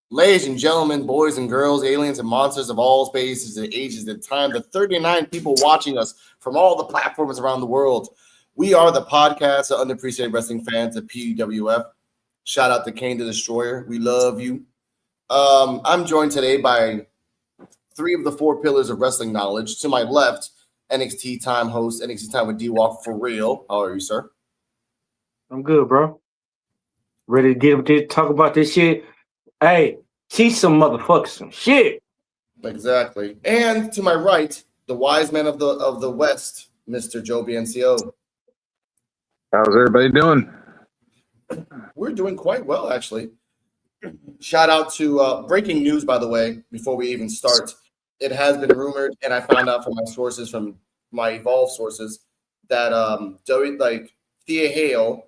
Ladies and gentlemen, boys and girls, aliens and monsters of all spaces and ages and time, the 39 people watching us from all the platforms around the world. We are the podcast of Underappreciated Wrestling Fans at PUWF. Shout out to Kane the Destroyer. We love you. I'm joined today by three of the four pillars of wrestling knowledge. To my left, NXT Time host, NXT Time with D-Walk for real. How are you, sir? I'm good, bro. Ready to get up there, talk about this shit. Hey, teach some motherfuckers some shit. Exactly. And to my right, the wise man of the West, Mr. Joe BNCO. How's everybody doing? We're doing quite well, actually. Shout out to breaking news, by the way, before we even start. It has been rumored, and I found out from my sources, from my Evolve sources, that Thea Hale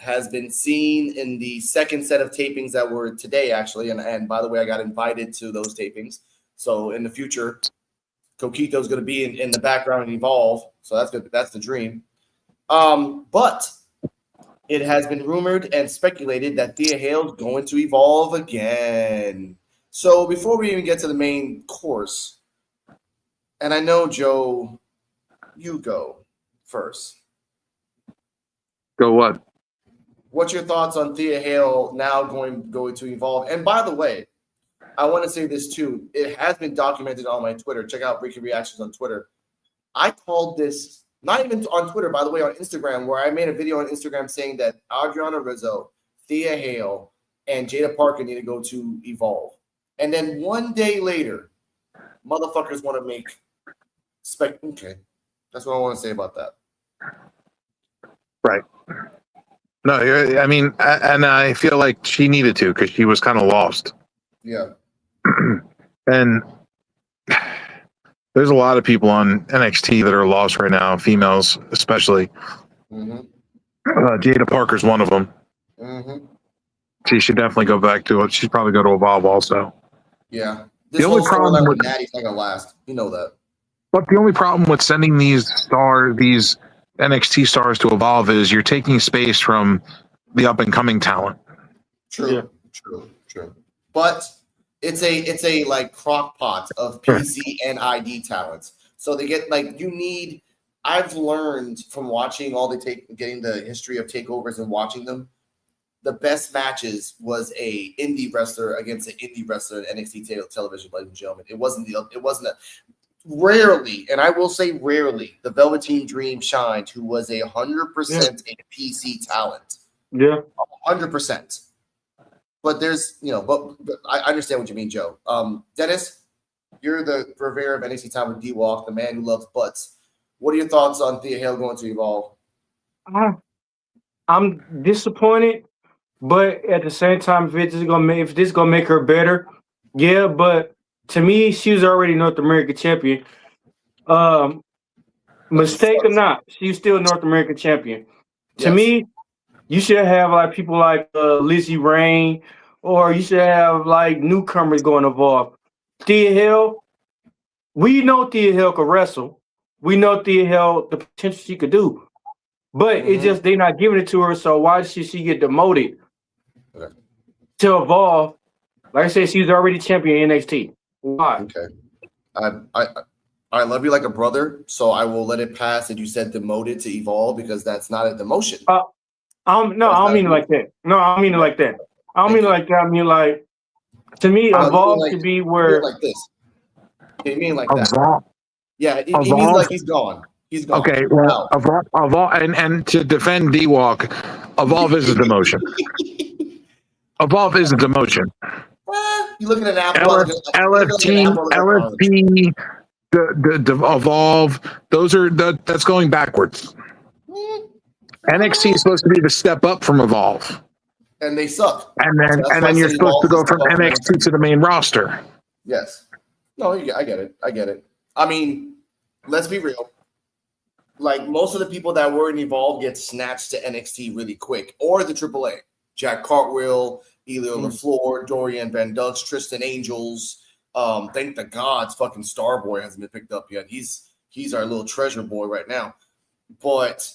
has been seen in the second set of tapings that were today, actually. And by the way, I got invited to those tapings. So in the future, Coquito is going to be in the background and Evolve. So that's good. That's the dream. But it has been rumored and speculated that Thea Hale is going to Evolve again. So before we even get to the main course, and I know, Joe, you go first. Go what? What's your thoughts on Thea Hale now going to Evolve? And by the way, I want to say this too. It has been documented on my Twitter. Check out Rico Reactions on Twitter. I called this, not even on Twitter, by the way, on Instagram, where I made a video on Instagram saying that Adriana Rizzo, Thea Hale, and Jada Parker need to go to Evolve. And then one day later, motherfuckers want to make okay. That's what I want to say about that. Right. No, I mean, and I feel like she needed to because she was kind of lost. Yeah. And there's a lot of people on NXT that are lost right now, females especially. Mm-hmm. Jada Parker's one of them. Mm-hmm. She should definitely go back to it. She'd probably go to Evolve also. Yeah. The only problem with Natty's not gonna last. You know that. But the only problem with sending these NXT stars to Evolve is you're taking space from the up and coming talent. True, yeah. True. But it's a like crock pot of PC and ID talents. So they get I've learned from watching getting the history of takeovers and watching them. The best matches was a indie wrestler against an indie wrestler in NXT television, ladies and gentlemen. It wasn't rarely, and I will say rarely, the Velveteen Dream shined, who was 100% a PC talent. Yeah. 100%. But there's, but I understand what you mean, Joe. Dennis, you're the purveyor of NXT time with D-Walk, the man who loves butts. What are your thoughts on Thea Hale going to Evolve? I'm disappointed, but at the same time, if this is gonna make her better, yeah. But to me, she was already North American champion. Mistake or not, she's still North American champion. Yes. To me, you should have like people like Lizzie Rain, or you should have like newcomers going to Evolve. Thea Hale, we know Thea Hale could wrestle. We know Thea Hale, the potential she could do. But it's just they're not giving it to her, so why should she get demoted to Evolve? Like I said, she's already champion in NXT. Why? Okay. I love you like a brother, so I will let it pass that you said demoted to Evolve because that's not a demotion. I don't mean it like that. No, I don't mean it like that. I don't mean it like that. I mean like, to me, Evolve should be where like this. You mean like that? Yeah, he means like he's gone. He's gone. Okay, well, Evolve, and to defend D-Walk, Evolve is a demotion. Evolve is a demotion. You looking at Apple? LFT, the Evolve. That's going backwards. NXT is supposed to be the step up from Evolve, and they suck. And then you're supposed to go from NXT to the main roster. Yes. No, I get it. I mean, let's be real. Like most of the people that were in Evolve get snatched to NXT really quick, or the AAA. Jack Cartwheel, Elio LaFleur, Dorian Van Dux, Tristan Angels. Thank the gods, fucking Starboy hasn't been picked up yet. He's our little treasure boy right now. But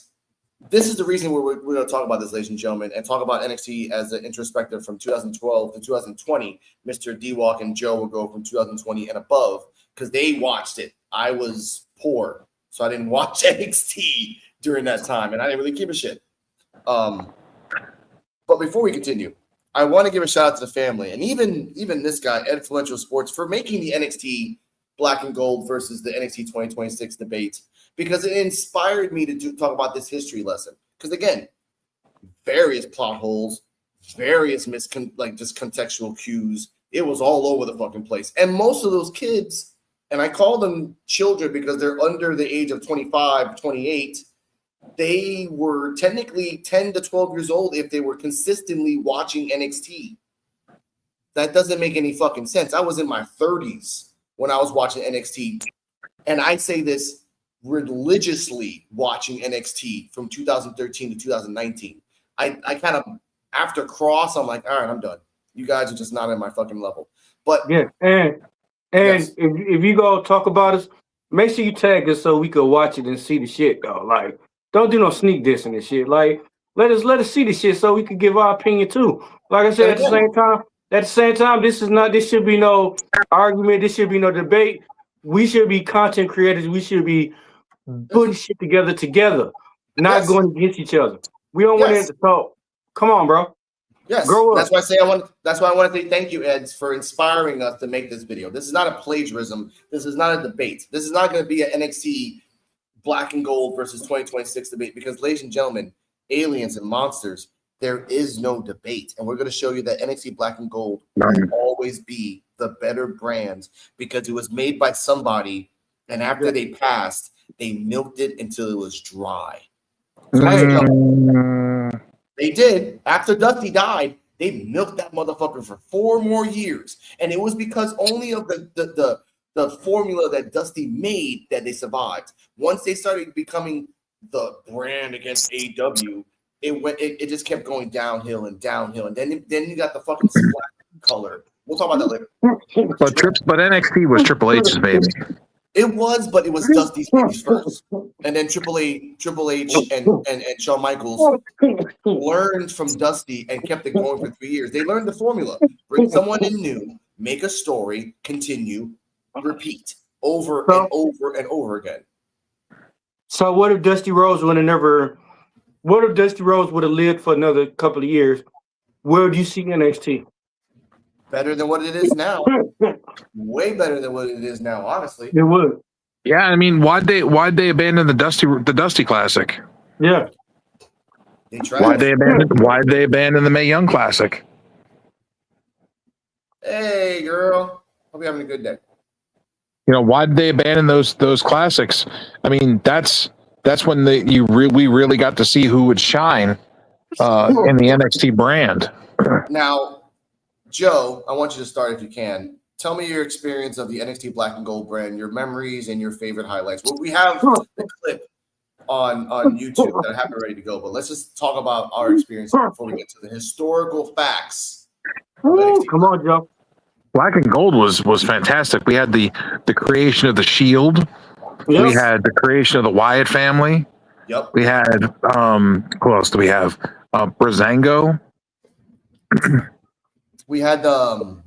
this is the reason we're going to talk about this, ladies and gentlemen, and talk about NXT as an introspective from 2012 to 2020. Mr. D-Walk and Joe will go from 2020 and above because they watched it. I was poor, so I didn't watch NXT during that time, and I didn't really give a shit. But before we continue, I want to give a shout out to the family, and even this guy, Influential Sports, for making the NXT Black and Gold versus the NXT 2026 debate, because it inspired me to talk about this history lesson. Because again, various plot holes, various just contextual cues. It was all over the fucking place, and most of those kids, and I call them children because they're under the age of 25, 28. They were technically 10 to 12 years old if they were consistently watching NXT. That doesn't make any fucking sense. I was in my 30s when I was watching NXT. And I say this religiously watching NXT from 2013 to 2019. I kind of, after Cross, I'm like, all right, I'm done. You guys are just not at my fucking level. But yeah, and yes. if you go talk about us, make sure you tag us so we could watch it and see the shit, though. Like, don't do no sneak dissing and shit. Like, let us see the shit so we can give our opinion too. Like I said, at the same time, this should be no argument. This should be no debate. We should be content creators. We should be putting shit together, not going against each other. We don't want it to talk. Come on, bro. Yes, that's why I want to say thank you, Eds, for inspiring us to make this video. This is not a plagiarism. This is not a debate. This is not going to be an NXT Black and Gold versus 2026 debate because, ladies and gentlemen, aliens and monsters, there is no debate. And we're going to show you that NXT Black and Gold will always be the better brand because it was made by somebody, and after they passed, they milked it until it was dry. They did. After Dusty died, they milked that motherfucker for 4 more years. And it was because only of the formula that Dusty made that they survived. Once they started becoming the brand against AEW, it just kept going downhill and downhill. And then you got the fucking splash color. We'll talk about that later. But NXT was Triple H's baby. It was Dusty's baby first. And then Triple H and Shawn Michaels learned from Dusty and kept it going for 3 years. They learned the formula. Bring someone in new, make a story, continue, repeat over and over and over again. So what if Dusty Rhodes would have lived for another couple of years? Where do you see NXT? Better than what it is now. Way better than what it is now, honestly. It would. Yeah, I mean, why'd they abandon the Dusty Classic? Yeah. They tried. Why'd they abandon the Mae Young Classic? Hey, girl. Hope you're having a good day. You know, why did they abandon those classics? I mean, that's when we really got to see who would shine in the NXT brand. Now, Joe, I want you to start if you can. Tell me your experience of the NXT Black and Gold brand, your memories and your favorite highlights. Well, we have the clip on YouTube that I have it ready to go, but let's just talk about our experience before we get to the historical facts. Come on, Joe. Black and Gold was fantastic. We had the creation of the Shield. Yes. We had the creation of the Wyatt family. Yep. We had who else do we have? Breezango. We had Tyler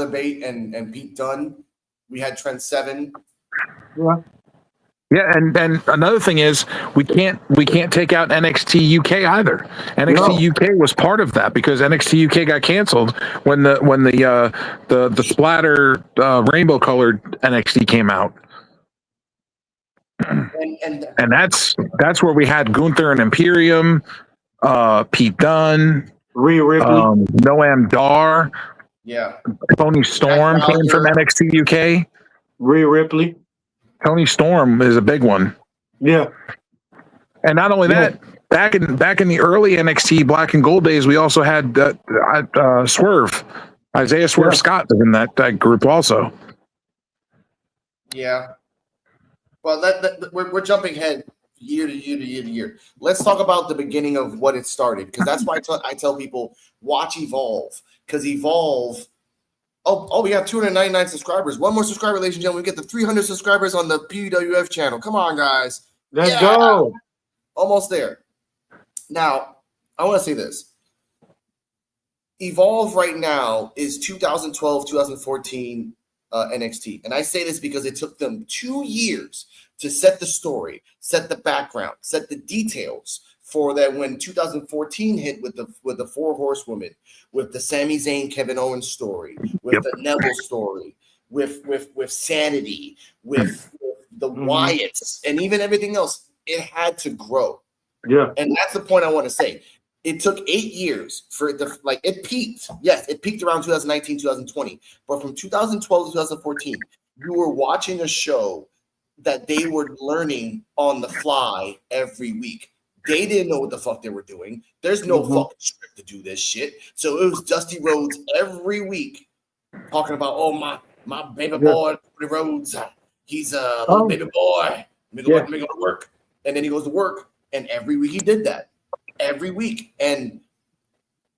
Bate and Pete Dunne. We had Trent Seven. Yeah. Yeah, and another thing is we can't take out NXT UK either. NXT UK was part of that because NXT UK got canceled when the splatter rainbow colored NXT came out. And that's where we had Gunther and Imperium, Pete Dunne, Rhea Ripley, Noam Dar, Tony Storm came from NXT UK. Rhea Ripley. Tony Storm is a big one. Yeah. And not only that, back in the early NXT Black and Gold days, we also had Swerve. Isaiah Swerve Scott was in that group also. Yeah. Well, we're jumping ahead year to year to year to year. Let's talk about the beginning of what it started, because that's why I tell people watch Evolve, because Evolve. Oh, we have 299 subscribers. One more subscriber, ladies and gentlemen. We get the 300 subscribers on the PUWF channel. Come on, guys. Let's go. Almost there. Now, I want to say this. Evolve right now is 2012, 2014 NXT. And I say this because it took them 2 years to set the story, set the background, set the details for that when 2014 hit with the Four Horsewomen, with the Sami Zayn, Kevin Owens story, with the Neville story, with Sanity, with the Wyatts, and even everything else. It had to grow. Yeah. And that's the point I want to say. It took 8 years for it to, like, it peaked. Yes, it peaked around 2019, 2020. But from 2012 to 2014, you were watching a show that they were learning on the fly every week. They didn't know what the fuck they were doing. There's no fucking script to do this shit. So it was Dusty Rhodes every week talking about, oh, my baby boy, Cody Rhodes, he's a little baby boy. Make him work. And then he goes to work. And every week he did that. Every week. And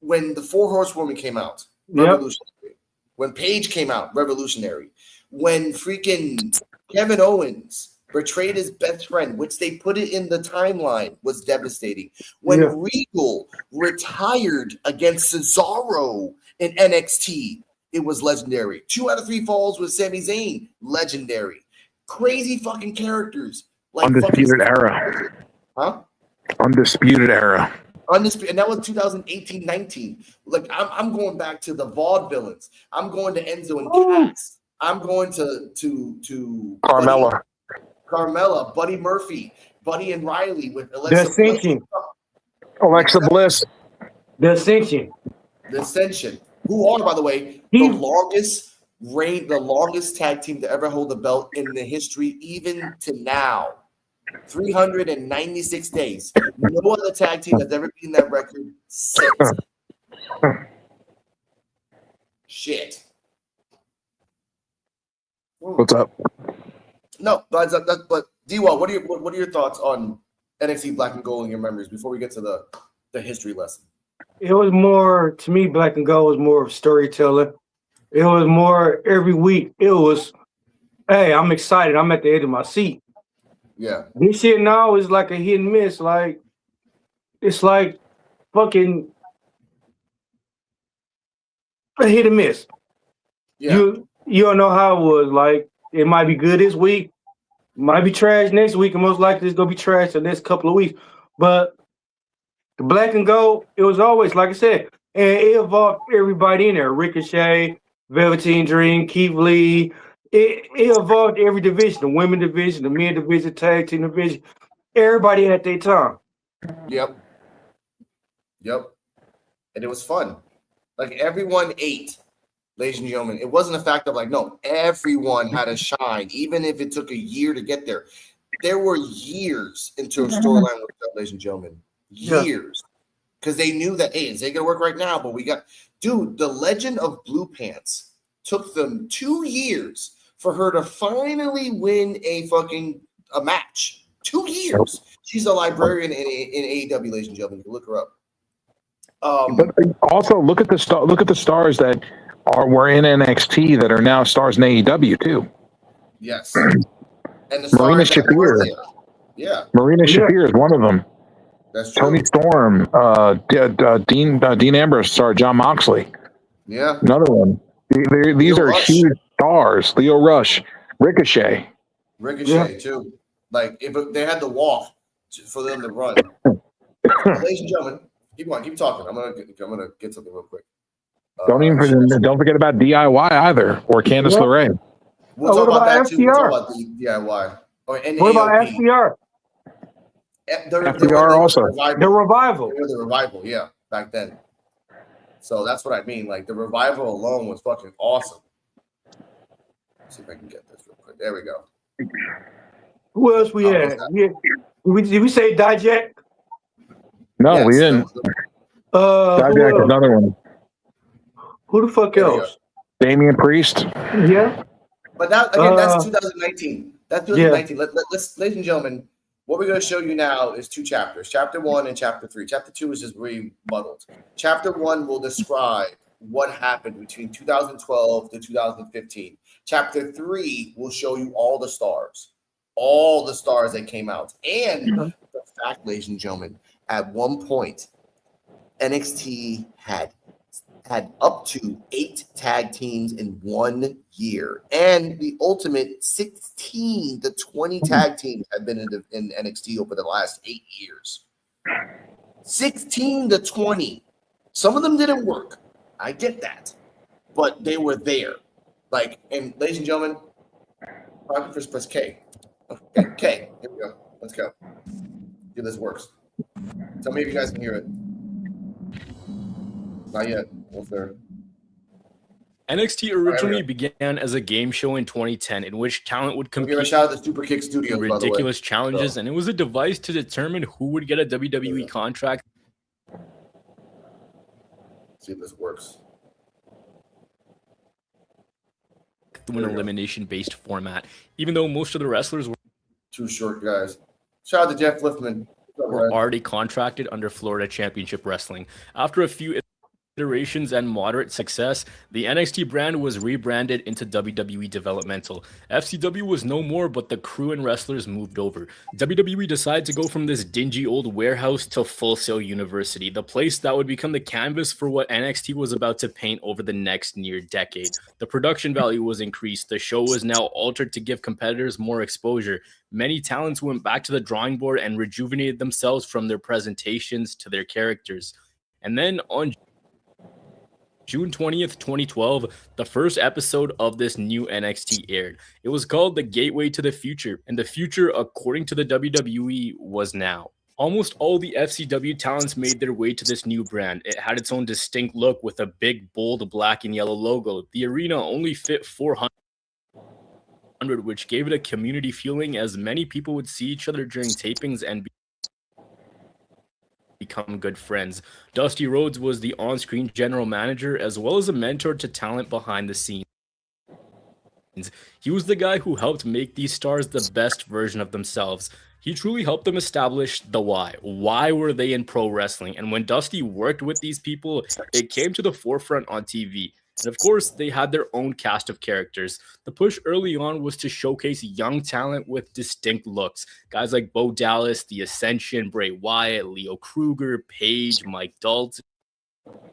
when the Four Horsewomen came out, revolutionary. When Paige came out, revolutionary. When freaking Kevin Owens betrayed his best friend, which they put it in the timeline, was devastating. When Rico retired against Cesaro in NXT, it was legendary. 2 out of 3 falls with Sami Zayn, legendary. Crazy fucking characters. Like Undisputed Era. Huh? Undisputed Era. Undisputed, and that was 2018-19. Like I'm going back to the Vaudevillains. I'm going to Enzo and Cass. I'm going to Carmella. Carmella, Buddy Murphy, Buddy and Riley with The Ascension. Alexa Bliss. The Ascension. The Ascension. Who are, by the way, the longest tag team to ever hold the belt in the history, even to now. 396 days. No other tag team has ever beaten that record since. Shit. What's up? No, but D-Wall, what are your thoughts on NXT Black and Gold in your memories before we get to the history lesson? It was more, to me, Black and Gold was more of storytelling. It was more every week. It was, hey, I'm excited. I'm at the edge of my seat. Yeah. This shit now is like a hit and miss. Like, it's like fucking a hit and miss. Yeah. You don't know how it was. Like, it might be good this week, might be trash next week, and most likely it's gonna be trash the next couple of weeks. But the Black and Gold, it was always, like I said, and it involved everybody in there. Ricochet, Velveteen Dream, Keith Lee. It involved every division, the women division, the men division, tag team division. Everybody had their time. Yep. And it was fun. Like, everyone ate, ladies and gentlemen. It wasn't a fact of like, no, everyone had a shine, even if it took a year to get there. There were years into a storyline with that, ladies and gentlemen. Years. Because they knew that, hey, it's going to work right now, but we got, dude, the Legend of Blue Pants took them 2 years for her to finally win a match. 2 years. She's a librarian in AEW, ladies and gentlemen. You can look her up. But also look at the stars that were in NXT that are now stars in AEW too. Yes. And the Marina Shafir. Yeah. Marina Shafir is one of them. That's true. Tony Storm, Dean Ambrose star John Moxley. Yeah. Another one. These are huge stars. Leo Rush, Ricochet too. Like, if they had to walk for them to run. Ladies and gentlemen, keep talking. I'm gonna get something real quick. Don't forget about DIY either, or Candice LeRae. We'll talk about that too. We'll talk about the DIY. What about FTR? FTR also. The revival. They were the revival, yeah, back then. So that's what I mean. Like, the revival alone was fucking awesome. Let's see if I can get this real quick. There we go. Who else we had? Did we say Dijak? No, yes, we didn't. Dijak is another one. Who the fuck else? Damian Priest. Yeah. But that, again, that's 2019. That's 2019. Let's, ladies and gentlemen, what we're going to show you now is 2 chapters, Chapter 1 and Chapter 3. Chapter 2 is just remuddled. Chapter 1 will describe what happened between 2012 to 2015. Chapter 3 will show you all the stars that came out, and the fact, ladies and gentlemen, at one point, NXT had up to 8 tag teams in 1 year, and the ultimate 16 to 20 tag teams have been in NXT over the last 8 years. 16 to 20. Some of them didn't work. I get that, but they were there. Like, and ladies and gentlemen, first press K. Okay, K. Here we go. Let's go. See if this works. Tell me if you guys can hear it. Not yet. What's there? NXT originally began as a game show in 2010 in which talent would compete give a shout out to Super Kick Studios, in ridiculous challenges, and it was a device to determine who would get a WWE contract. See if this works. Through an elimination-based format, even though most of the wrestlers Too short, guys. Shout out to Jeff Liftman. were already contracted under Florida Championship Wrestling. After a few iterations and moderate success, the NXT brand was rebranded into WWE Developmental. FCW was no more, but the crew and wrestlers moved over. WWE decided to go from this dingy old warehouse to Full Sail University, the place that would become the canvas for what NXT was about to paint over the next near decade. The production value was increased. The show was now altered to give competitors more exposure. Many talents went back to the drawing board and rejuvenated themselves from their presentations to their characters. And then on June 20th, 2012, the first episode of this new NXT aired. It was called The Gateway to the Future, and the future, according to the WWE, was now. Almost all the FCW talents made their way to this new brand. It had its own distinct look with a big, bold black and yellow logo. The arena only fit 400, which gave it a community feeling as many people would see each other during tapings and become good friends. Dusty Rhodes was the on-screen general manager as well as a mentor to talent behind the scenes. He was the guy who helped make these stars the best version of themselves. He truly helped them establish the why. Why were they in pro wrestling? And when Dusty worked with these people, it came to the forefront on TV. And of course, they had their own cast of characters. The push early on was to showcase young talent with distinct looks. Guys like Bo Dallas, The Ascension, Bray Wyatt, Leo Kruger, Paige, Mike Dalton,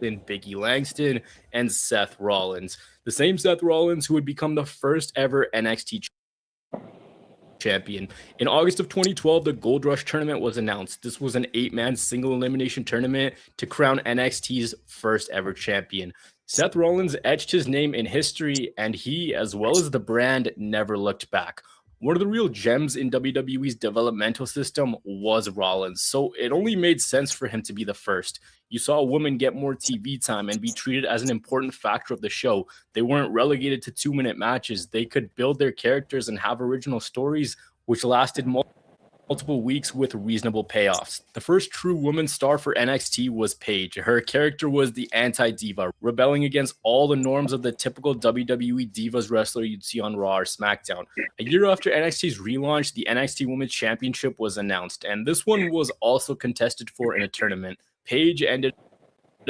Biggie Langston, and Seth Rollins. The same Seth Rollins who would become the first ever NXT champion. In August of 2012, the Gold Rush tournament was announced. This was an 8-man single elimination tournament to crown NXT's first ever champion. Seth Rollins etched his name in history, and he, as well as the brand, never looked back. One of the real gems in WWE's developmental system was Rollins, so it only made sense for him to be the first. You saw a woman get more TV time and be treated as an important factor of the show. They weren't relegated to 2-minute matches. They could build their characters and have original stories, which lasted multiple weeks with reasonable payoffs. The first true woman star for NXT was Paige. Her character was the anti-diva, rebelling against all the norms of the typical WWE Divas wrestler you'd see on Raw or SmackDown. A year after NXT's relaunch, the NXT Women's Championship was announced, and this one was also contested for in a tournament. Paige ended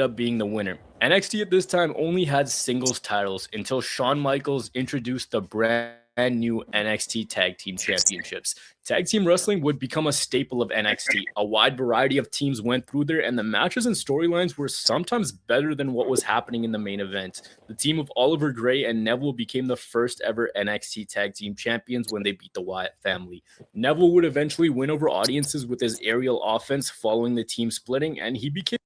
up being the winner. NXT at this time only had singles titles until Shawn Michaels introduced the brand new NXT Tag Team Championships. Tag team wrestling would become a staple of NXT. A wide variety of teams went through there, and the matches and storylines were sometimes better than what was happening in the main event. The team of Oliver Gray and Neville became the first ever NXT Tag Team Champions when they beat the Wyatt family. Neville would eventually win over audiences with his aerial offense following the team splitting, and he became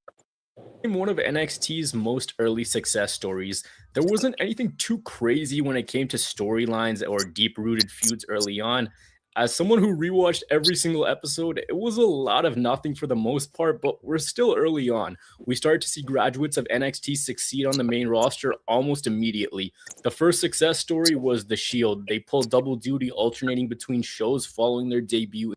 one of NXT's most early success stories. There wasn't anything too crazy when it came to storylines or deep-rooted feuds early on. As someone who rewatched every single episode, it was a lot of nothing for the most part, but we're still early on. We started to see graduates of NXT succeed on the main roster almost immediately. The first success story was The Shield. They pulled double duty, alternating between shows following their debut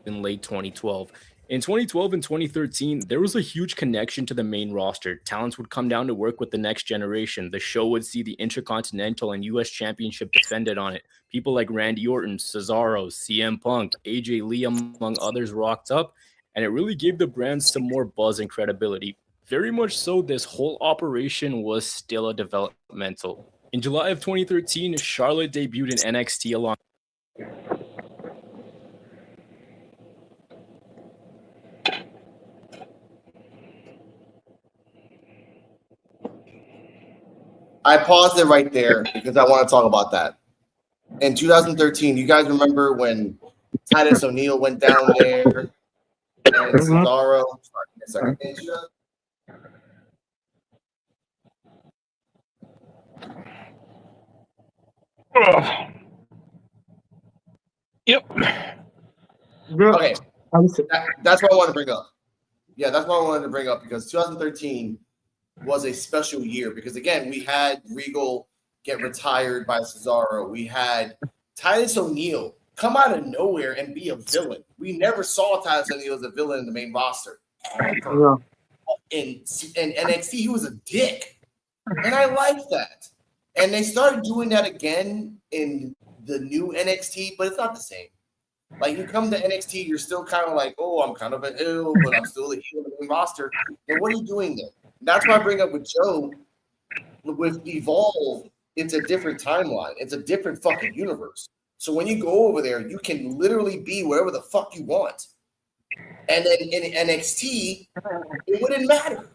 in late 2012. In 2012 and 2013, there was a huge connection to the main roster. Talents would come down to work with the next generation. The show would see the Intercontinental and U.S. Championship defended on it. People like Randy Orton, Cesaro, CM Punk, AJ Lee, among others, rocked up, and it really gave the brand some more buzz and credibility. Very much so, this whole operation was still a developmental. In July of 2013, Charlotte debuted in NXT along I paused it right there because I want to talk about that. In 2013, you guys remember when Titus O'Neil went down there and Cesaro? Sorry, a second. Yep. Okay. That's what I want to bring up. Yeah, that's what I wanted to bring up because 2013 was a special year because, again, we had Regal get retired by Cesaro. We had Titus O'Neil come out of nowhere and be a villain. We never saw Titus O'Neil as a villain in the main roster. Ever. In NXT, he was a dick. And I liked that. And they started doing that again in the new NXT, but it's not the same. Like, you come to NXT, you're still kind of like, oh, I'm kind of an heel, but I'm still a heel in the main roster. And what are you doing there? That's why I bring up with Joe, with Evolve, it's a different timeline. It's a different fucking universe. So when you go over there, you can literally be wherever the fuck you want. And then in NXT, it wouldn't matter.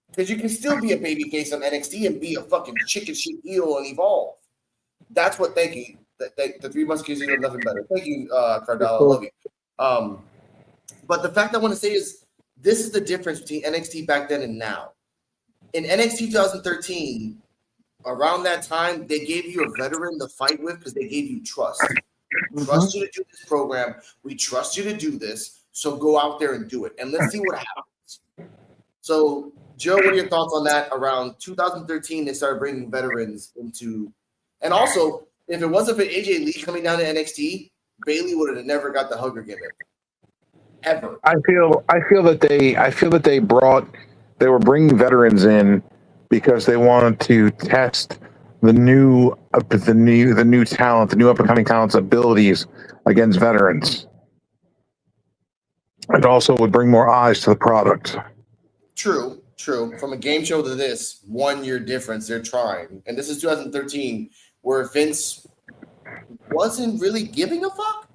Because you can still be a babyface on NXT and be a fucking chicken shit heel and Evolve. That's what, thank you. The 3 months gives you nothing better. Thank you, Cardell. I love you. But the fact I want to say is this is the difference between NXT back then and now. In NXT 2013, around that time, they gave you a veteran to fight with because they gave you trust. We trust you to do this program. We trust you to do this. So go out there and do it. And let's see what happens. So, Joe, what are your thoughts on that? Around 2013, they started bringing veterans into – and also, if it wasn't for AJ Lee coming down to NXT, Bayley would have never got the hugger gimmick. Ever. I feel that they were bringing veterans in because they wanted to test the new talent, the new up and coming talent's abilities against veterans. It also would bring more eyes to the product. True. From a game show to this, 1 year difference, they're trying. And this is 2013, where Vince wasn't really giving a fuck.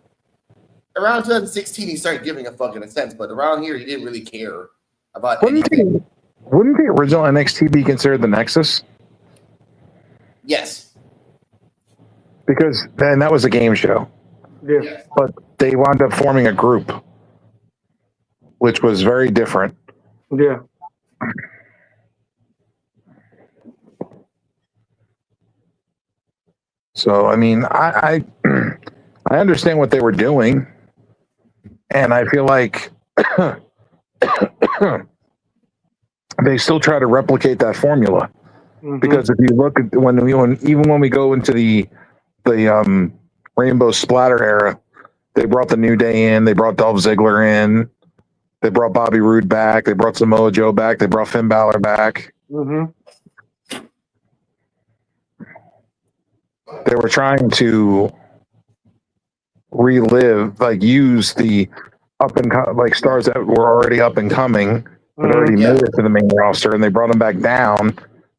Around 2016, he started giving a fuck in a sense, but around here, he didn't really care about anything. Wouldn't the original NXT be considered the Nexus? Yes. Because then that was a game show. Yeah. But they wound up forming a group, which was very different. Yeah. So, I mean, I understand what they were doing, and I feel like they still try to replicate that formula. Because if you look at when we go into the Rainbow Splatter era, they brought the New Day in, they brought Dolph Ziggler in, they brought Bobby Roode back, they brought Samoa Joe back, they brought Finn Balor back. They were trying to relive, use the stars that were already up and coming, but already made it to the main roster, and they brought them back down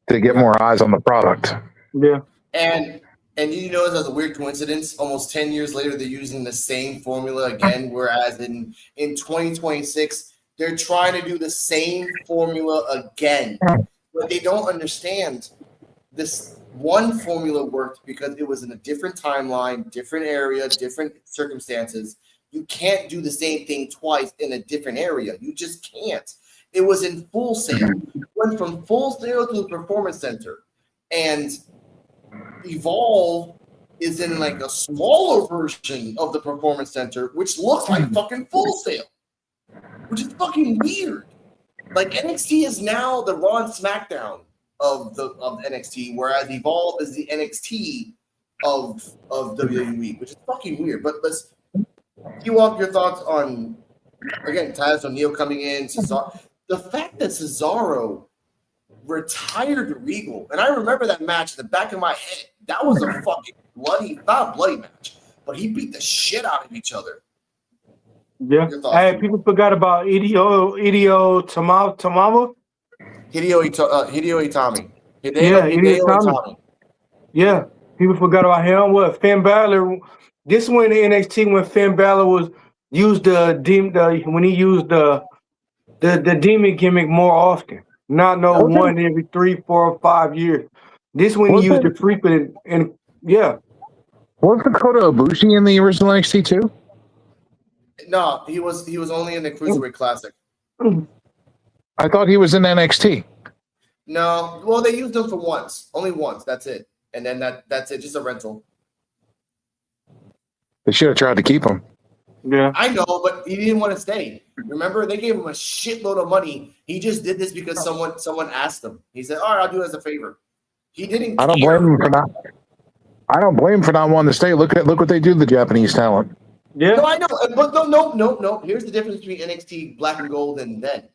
to get more eyes on the product. Yeah. And you know, it's a weird coincidence. Almost 10 years later, they're using the same formula again, whereas in 2026, they're trying to do the same formula again. But they don't understand this one formula worked because it was in a different timeline, different area, different circumstances. You can't do the same thing twice in a different area. You just can't. It was in Full Sail. It went from Full Sail to the Performance Center. And Evolve is in a smaller version of the Performance Center, which looks like fucking Full Sail, which is fucking weird. NXT is now the Raw and SmackDown of NXT, whereas Evolve is the NXT of WWE, which is fucking weird. But let's you off your thoughts on, again, Titus O'Neil coming in, Cesaro. The fact that Cesaro retired Regal, and I remember that match in the back of my head. That was a fucking not a bloody match, but he beat the shit out of each other. Yeah. Hey, people forgot about Hideo Tamava. Hideo Itami. Hideo Itami. Yeah, people forgot about him. What, Finn Balor? This one in NXT when Finn Balor when he used the demon gimmick more often. Not one every 3, 4, or 5 years. This one he used it frequent and yeah. Wasn't Kota Ibushi in the original NXT too? No, he was only in the Cruiserweight Classic. I thought he was in NXT. No, well, they used him for only once. That's it, and then that's it, just a rental. They should have tried to keep him. Yeah, I know, but he didn't want to stay. Remember, they gave him a shitload of money. He just did this because someone asked him. He said, "All right, I'll do it as a favor." He didn't. I don't blame him for not. I don't blame him for not wanting to stay. Look what they do to the Japanese talent. yeah. No, I know, but no. Here's the difference between NXT Black and Gold and then.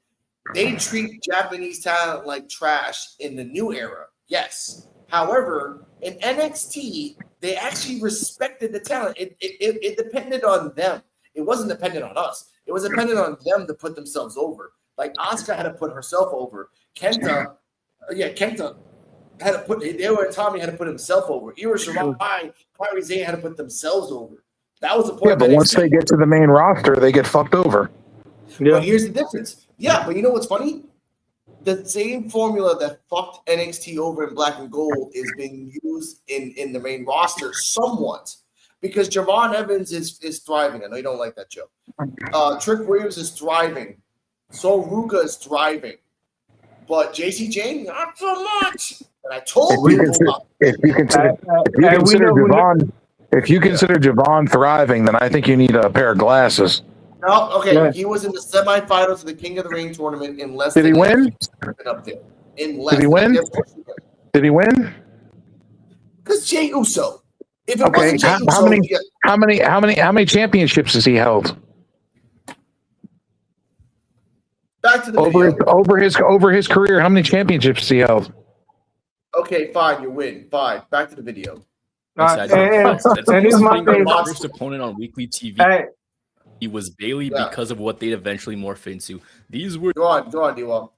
They treat Japanese talent like trash in the new era. Yes. However, in NXT, they actually respected the talent. It depended on them. It wasn't dependent on us. It was dependent on them to put themselves over. Like Asuka had to put herself over. Kenta had to put. Tommy had to put himself over. Io Shirai, Kairi Sane had to put themselves over. That was the point. Yeah, but once they get to the main roster, they get fucked over. Yeah. But here's the difference. Yeah, but you know what's funny? The same formula that fucked NXT over in Black and Gold is being used in the main roster somewhat. Because Javon Evans is thriving. I know you don't like that joke. Trick Williams is thriving. So Ruka is thriving. But JC Jane, not so much. And I told people If you consider Javon thriving, then I think you need a pair of glasses. no, okay. Yeah. He was in the semifinals of the King of the Ring tournament in less Did he than win? up there. In less Did he win? Did he win? Because Jey Uso. If it Okay. wasn't Jey Uso, How many championships has he held? back to the video. Over his career, how many championships has he held? Okay, fine, you win. Fine. Back to the video. That's and here's my thing. the first opponent on weekly TV. Hey, He was Bailey because of what they'd eventually morph into. These were Go on, D-Wall.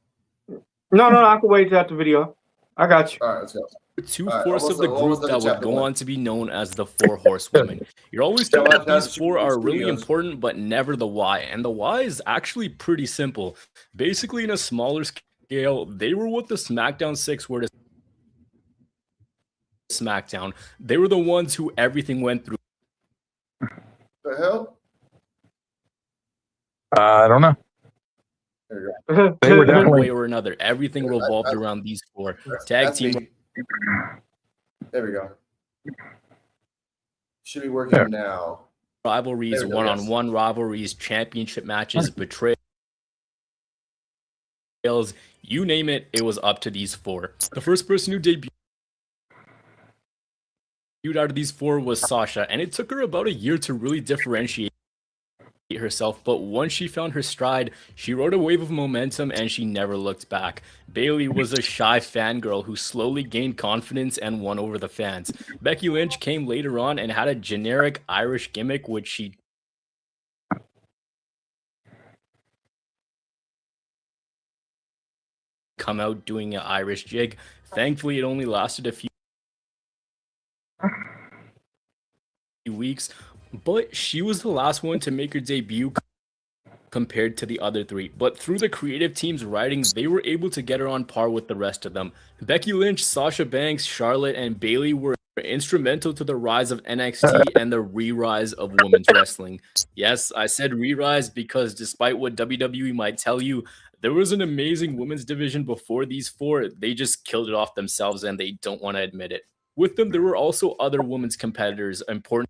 no, I can wait till after the video. I got you. All right, let's go. two All right, fourths of the almost group done that with would chapter go one. on to be known as the Four Horsewomen. You're always told Yeah, that that's these four are really studios. important, but never the why. And the why is actually pretty simple. Basically, in a smaller scale, they were what the SmackDown 6 were to SmackDown. They were the ones who everything went through. The hell? I don't know. There you go. They were One definitely. way or another. Everything revolved around these four. Tag That's team me. There we go. Should be working now. rivalries, There we go, one-on-one rivalries, championship matches, betrayals, you name it, it was up to these four. The first person who debuted out of these four was Sasha, and it took her about a year to really differentiate herself, but once she found her stride, she rode a wave of momentum and she never looked back. Bailey was a shy fangirl who slowly gained confidence and won over the fans. Becky Lynch came later on and had a generic Irish gimmick, which she come out doing an Irish jig. Thankfully, it only lasted a few weeks, but she was the last one to make her debut compared to the other three. But through the creative team's writing, they were able to get her on par with the rest of them. Becky Lynch, Sasha Banks, Charlotte, and Bailey were instrumental to the rise of NXT and the re-rise of women's wrestling. Yes, I said re-rise because despite what WWE might tell you, there was an amazing women's division before these four. They just killed it off themselves and they don't want to admit it. With them, there were also other women's competitors important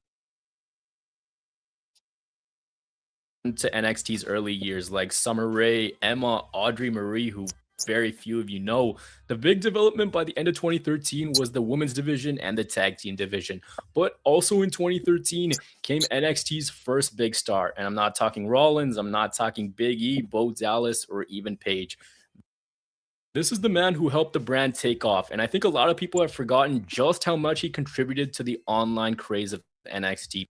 to NXT's early years, like Summer Rae, Emma, Audrey Marie, who very few of you know. The big development by the end of 2013 was the women's division and the tag team division. But also in 2013 came NXT's first big star. And I'm not talking Rollins, I'm not talking Big E, Bo Dallas, or even Paige. This is the man who helped the brand take off. And I think a lot of people have forgotten just how much he contributed to the online craze of NXT.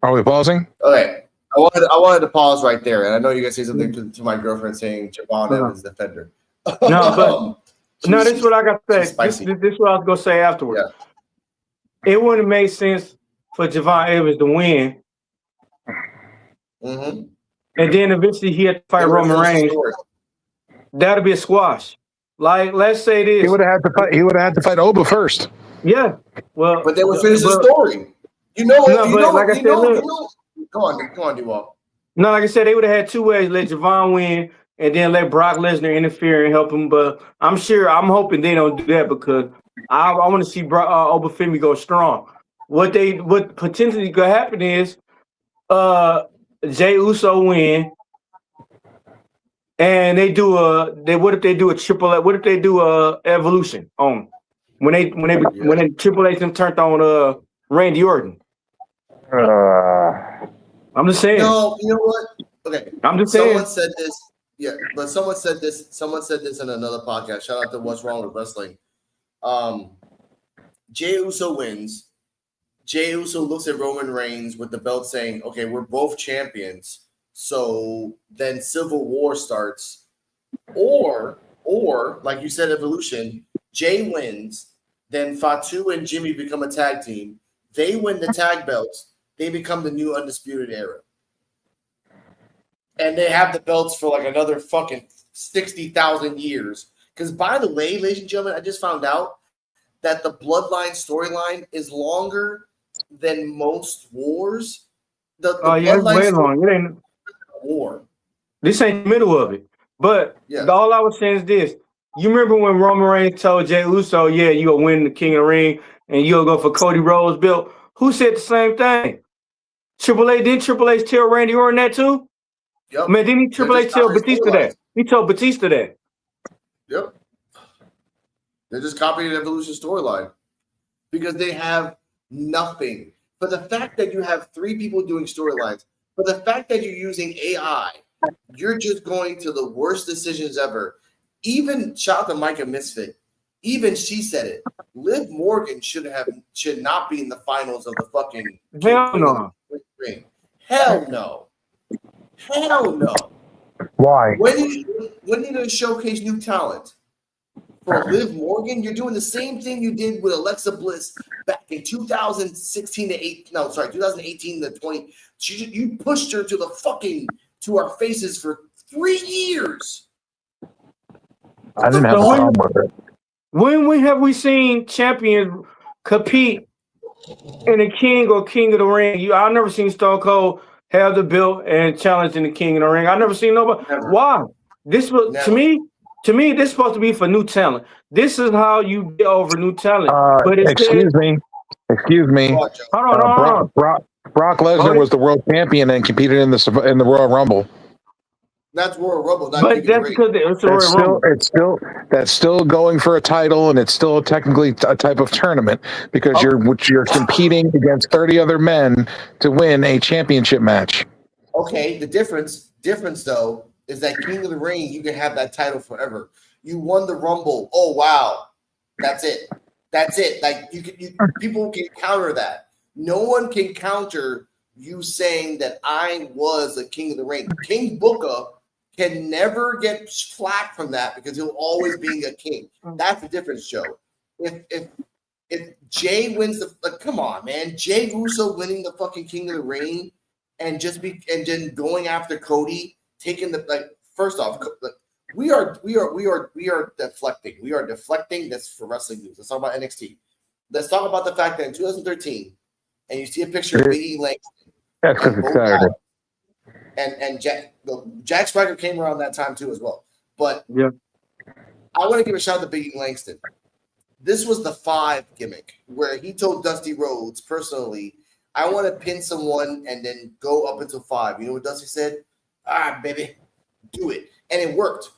Are we pausing? Okay. I wanted to pause right there. And I know you guys say something to my girlfriend saying Javon Evans defender. No, but no, this is what I got to say. Spicy. This is what I was going to say afterwards. Yeah. It wouldn't have made sense for Javon Evans to win Mm-hmm. and then eventually he had to fight Roman Reigns. That'll be a squash. Like, let's say this. He would have had to fight Oba first. Yeah. Well, but they would finish the story. Go on, Duval. No, like I said, they would have had two ways: let Javon win, and then let Brock Lesnar interfere and help him. But I'm hoping they don't do that because I want to see Obafemi go strong. What potentially could happen is Jey Uso win, and what if they do a triple? What if they do a Evolution on when Triple H them turned on Randy Orton? I'm just saying. No, you know what? Okay. I'm just saying. Someone said this. Yeah, but someone said this. Someone said this in another podcast. Shout out to What's Wrong with Wrestling. Jey Uso wins. Jey Uso looks at Roman Reigns with the belt saying, okay, we're both champions. So then Civil War starts. Or like you said, Evolution, Jey wins. Then Fatu and Jimmy become a tag team. They win the tag belts. They become the new Undisputed Era. And they have the belts for like another fucking 60,000 years. Because by the way, ladies and gentlemen, I just found out that the Bloodline storyline is longer than most wars. The it's way long. It ain't war. This ain't the middle of it. But all I was saying is this. You remember when Roman Reigns told Jey Uso, yeah, you'll win the King of the Ring and you'll go for Cody Rhodes' belt? Who said the same thing? Didn't Triple H tell Randy Orton that too? Yep. Man, didn't Triple H tell Batista that? He told Batista that. Yep. They're just copying the Evolution storyline because they have nothing. But the fact that you have three people doing storylines, but the fact that you're using AI, you're just going to the worst decisions ever. Even shout out to Micah Misfit. Even she said it. Liv Morgan should not be in the finals of the fucking Hell no. Hell no. Hell no. Why? When are you going to showcase new talent? For Liv Morgan, you're doing the same thing you did with Alexa Bliss back in 2018 to 20. You pushed her to our faces for 3 years. I didn't have a problem with it. When have we seen champions compete in a King or King of the Ring? I've never seen Stone Cold have the belt and challenge in the King of the Ring. I've never seen nobody. Never. Why? This was to me, this is supposed to be for new talent. This is how you get over new talent. But excuse me. Hold on. Brock Lesnar was the world champion and competed in the Royal Rumble. That's Royal Rumble. But that's because it's a Royal Rumble. That's still going for a title, and it's still technically a type of tournament because you're competing against 30 other men to win a championship match. Okay, the difference though is that King of the Ring, you can have that title forever. You won the Rumble. Oh wow, that's it. Like people can counter that. No one can counter you saying that I was a King of the Ring. King Booker can never get flack from that because he'll always be a king. That's the difference, Joe. If Jay wins come on, man, Jey Uso winning the fucking King of the Ring and then going after Cody, taking first off, we are deflecting. We are deflecting. That's for wrestling news. Let's talk about NXT. Let's talk about the fact that in 2013, and you see a picture of Big E Langston. That's because it's Saturday. And Jack Swagger came around that time too as well. But yeah, I want to give a shout out to Big E Langston. This was the 5 gimmick where he told Dusty Rhodes personally, I want to pin someone and then go up until 5. You know what Dusty said? Baby, do it. And it worked.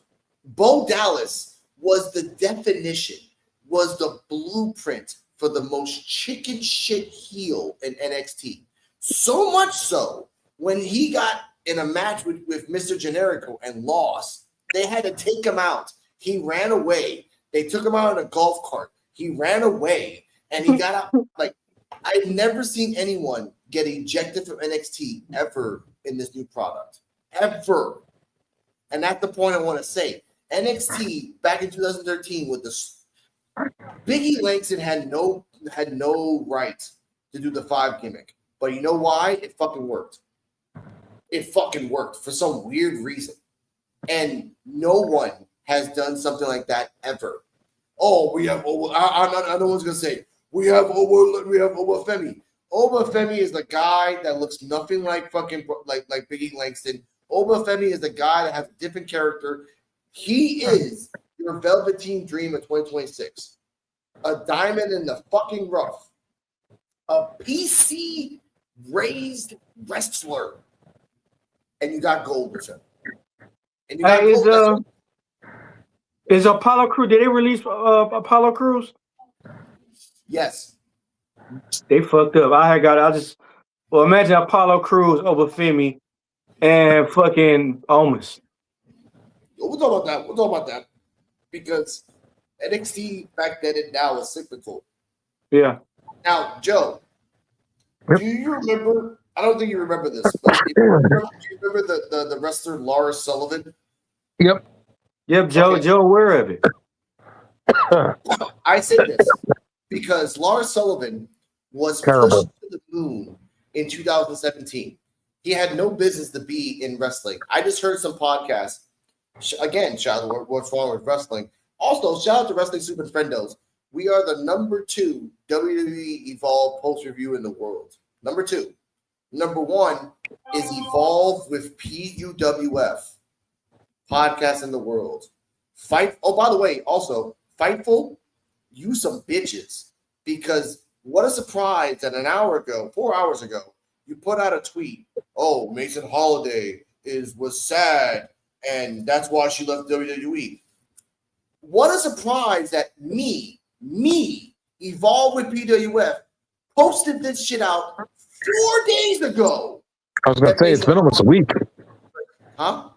Bo Dallas was the definition, was the blueprint for the most chicken shit heel in NXT. So much so, when he got in a match with Mr. Generico and lost, they had to take him out. He ran away. They took him out in a golf cart. He ran away, and he got out. I've never seen anyone get ejected from NXT ever in this new product. Ever. And that's the point I want to say. NXT back in 2013 with the Big E Langston had no right to do the 5 gimmick. But you know why? It fucking worked. it fucking worked for some weird reason. And no one has done something like that ever. Oh, we have I know one's gonna say we have Obafemi. Obafemi is the guy that looks nothing like fucking like Biggie Langston. Obafemi is the guy that has a different character. He is your Velveteen Dream of 2026. A diamond in the fucking rough. A PC raised wrestler. And you got gold with him. And you got gold. Is Apollo Crews? Did they release Apollo Crews? Yes. They fucked up. Imagine Apollo Crews over Femi and fucking Omos. We'll talk about that. Because NXT back then and now is cyclical. Yeah. Now, Joe, do you remember? I don't think you remember this, but do you remember the wrestler Lars Sullivan? Yep. Yep, Joe. Okay. Joe, aware of it. I say this because Lars Sullivan was pushed to the moon in 2017. He had no business to be in wrestling. I just heard some podcasts. Again, shout out to What's Wrong with Wrestling. Also, shout out to Wrestling Super Friendos. We are the number 2 WWE Evolve post review in the world. Number 2. Number 1 is Evolve with PUWF podcast in the world. Oh, by the way, also Fightful, you some bitches, because what a surprise that 4 hours ago, you put out a tweet. Oh, Mason Holiday was sad, and that's why she left WWE. What a surprise that me, Evolve with PWF, posted this shit out 4 days ago. I was going to say, it's been almost a week. Huh?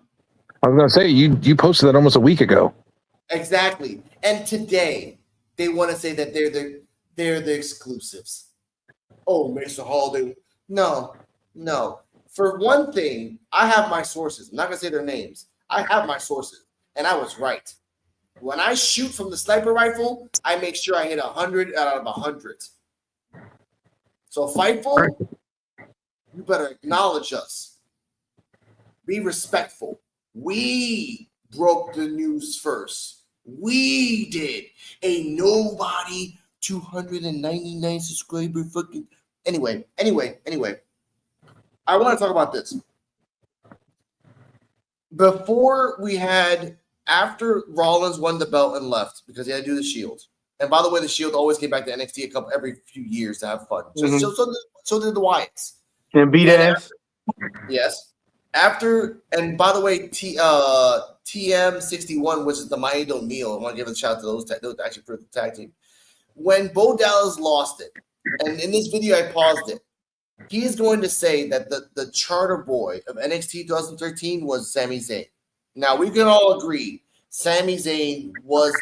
I was going to say, you posted that almost a week ago. Exactly. And today, they want to say that they're the exclusives. Oh, Mason Holiday. No. For one thing, I have my sources. I'm not going to say their names. I have my sources. And I was right. When I shoot from the sniper rifle, I make sure I hit 100 out of 100. So, Fightful, you better acknowledge us. Be respectful. We broke the news first. We did. Ain't nobody 299 subscriber fucking. Anyway. I want to talk about this. After Rollins won the belt and left because he had to do the Shield. And by the way, the Shield always came back to NXT every few years to have fun. So did the Wyatts. And beat ass. Yes. And by the way, TM61, which is the Miami O'Neil, I want to give a shout out to those actually for the tag team. When Bo Dallas lost it, and in this video I paused it, he is going to say that the charter boy of NXT 2013 was Sami Zayn. Now, we can all agree Sami Zayn was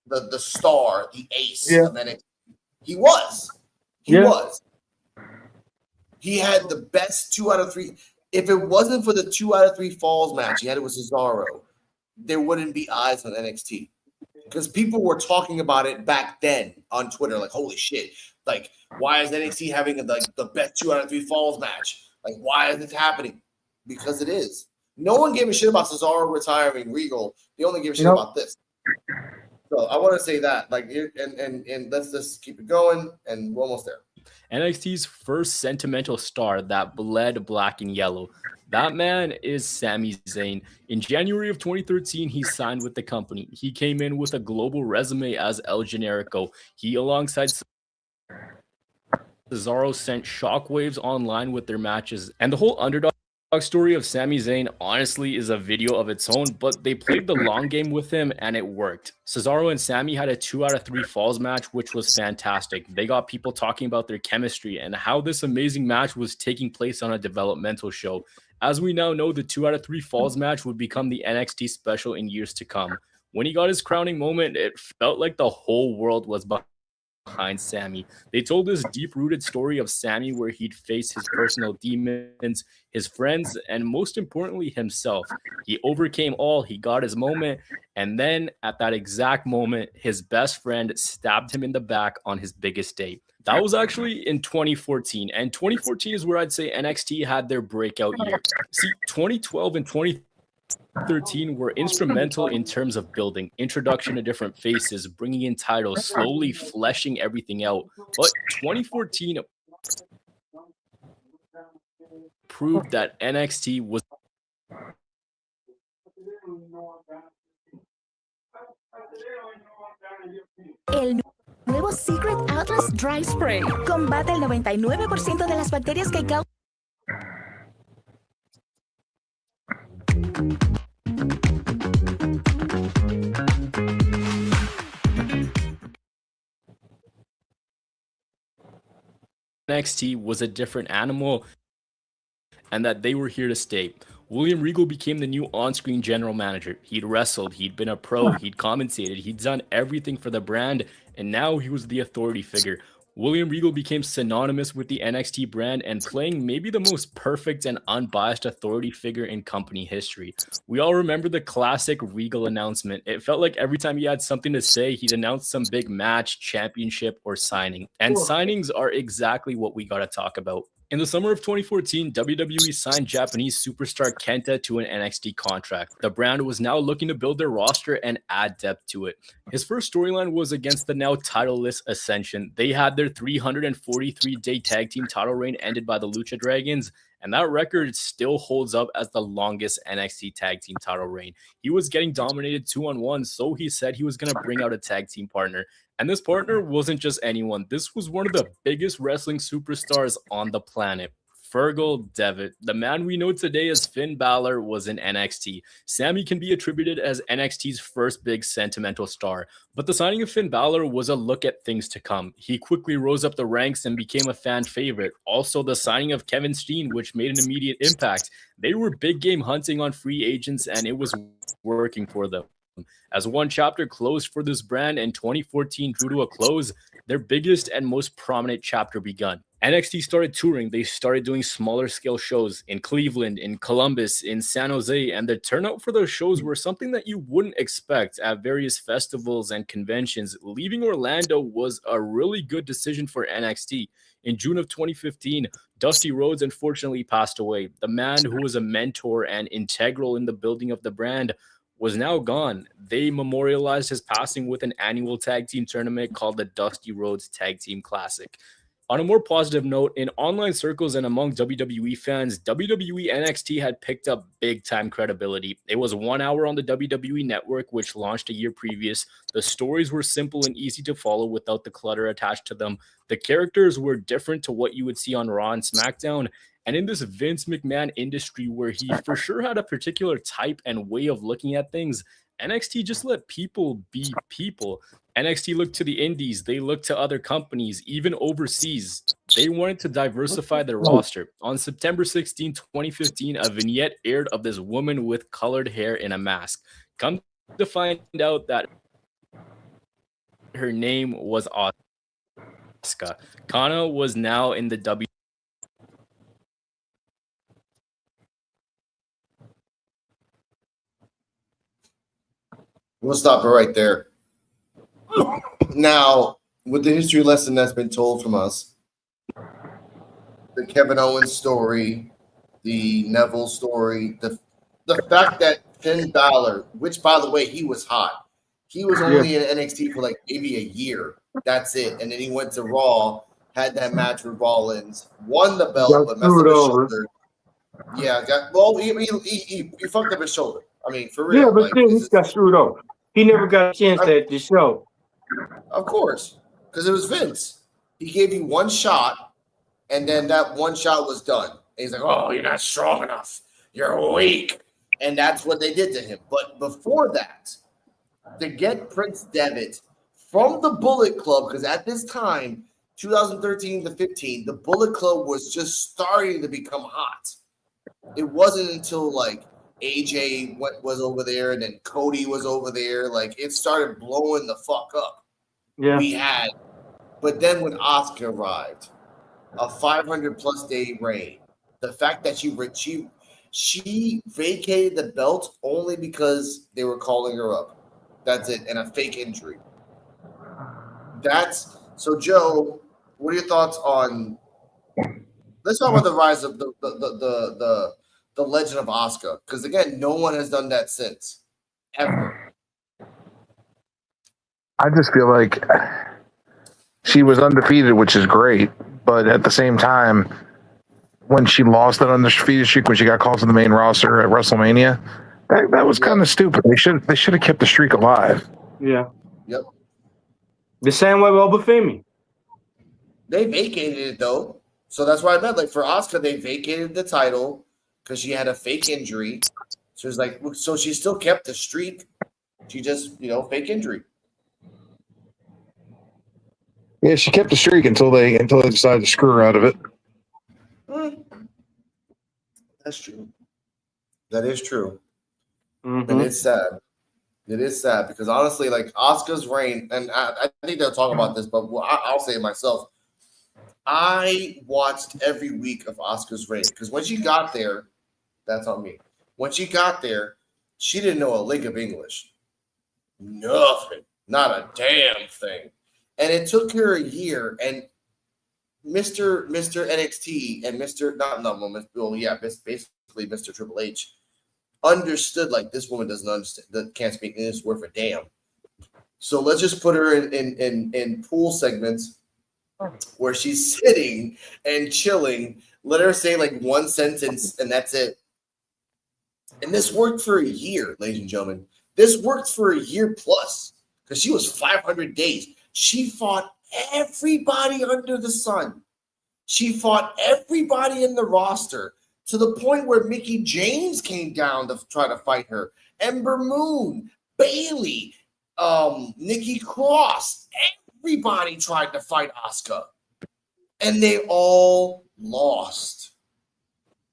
the star, the ace of NXT. He was. He was. He had the best 2 out of 3. If it wasn't for the 2 out of 3 falls match he had it with Cesaro, there wouldn't be eyes on NXT. Because people were talking about it back then on Twitter, like, holy shit. Like, why is NXT having the best 2 out of 3 falls match? Like, why is this happening? Because it is. No one gave a shit about Cesaro retiring Regal. They only gave a shit about this. So I want to say that. Like, and let's just keep it going, and we're almost there. NXT's first sentimental star that bled black and yellow. That man is Sami Zayn. In January of 2013, he signed with the company. He came in with a global resume as El Generico. He, alongside Cesaro, sent shockwaves online with their matches. And the whole underdog story of Sami Zayn honestly is a video of its own, but they played the long game with him and it worked. Cesaro and Sami had a 2 out of 3 falls match, which was fantastic. They got people talking about their chemistry and how this amazing match was taking place on a developmental show. As we now know, the 2 out of 3 falls match would become the NXT special in years to come. When he got his crowning moment, it felt like the whole world was behind behind Sammy. They told this deep-rooted story of Sammy where he'd face his personal demons, his friends, and most importantly, himself. He overcame all, he got his moment, and then at that exact moment, his best friend stabbed him in the back on his biggest day. That was actually in 2014, and 2014 is where I'd say NXT had their breakout year. See, 2012 and 2013 were instrumental in terms of building, introduction to different faces, bringing in titles, slowly fleshing everything out. But 2014 proved that NXT was El nuevo Secret Atlas Dry Spray combate el 99% de las bacterias que causan. NXT was a different animal and that they were here to stay. William Regal became the new on-screen general manager. He'd wrestled, he'd been a pro, he'd commentated, he'd done everything for the brand, and now he was the authority figure. William Regal became synonymous with the NXT brand and playing maybe the most perfect and unbiased authority figure in company history. We all remember the classic Regal announcement. It felt like every time he had something to say, he'd announce some big match, championship, or signing. And signings are exactly what we got to talk about. In the summer of 2014, WWE signed Japanese superstar Kenta to an NXT contract. The brand was now looking to build their roster and add depth to it. His first storyline was against the now titleless Ascension. They had their 343-day tag team title reign ended by the Lucha Dragons, and that record still holds up as the longest NXT tag team title reign. He was getting dominated 2-on-1, so he said he was going to bring out a tag team partner. And this partner wasn't just anyone. This was one of the biggest wrestling superstars on the planet. Fergal Devitt, the man we know today as Finn Balor, was in NXT. Sammy can be attributed as NXT's first big sentimental star. But the signing of Finn Balor was a look at things to come. He quickly rose up the ranks and became a fan favorite. Also, the signing of Kevin Steen, which made an immediate impact. They were big game hunting on free agents, and it was working for them. As one chapter closed for this brand and 2014 drew to a close, their biggest and most prominent chapter begun. NXT started touring. They started doing smaller scale shows in Cleveland, in Columbus, in San Jose, and the turnout for those shows were something that you wouldn't expect at various festivals and conventions. Leaving Orlando was a really good decision for NXT. In June of 2015, Dusty Rhodes unfortunately passed away. The man who was a mentor and integral in the building of the brand was now gone. They memorialized his passing with an annual tag team tournament called the Dusty Rhodes Tag Team Classic. On a more positive note, in online circles and among WWE fans, WWE NXT had picked up big-time credibility. It was 1 hour on the WWE Network, which launched a year previous. The stories were simple and easy to follow without the clutter attached to them. The characters were different to what you would see on Raw and SmackDown. And in this Vince McMahon industry where he for sure had a particular type and way of looking at things, NXT just let people be people. NXT looked to the indies. They looked to other companies, even overseas. They wanted to diversify their roster. On September 16, 2015, a vignette aired of this woman with colored hair in a mask. Come to find out that her name was Asuka. Kana was now in the WWE. We'll stop it right there. Now, with the history lesson that's been told from us, the Kevin Owens story, the Neville story, the fact that Finn Balor, which by the way, he was hot. He was only in NXT for like maybe a year. That's it. And then he went to Raw, had that match with Rollins, won the belt, but messed up his shoulder. Yeah, he fucked up his shoulder. I mean, for real. Yeah, but then he got screwed over. He never got a chance at the show. Of course, because it was Vince. He gave you one shot, and then that one shot was done. And he's like, "Oh, you're not strong enough. You're weak," and that's what they did to him. But before that, to get Prince Devitt from the Bullet Club, because at this time, 2013 to 15, the Bullet Club was just starting to become hot. It wasn't until like AJ was over there, and then Cody was over there. Like, it started blowing the fuck up. Yeah. We had But then when Asuka arrived, a 500+ day reign, the fact that she vacated the belt only because they were calling her up. That's it, and a fake injury. That's so, Joe. What are your thoughts on? Let's talk about the rise of the legend of Asuka, because again, no one has done that since, ever. I just feel like she was undefeated, which is great, but at the same time, when she lost that undefeated streak, when she got called to the main roster at WrestleMania, that was kind of stupid. They should have kept the streak alive. Yeah. Yep. The same way with Obafemi. They vacated it though, so that's why I meant, like, for Asuka, they vacated the title because she had a fake injury. So it's like, so she still kept the streak. She just, fake injury. Yeah, she kept the streak until they decided to screw her out of it. That's true. That is true. Mm-hmm. And it's sad. It is sad because honestly, like, Asuka's reign, and I think they'll talk about this, but I'll say it myself. I watched every week of Asuka's reign because when she got there, that's on me. When she got there, she didn't know a lick of English. Nothing. Not a damn thing. And it took her a year, and Mr. NXT and basically Mr. Triple H understood, like, this woman doesn't understand, can't speak English worth a damn. So let's just put her in pool segments where she's sitting and chilling. Let her say like one sentence, and that's it. And this worked for a year, ladies and gentlemen. This worked for a year plus because she was 500 days. She fought everybody under the sun. She fought everybody in the roster to the point where Mickie James came down to try to fight her. Ember Moon, Bayley, Nikki Cross, everybody tried to fight Asuka. And they all lost.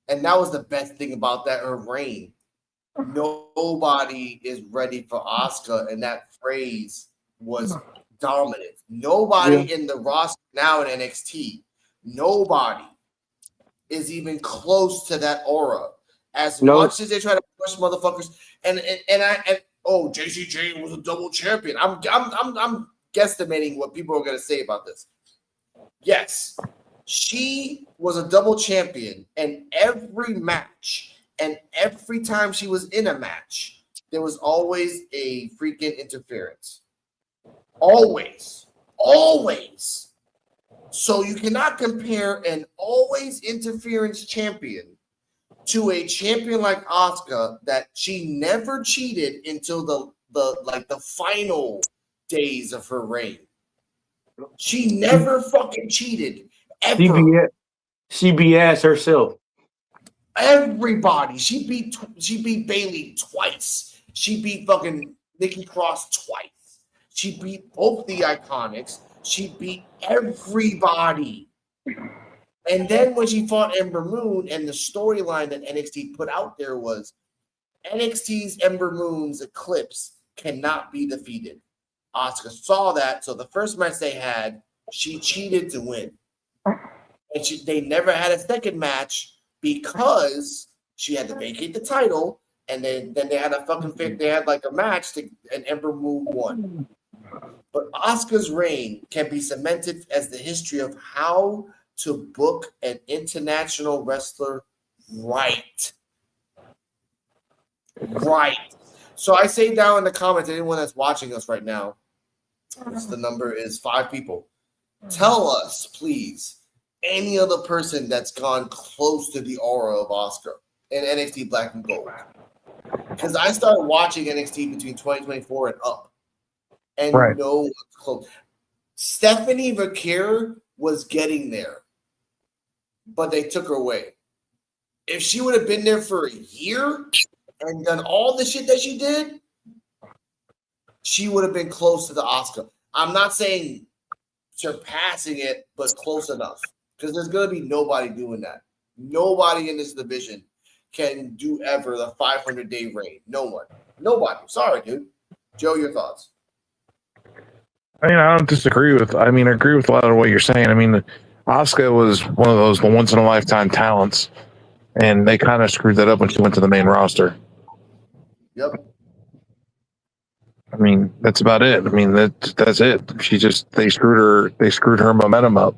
And that was the best thing about her reign. Nobody is ready for Asuka, and that phrase was dominant. Nobody in the roster now in NXT, nobody is even close to that aura. As much as they try to push motherfuckers, and JCJ was a double champion. I'm guesstimating what people are going to say about this. Yes, she was a double champion, and every match and every time she was in a match, there was always a freaking interference. Always. So you cannot compare an always interference champion to a champion like Asuka that she never cheated until the final days of her reign. She never fucking cheated ever. CBS herself. Everybody. She beat Bayley twice. She beat fucking Nikki Cross twice. She beat both the Iconics. She beat everybody. And then when she fought Ember Moon, and the storyline that NXT put out there was NXT's Ember Moon's eclipse cannot be defeated. Asuka saw that, so the first match they had, she cheated to win. And they never had a second match because she had to vacate the title, and then they had a match and Ember Moon won. But Asuka's reign can be cemented as the history of how to book an international wrestler right. Right. So I say down in the comments, anyone that's watching us right now, the number is 5 people. Tell us, please, any other person that's gone close to the aura of Asuka in NXT Black and Gold. Because I started watching NXT between 2024 and up. And no one's close. Stephanie Vaquer was getting there, but they took her away. If she would have been there for a year and done all the shit that she did, she would have been close to the Asuka. I'm not saying surpassing it, but close enough. Because there's going to be nobody doing that. Nobody in this division can do ever the 500-day reign. No one. Nobody. Sorry, dude. Joe, your thoughts? I mean, I don't disagree with. I mean, I agree with a lot of what you're saying. I mean, Asuka was one of those once in a lifetime talents, and they kind of screwed that up when she went to the main roster. Yep. I mean, that's about it. I mean, that's it. They screwed her momentum up.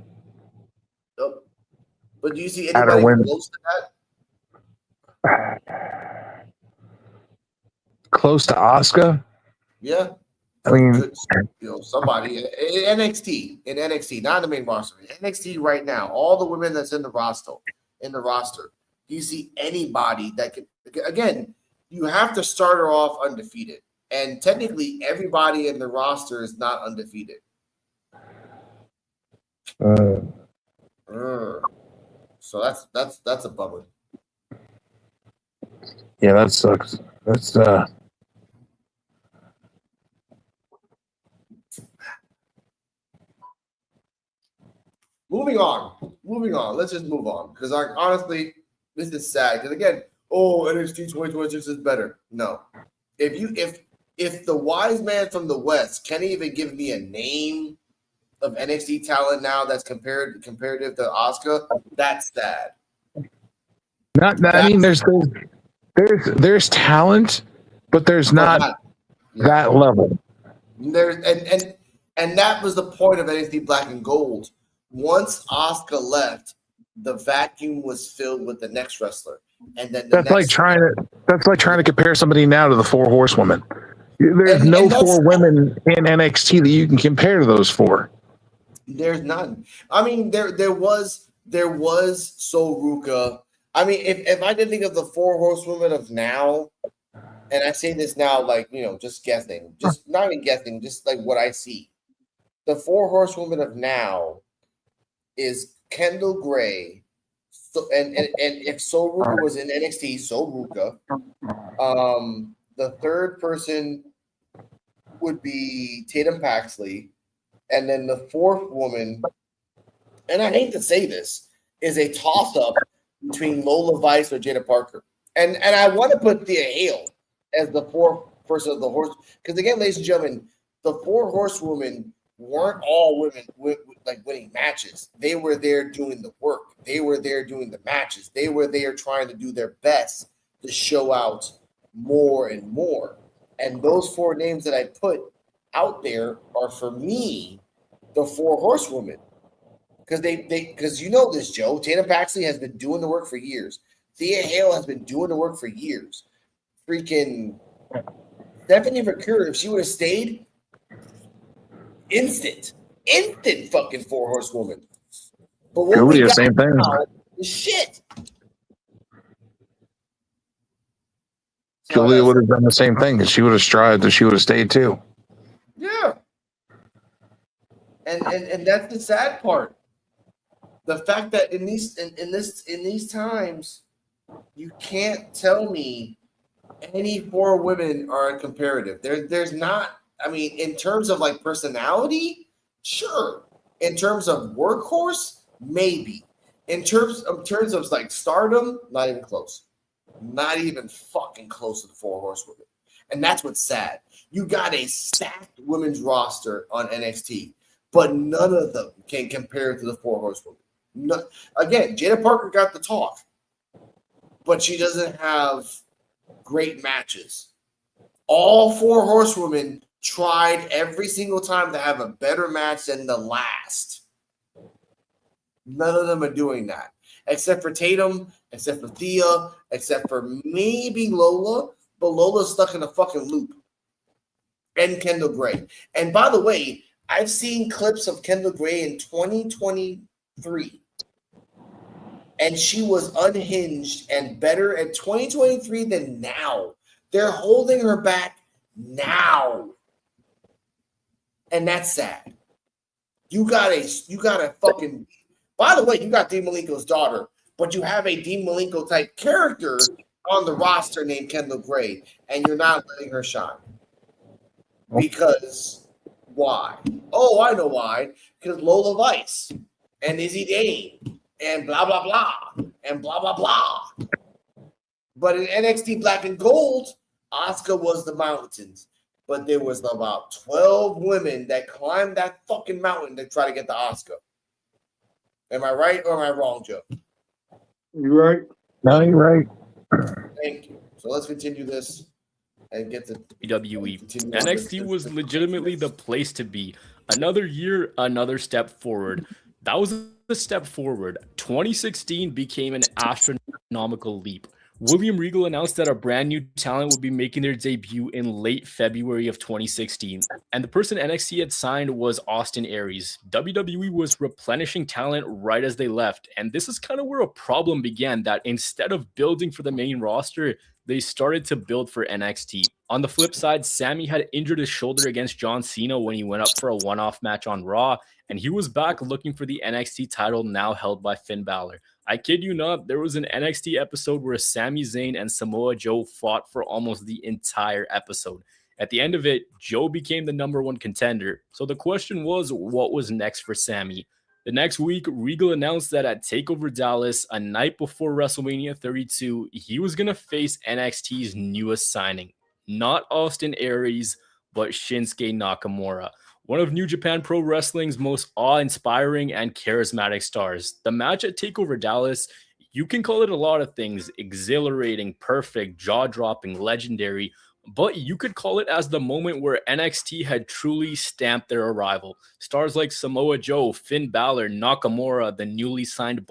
Yep. But do you see Had her anybody win. close to that? Close to Asuka? Yeah. I mean, Good, somebody in NXT, not in the main roster. NXT right now, all the women that's in the roster. Do you see anybody that can? Again, you have to start her off undefeated, and technically, everybody in the roster is not undefeated. So that's a bummer. Yeah, that sucks. That's Moving on. Let's just move on because honestly, this is sad. Because again, NXT 2026 is better. No, if the wise man from the West can't even give me a name of NXT talent now that's comparative to Asuka, that's sad. I mean, there's talent, but there's not that level. There's and that was the point of NXT Black and Gold. Once Asuka left, the vacuum was filled with the next wrestler, and then that's like trying to compare somebody now to the Four Horsewomen. There's no four women in NXT that you can compare to those four. There's none. I mean, there was Sol Ruka. I mean, if I did think of the Four Horsewomen of now, and I say this now, like, just guessing, just not even guessing, just like what I see. The Four Horsewomen of now is Kendall Gray, and if Sol Ruka was in NXT, Sol Ruka. The third person would be Tatum Paxley, and then the fourth woman, and I hate to say this, is a toss-up between Lola Vice or Jada Parker, and I want to put Thea Hale as the fourth person of the horse, because again, ladies and gentlemen, the Four Horsewomen weren't all women like winning matches. They were there doing the work. They were there doing the matches. They were there trying to do their best to show out more and more. And those four names that I put out there are, for me, the Four Horsewomen. Because you know this, Joe. Tatum Paxley has been doing the work for years. Thea Hale has been doing the work for years. Freaking Stephanie McCure, if she would have stayed, instant fucking Four Horsewoman. But what we got same thing. Is shit. Julia would have done the same thing, and she would have strived, and she would have stayed too. Yeah. And that's the sad part. The fact that in these times, you can't tell me any four women are comparative. There's not. I mean, in terms of like personality, sure. In terms of workhorse, maybe. In terms of like stardom, not even close. Not even fucking close to the Four Horsewomen. And that's what's sad. You got a stacked women's roster on NXT, but none of them can compare to the Four Horsewomen. No, again, Jada Parker got the talk, but she doesn't have great matches. All Four Horsewomen tried every single time to have a better match than the last. None of them are doing that. Except for Tatum, except for Thea, except for maybe Lola, but Lola's stuck in a fucking loop. And Kendall Gray. And by the way, I've seen clips of Kendall Gray in 2023. And she was unhinged and better at 2023 than now. They're holding her back now. And that's sad. You got a fucking, by the way, you got Dean Malenko's daughter, but you have a Dean Malenko type character on the roster named Kendall Gray, and you're not letting her shine. Because why? Oh, I know why. Because Lola Vice and Izzy Dane and blah, blah, blah, and blah, blah, blah. But in NXT Black and Gold, Asuka was the Mountains. but there was about 12 women that climbed that fucking mountain to try to get the Oscar. Am I right or am I wrong, Joe? You right? No, you're right. Thank you. So let's continue this and get to WWE. continue on NXT this. was legitimately the place to be. Another year, another step forward. That was a step forward. 2016 became an astronomical leap. William Regal announced that a brand new talent would be making their debut in late February of 2016. And the person NXT had signed was Austin Aries. WWE was replenishing talent right as they left. And this is kind of where a problem began, that instead of building for the main roster, they started to build for NXT. On the flip side, Sammy had injured his shoulder against John Cena when he went up for a one-off match on Raw, and he was back looking for the NXT title now held by Finn Balor. I kid you not, there was an NXT episode where Sami Zayn and Samoa Joe fought for almost the entire episode. At the end of it, Joe became the number one contender. So the question was, what was next for Sammy? The next week, Regal announced that at TakeOver Dallas, a night before WrestleMania 32, he was going to face NXT's newest signing. Not Austin Aries, but Shinsuke Nakamura, one of New Japan Pro Wrestling's most awe-inspiring and charismatic stars. The match at TakeOver Dallas, you can call it a lot of things: exhilarating, perfect, jaw-dropping, legendary, but you could call it as the moment where NXT had truly stamped their arrival. Stars like Samoa Joe, Finn Balor, Nakamura, the newly signed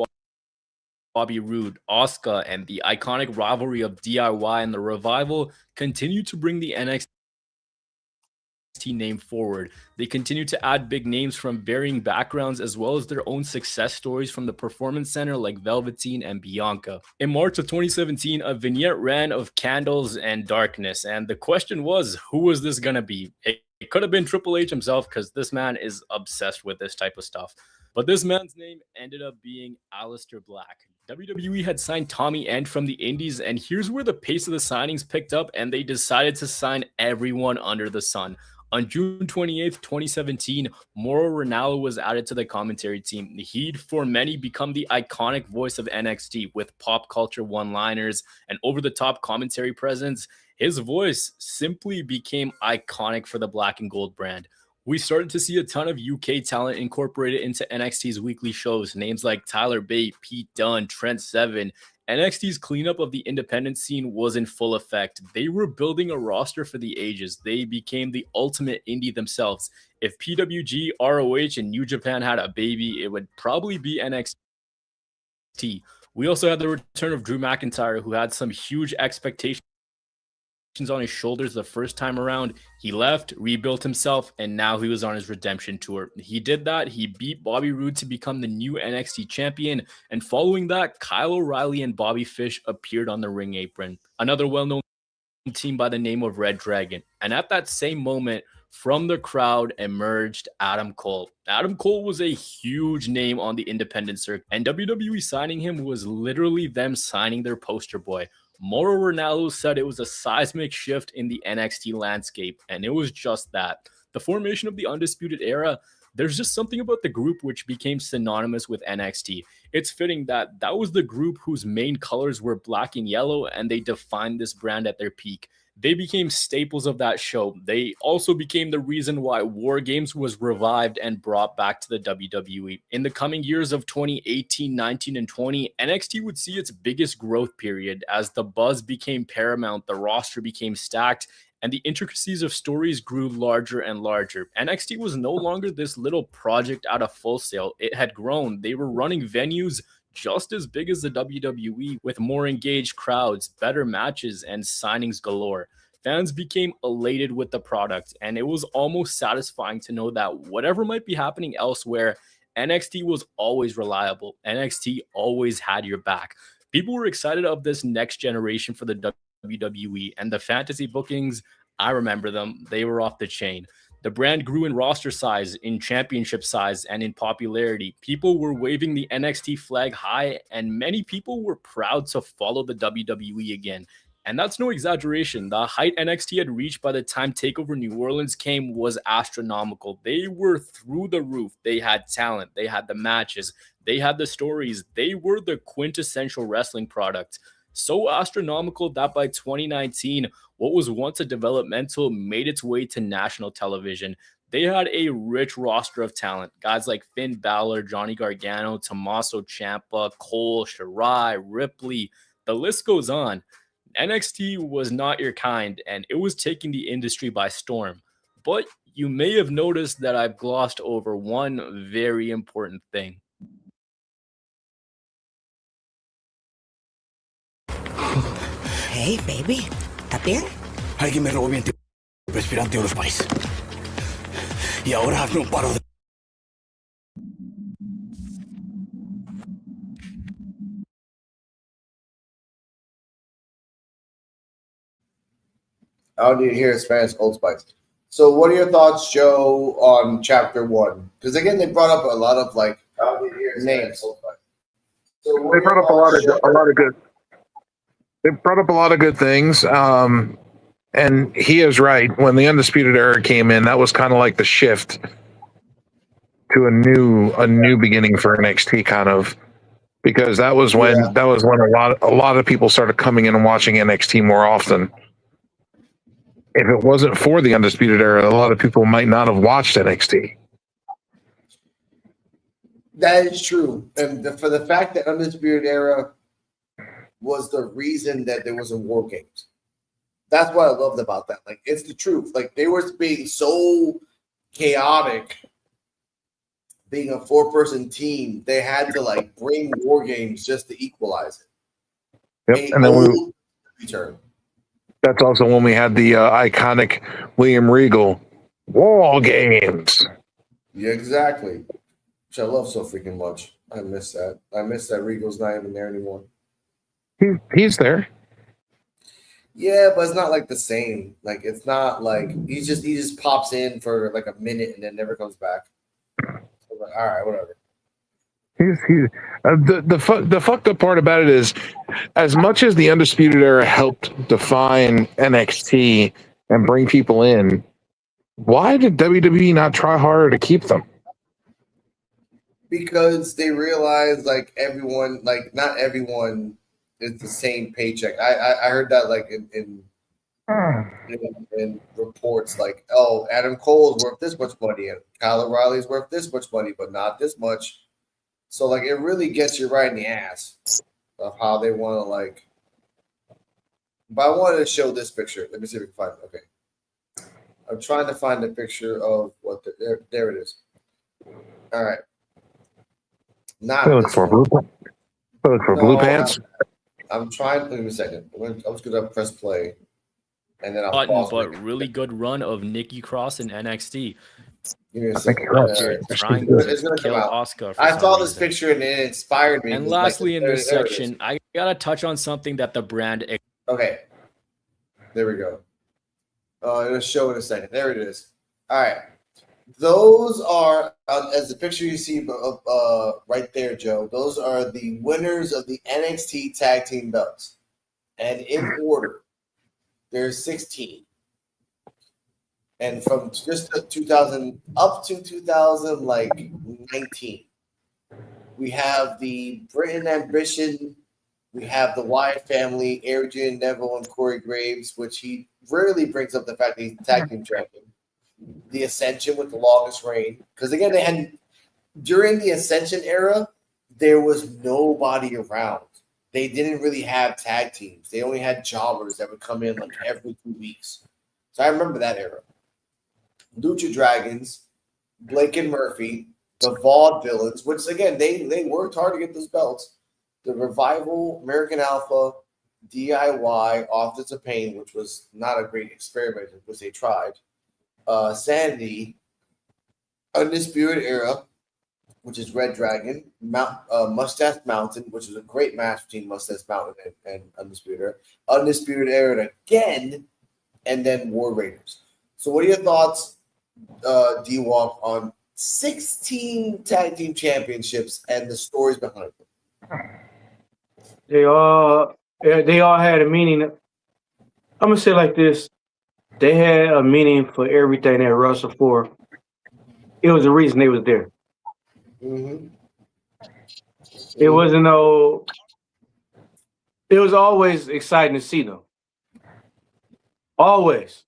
Bobby Roode, Asuka, and the iconic rivalry of DIY and the Revival continue to bring the NXT name forward. They continue to add big names from varying backgrounds, as well as their own success stories from the Performance Center like Velveteen and Bianca. In March of 2017, a vignette ran of candles and darkness, and the question was, who was this gonna be? It could have been Triple H himself, because this man is obsessed with this type of stuff. But this man's name ended up being Aleister Black. WWE had signed Tommy End from the Indies, and here's where the pace of the signings picked up, and they decided to sign everyone under the sun. On June 28th, 2017, Mauro Ranallo was added to the commentary team. He'd, for many, become the iconic voice of NXT with pop culture one-liners and over-the-top commentary presence. His voice simply became iconic for the black and gold brand. We started to see a ton of UK talent incorporated into NXT's weekly shows. Names like Tyler Bate, Pete Dunne, Trent Seven. NXT's cleanup of the independent scene was in full effect. They were building a roster for the ages. They became the ultimate indie themselves. If PWG, ROH, and New Japan had a baby, it would probably be NXT. We also had the return of Drew McIntyre, who had some huge expectations on his shoulders the first time around. He left, rebuilt himself, and now he was on his redemption tour. He did that. He beat Bobby Roode to become the new NXT champion, and following that, Kyle O'Reilly and Bobby Fish appeared on the ring apron. Another well-known team by the name of Red Dragon. And at that same moment, from the crowd emerged Adam Cole. Adam Cole was a huge name on the independent circuit, and WWE signing him was literally them signing their poster boy. Mauro Ranallo said it was a seismic shift in the NXT landscape, and it was just that. The formation of the Undisputed Era, there's just something about the group which became synonymous with NXT. It's fitting that that was the group whose main colors were black and yellow, and they defined this brand at their peak. They became staples of that show. They also became the reason why War Games was revived and brought back to the WWE. In the coming years of 2018, 19, and 20, NXT would see its biggest growth period as the buzz became paramount, the roster became stacked, and the intricacies of stories grew larger and larger. NXT was no longer this little project out of Full Sail. It had grown. They were running venues just as big as the WWE, with more engaged crowds, better matches, and signings galore. Fans became elated with the product, and it was almost satisfying to know that whatever might be happening elsewhere, NXT was always reliable. NXT always had your back. People were excited of this next generation for the WWE, and the fantasy bookings, I remember them. They were off the chain. The brand grew in roster size, in championship size, and in popularity. People were waving the NXT flag high, and many people were proud to follow the WWE again. And that's no exaggeration. The height NXT had reached by the time TakeOver New Orleans came was astronomical. They were through the roof. They had talent. They had the matches. They had the stories. They were the quintessential wrestling product. so astronomical that by 2019, what was once a developmental made its way to national television. They had a rich roster of talent. Guys like Finn Balor, Johnny Gargano, Tommaso Ciampa, Cole, Shirai, Ripley. The list goes on. NXT was not your kind, and it was taking the industry by storm. But you may have noticed that I've glossed over one very important thing. Hey, baby. ¿Estás bien? Alguien me robó mi antiperspirante de los países. Y ahora hazme un paro de... I don't need to hear Spanish Old Spice. So, what are your thoughts, Joe, on Chapter 1? Because again, they brought up a lot of names. They brought up a lot of good. They brought up a lot of good things. And he is right. When the Undisputed Era came in, that was kind of like the shift to a new beginning for NXT, kind of, because that was when a lot of people started coming in and watching NXT more often. If it wasn't for the Undisputed Era, a lot of people might not have watched NXT. That is true. And for the fact that Undisputed Era was the reason that there was a War Games. That's what I loved about that. Like, it's the truth. Like, they were being so chaotic, being a 4-person team, they had to bring War Games just to equalize it. Yep. And then return. That's also when we had the iconic William Regal War Games. Yeah, exactly. Which I love so freaking much. I miss that. I miss that Regal's not even there anymore. He's there. Yeah, but it's not the same. It's not he just pops in for a minute and then never comes back. So all right, whatever. The fucked up part about it is, as much as the Undisputed Era helped define NXT and bring people in, why did WWE not try harder to keep them? Because they realized everyone, not everyone is the same paycheck. I heard that in reports Adam Cole's worth this much money and Kyle O'Reilly's worth this much money, but not this much. So it really gets you right in the ass of how they want to But I wanted to show this picture. Let me see if we can find it. Okay, I'm trying to find the picture of what there it is. All right, not look for blue pants. I'm trying. Give me a second. I'm just gonna press play, and then I'll Button, pause. but really good run of Nikki Cross in NXT. Give me a I think second. you're right. Here, That's trying good. It's to gonna kill come out. Asuka for I some saw this reason. picture and it inspired me. And It was lastly, in this there it is. section, I gotta touch on something that the brand. Okay, there we go. It'll show in a second. There it is. All right, those are as the picture you see right there, Joe. Those are the winners of the NXT Tag Team belts, and in order, there's 16. And from just 2000 up to 2019, we have the Britain Ambition, we have the Wyatt family, Adrian Neville and Corey Graves, which he rarely brings up the fact that he's tag team champion. The Ascension with the longest reign, because again, they had during the Ascension era, there was nobody around. They didn't really have tag teams. They only had jobbers that would come in every 2 weeks. So I remember that era. Lucha Dragons, Blake and Murphy, the Vaudevillains, which again they worked hard to get those belts. The Revival, American Alpha, DIY, Authors of Pain, which was not a great experiment, which they tried. Sanity, Undisputed Era, which is Red Dragon, Mustache Mountain, which was a great match between Mustache Mountain and Undisputed Era. Undisputed Era again, and then War Raiders. So what are your thoughts, D-Walk, on 16 tag team championships and the stories behind them? They all had a meaning. I'm gonna say it like this: they had a meaning for everything they wrestled for. It was the reason they was there. Mm-hmm. It wasn't no. it was always exciting to see them. Always.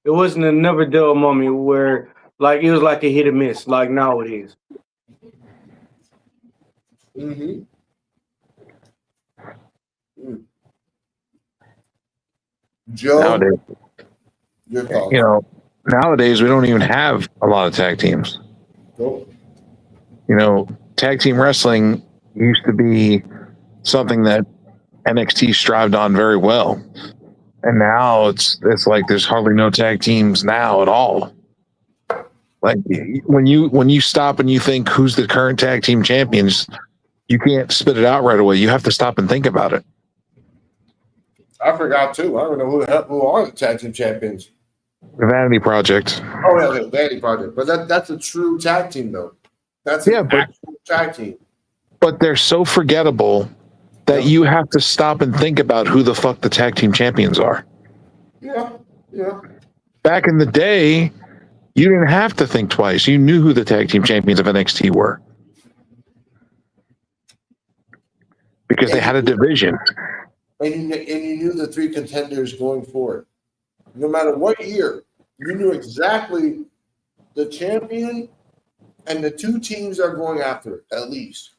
It wasn't a never dull moment where like it was like a hit or miss, like now it is. Mm-hmm. Joe, Nowadays, your thoughts? nowadays we don't even have a lot of tag teams. Nope. Tag team wrestling used to be something that NXT strived on very well, and now it's like there's hardly no tag teams now at all. Like when you stop and you think who's the current tag team champions, you can't spit it out right away. You have to stop and think about it. I forgot too. I don't know who are the tag team champions. The Vanity Project. Oh yeah, the Vanity Project. But that's a true tag team though. That's an actual tag team. But they're so forgettable that you have to stop and think about who the fuck the tag team champions are. Yeah. Back in the day, you didn't have to think twice. You knew who the tag team champions of NXT were. Because they had a division. And you knew the 3 contenders going forward. No matter what year, you knew exactly the champion and the 2 teams are going after it, at least.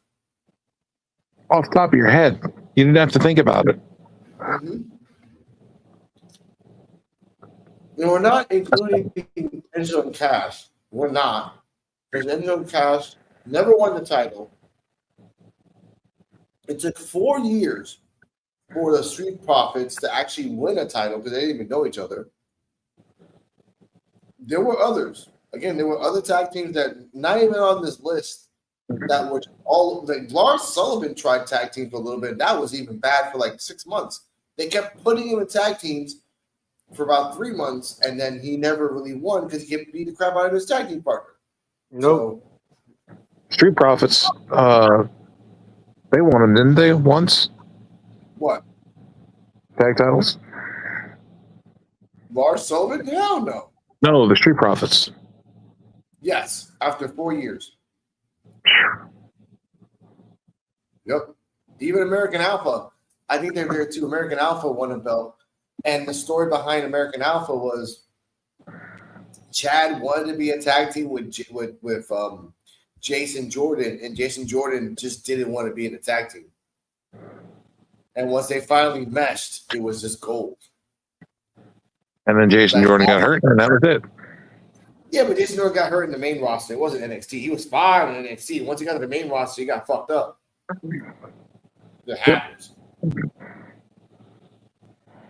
Off the top of your head. You didn't have to think about it. Mm-hmm. And we're not including Enzo and Cass. We're not. Because Enzo and Cass never won the title. It took 4 years for the Street Profits to actually win a title because they didn't even know each other. There were others. Again, there were other tag teams that not even on this list that were all like Lars Sullivan tried tag teams for a little bit. That was even bad for like 6 months. They kept putting him in tag teams for about 3 months, and then he never really won because he kept beating the crap out of his tag team partner. Nope. So, Street Profits, they won them, didn't they, once? what? Tag titles? Lars Sullivan? Hell no. No, the Street Profits. Yes, after 4 years. Yep. Even American Alpha. I think they're there too. American Alpha won a belt. And the story behind American Alpha was Chad wanted to be a tag team with Jason Jordan, and Jason Jordan just didn't want to be in a tag team. And once they finally meshed, it was just gold. And then Jason Jordan got hurt, and that was it. Yeah, but Jason Jordan got hurt in the main roster. It wasn't NXT. He was fine in NXT. Once he got to the main roster, he got fucked up. It happens.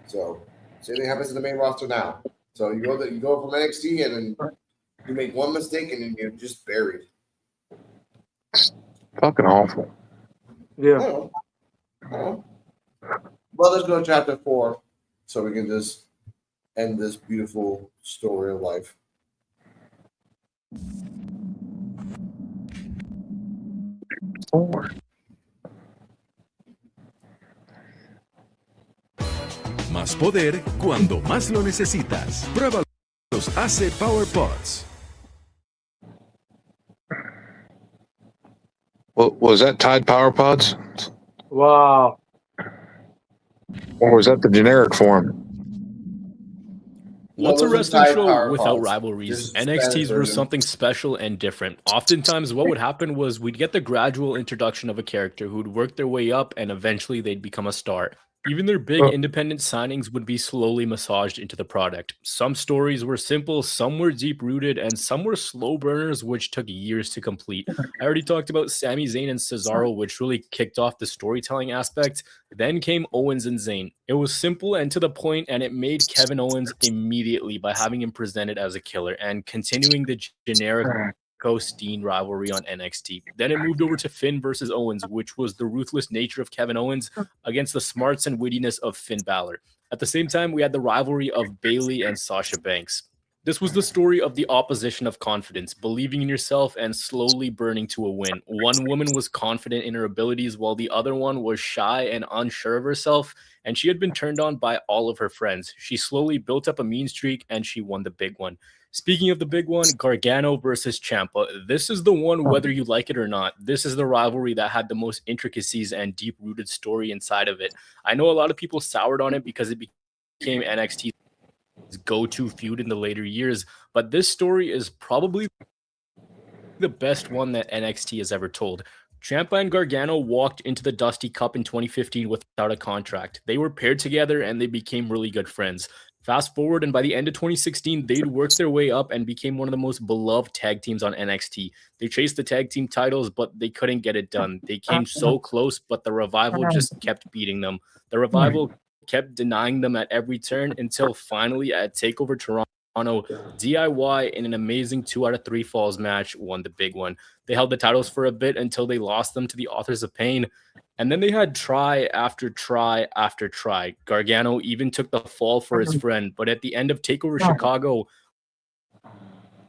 So, same thing happens in the main roster now. So you go from NXT and then you make one mistake and then you're just buried. Fucking awful. Yeah. Well, let's go to chapter 4 so we can just end this beautiful story of life. Más poder cuando más lo necesitas. Prueba los AC Power Pods. Well, was that Tide Power Pods? Wow. Or was that the generic form? What's a those are wrestling Tide show Power without Pods. rivalries? There's NXTs Spanish were version. something special and different. Oftentimes, what would happen was we'd get the gradual introduction of a character who'd work their way up and eventually they'd become a star. Even their big independent signings would be slowly massaged into the product. Some stories were simple, some were deep-rooted, and some were slow burners, which took years to complete. I already talked about Sami Zayn and Cesaro, which really kicked off the storytelling aspect. Then came Owens and Zayn. It was simple and to the point, and it made Kevin Owens immediately by having him presented as a killer and continuing the generic Steen rivalry on NXT. Then it moved over to Finn versus Owens, which was the ruthless nature of Kevin Owens against the smarts and wittiness of Finn Balor. At the same time, we had the rivalry of Bayley and Sasha Banks. This was the story of the opposition of confidence, believing in yourself and slowly burning to a win. One woman was confident in her abilities while the other one was shy and unsure of herself, and she had been turned on by all of her friends. She slowly built up a mean streak and she won the big one. Speaking of the big one, Gargano versus Ciampa. This is the one, whether you like it or not. This is the rivalry that had the most intricacies and deep-rooted story inside of it. I know a lot of people soured on it because it became NXT's go-to feud in the later years, but this story is probably the best one that NXT has ever told. Ciampa and Gargano walked into the Dusty Cup in 2015 without a contract. They were paired together and they became really good friends. Fast forward, and by the end of 2016, they'd worked their way up and became one of the most beloved tag teams on NXT. They chased the tag team titles, but they couldn't get it done. They came so close, but the Revival just kept beating them. The Revival kept denying them at every turn until finally at TakeOver Toronto, DIY in an amazing 2 out of 3 falls match won the big one. They held the titles for a bit until they lost them to the Authors of Pain. And then they had try after try after try. Gargano even took the fall for his friend. But at the end of TakeOver Chicago,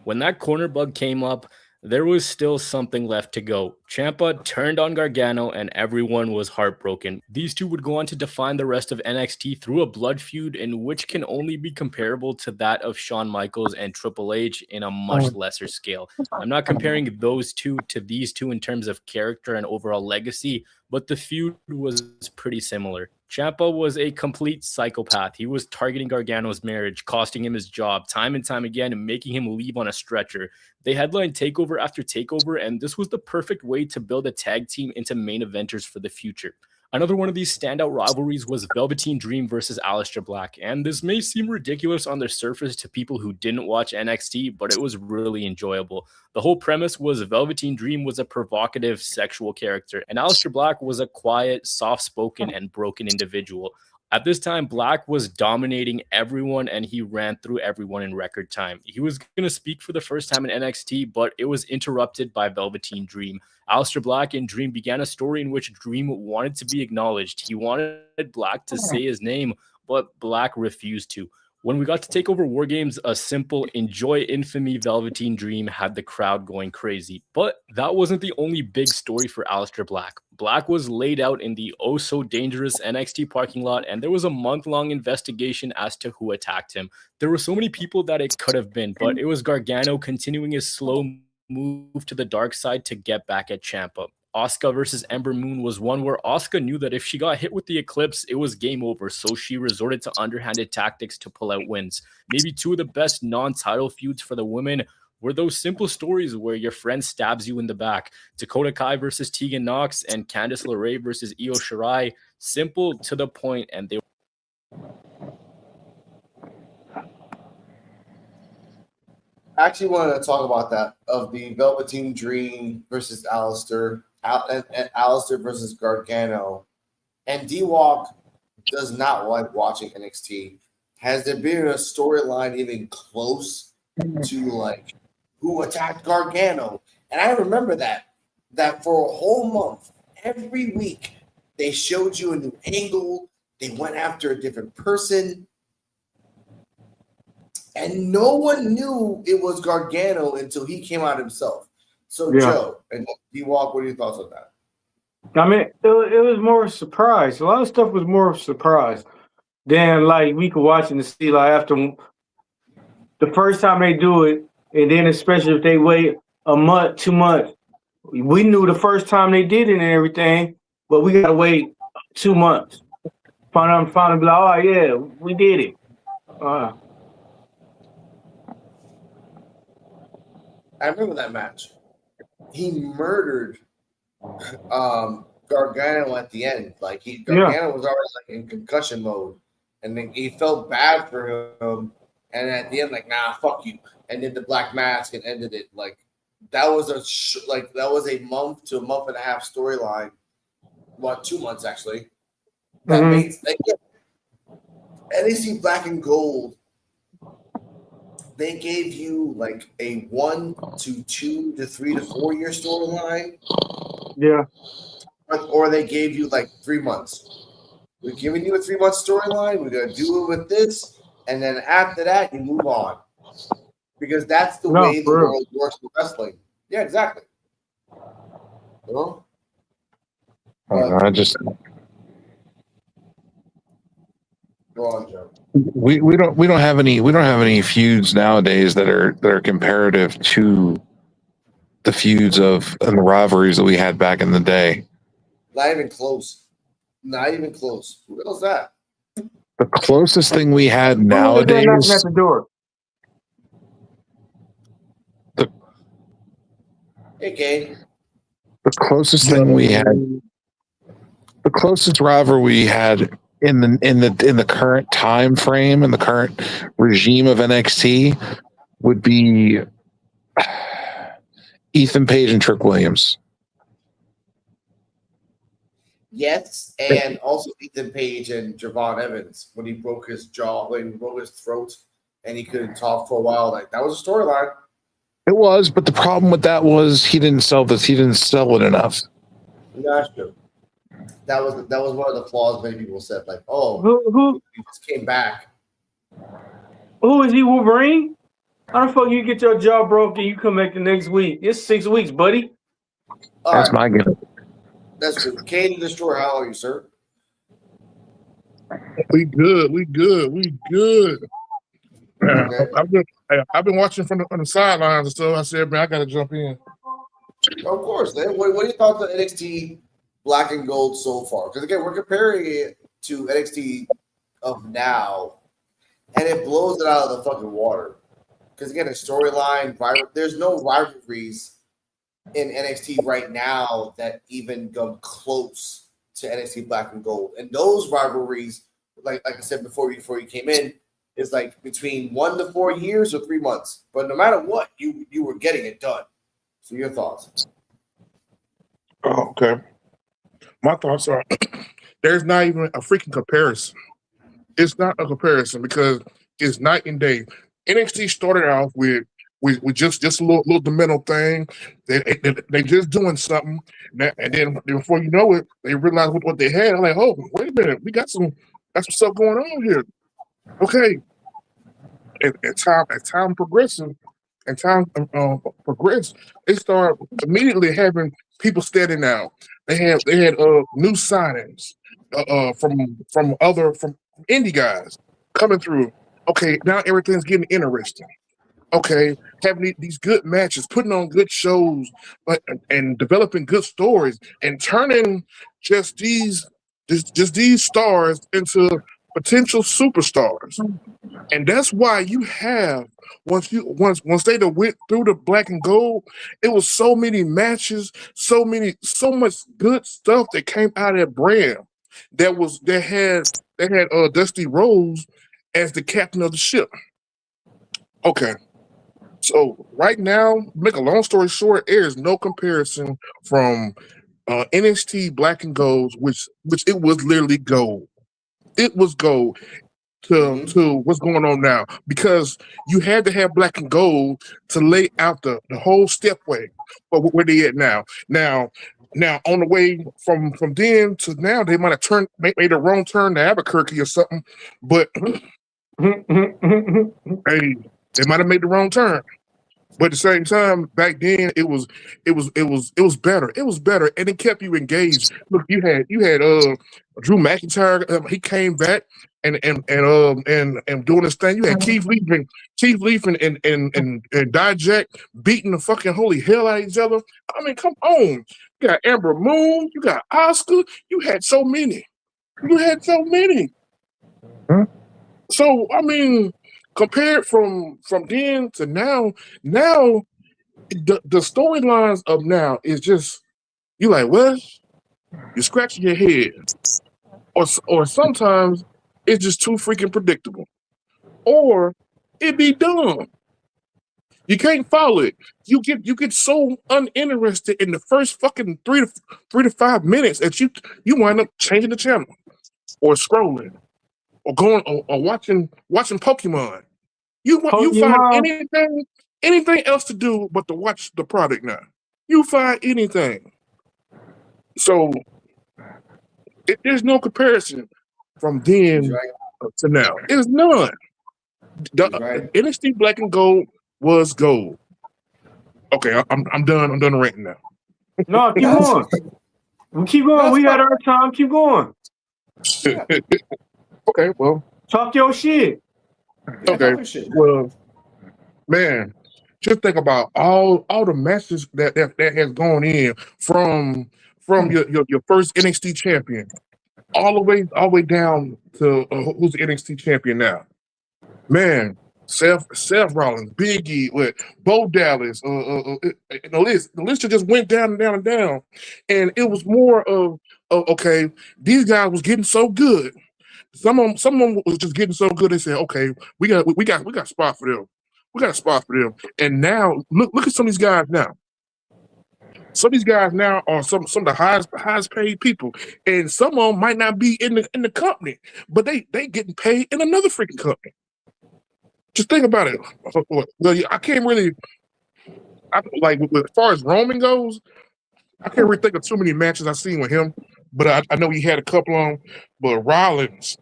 when that corner bug came up, there was still something left to go. Ciampa turned on Gargano and everyone was heartbroken. These two would go on to define the rest of NXT through a blood feud in which can only be comparable to that of Shawn Michaels and Triple H in a much lesser scale. I'm not comparing those two to these two in terms of character and overall legacy, but the feud was pretty similar. Ciampa was a complete psychopath. He was targeting Gargano's marriage, costing him his job time and time again, and making him leave on a stretcher. They headlined TakeOver after TakeOver, and this was the perfect way to build a tag team into main eventers for the future. Another one of these standout rivalries was Velveteen Dream versus Aleister Black, and this may seem ridiculous on the surface to people who didn't watch NXT, but it was really enjoyable. The whole premise was Velveteen Dream was a provocative sexual character, and Aleister Black was a quiet, soft-spoken, and broken individual. At this time, Black was dominating everyone, and he ran through everyone in record time. He was going to speak for the first time in NXT, but it was interrupted by Velveteen Dream. Aleister Black and Dream began a story in which Dream wanted to be acknowledged. He wanted Black to say his name, but Black refused to. When we got to take over War Games, a simple enjoy infamy Velveteen Dream had the crowd going crazy. But that wasn't the only big story for Aleister Black. Black was laid out in the oh-so-dangerous NXT parking lot, and there was a month-long investigation as to who attacked him. There were so many people that it could have been, but it was Gargano continuing his slow move to the dark side to get back at Ciampa. Asuka versus Ember Moon was one where Asuka knew that if she got hit with the Eclipse, it was game over, so she resorted to underhanded tactics to pull out wins. Maybe two of the best non-title feuds for the women were those simple stories where your friend stabs you in the back. Dakota Kai versus Tegan Nox and Candice LeRae versus Io Shirai. Simple, to the point, and they I actually wanted to talk about that, of the Velveteen Dream versus Aleister, and Aleister versus Gargano. And D-Walk does not like watching NXT. Has there been a storyline even close to like who attacked Gargano? And I remember that for a whole month, every week, they showed you a new angle. They went after a different person. And no one knew it was Gargano until he came out himself. So, yeah. Joe and D-Walk, what are your thoughts on that? I mean, it was more a surprise. A lot of stuff was more of a surprise than like we could watch and see like after the first time they do it, and then especially if they wait a month, 2 months. We knew the first time they did it and everything, but we gotta wait 2 months. Finally be like, oh yeah, we did it. I remember that match. He murdered Gargano at the end. Like Gargano was already like in concussion mode, and then he felt bad for him. And at the end, like, nah, fuck you, and then the black mask and ended it. Like that was a month to a month and a half storyline. Well, 2 months actually. That made NXT Black and Gold. They gave you like a 1 to 2 to 3 to 4 year storyline. Yeah. Or they gave you like 3 months. We're giving you a 3 month storyline. We're going to do it with this. And then after that, you move on. Because that's the way the world works with wrestling. Yeah, exactly. You know? Go on, Joe. We don't have any feuds nowadays that are comparative to the feuds and the rivalries that we had back in the day. Not even close. Not even close. Who else that? The closest thing we had Who was that knocking nowadays. at the door? Hey, Kane. The closest thing we had. The closest rivalry we had in the current time frame and the current regime of NXT would be Ethan Page and Trick Williams. Yes, and also Ethan Page and Javon Evans when he broke his jaw, when he broke his throat, and he couldn't talk for a while. Like that was a storyline. It was, but the problem with that was he didn't sell it enough. That's true. That was one of the flaws many people said. Like, oh, Who he just came back. who is he? Wolverine? How the fuck you get your jaw broken? You come back the next week. It's 6 weeks, buddy. All That's right, my gimmick. that's true. Kane the Destroyer, how are you, sir? We good. Okay. I've been watching from the sidelines and stuff. I said, man, I got to jump in. Of course. Then what are your thoughts on NXT Black and Gold so far? Because again, we're comparing it to NXT of now, and it blows it out of the fucking water. Because again, a storyline, there's no rivalries in NXT right now that even come close to NXT Black and Gold. And those rivalries, like I said before you came in, is like between 1 to 4 years or 3 months. But no matter what, you were getting it done. So your thoughts? Oh, okay. My thoughts are there's not even a freaking comparison. It's not a comparison because it's night and day. NXT started off with just a little demental thing. They just doing something, and then before you know it, they realize what they had. I'm like, oh, wait a minute, we got some stuff going on here. Okay, as time progresses, they start immediately having people standing out. They had new signings from indie guys coming through. Okay, now everything's getting interesting. Okay, having these good matches, putting on good shows, and developing good stories, and turning just these stars into potential superstars. And that's why you have once they went through the Black and Gold, it was so many matches, so much good stuff that came out of that brand. They had Dusty Rhodes as the captain of the ship. Okay. So right now, make a long story short, there is no comparison from NXT Black and Gold, which it was literally gold. It was gold to what's going on now, because you had to have Black and Gold to lay out the whole stepway for where they at now. Now on the way from then to now, they might have made a wrong turn to Albuquerque or something, but hey, they might have made the wrong turn. But at the same time, back then it was better. It was better, and it kept you engaged. Look, you had Drew McIntyre. He came back and doing his thing. You had Keith Lee and Dijak beating the fucking holy hell out of each other. I mean, come on. You got Amber Moon. You got Oscar. You had so many. Huh? So I mean, compared from then to now the storylines of now is just, you like, what? You're scratching your head, or sometimes it's just too freaking predictable, or it be dumb. You can't follow it. You get so uninterested in the first fucking 3 to 5 minutes that you wind up changing the channel, or scrolling, or going or watching Pokemon. You find anything else to do but to watch the product now. You find anything. So there's no comparison from then to now. There's none. NXT Black and Gold was gold. Okay, I'm done. I'm done ranting now. No, keep going. Keep going. We had our time. Keep going. Okay, well, Talk your shit. Yeah, Okay. talk your shit. Well, man, just think about all the matches that has gone in from your first NXT champion all the way down to who's the NXT champion now. Man, Seth Rollins, Big E, with Bo Dallas, the list just went down and down and down, and it was more of okay, these guys was getting so good. Some of them was just getting so good. They said, okay, we got a spot for them. We got a spot for them. And now look at some of these guys now. Some of these guys now are some of the highest paid people, and some of them might not be in the company, but they getting paid in another freaking company. Just think about it. Well, I can't really, as far as Roman goes, I can't really think of too many matches I've seen with him, but I know he had a couple on. But Rollins,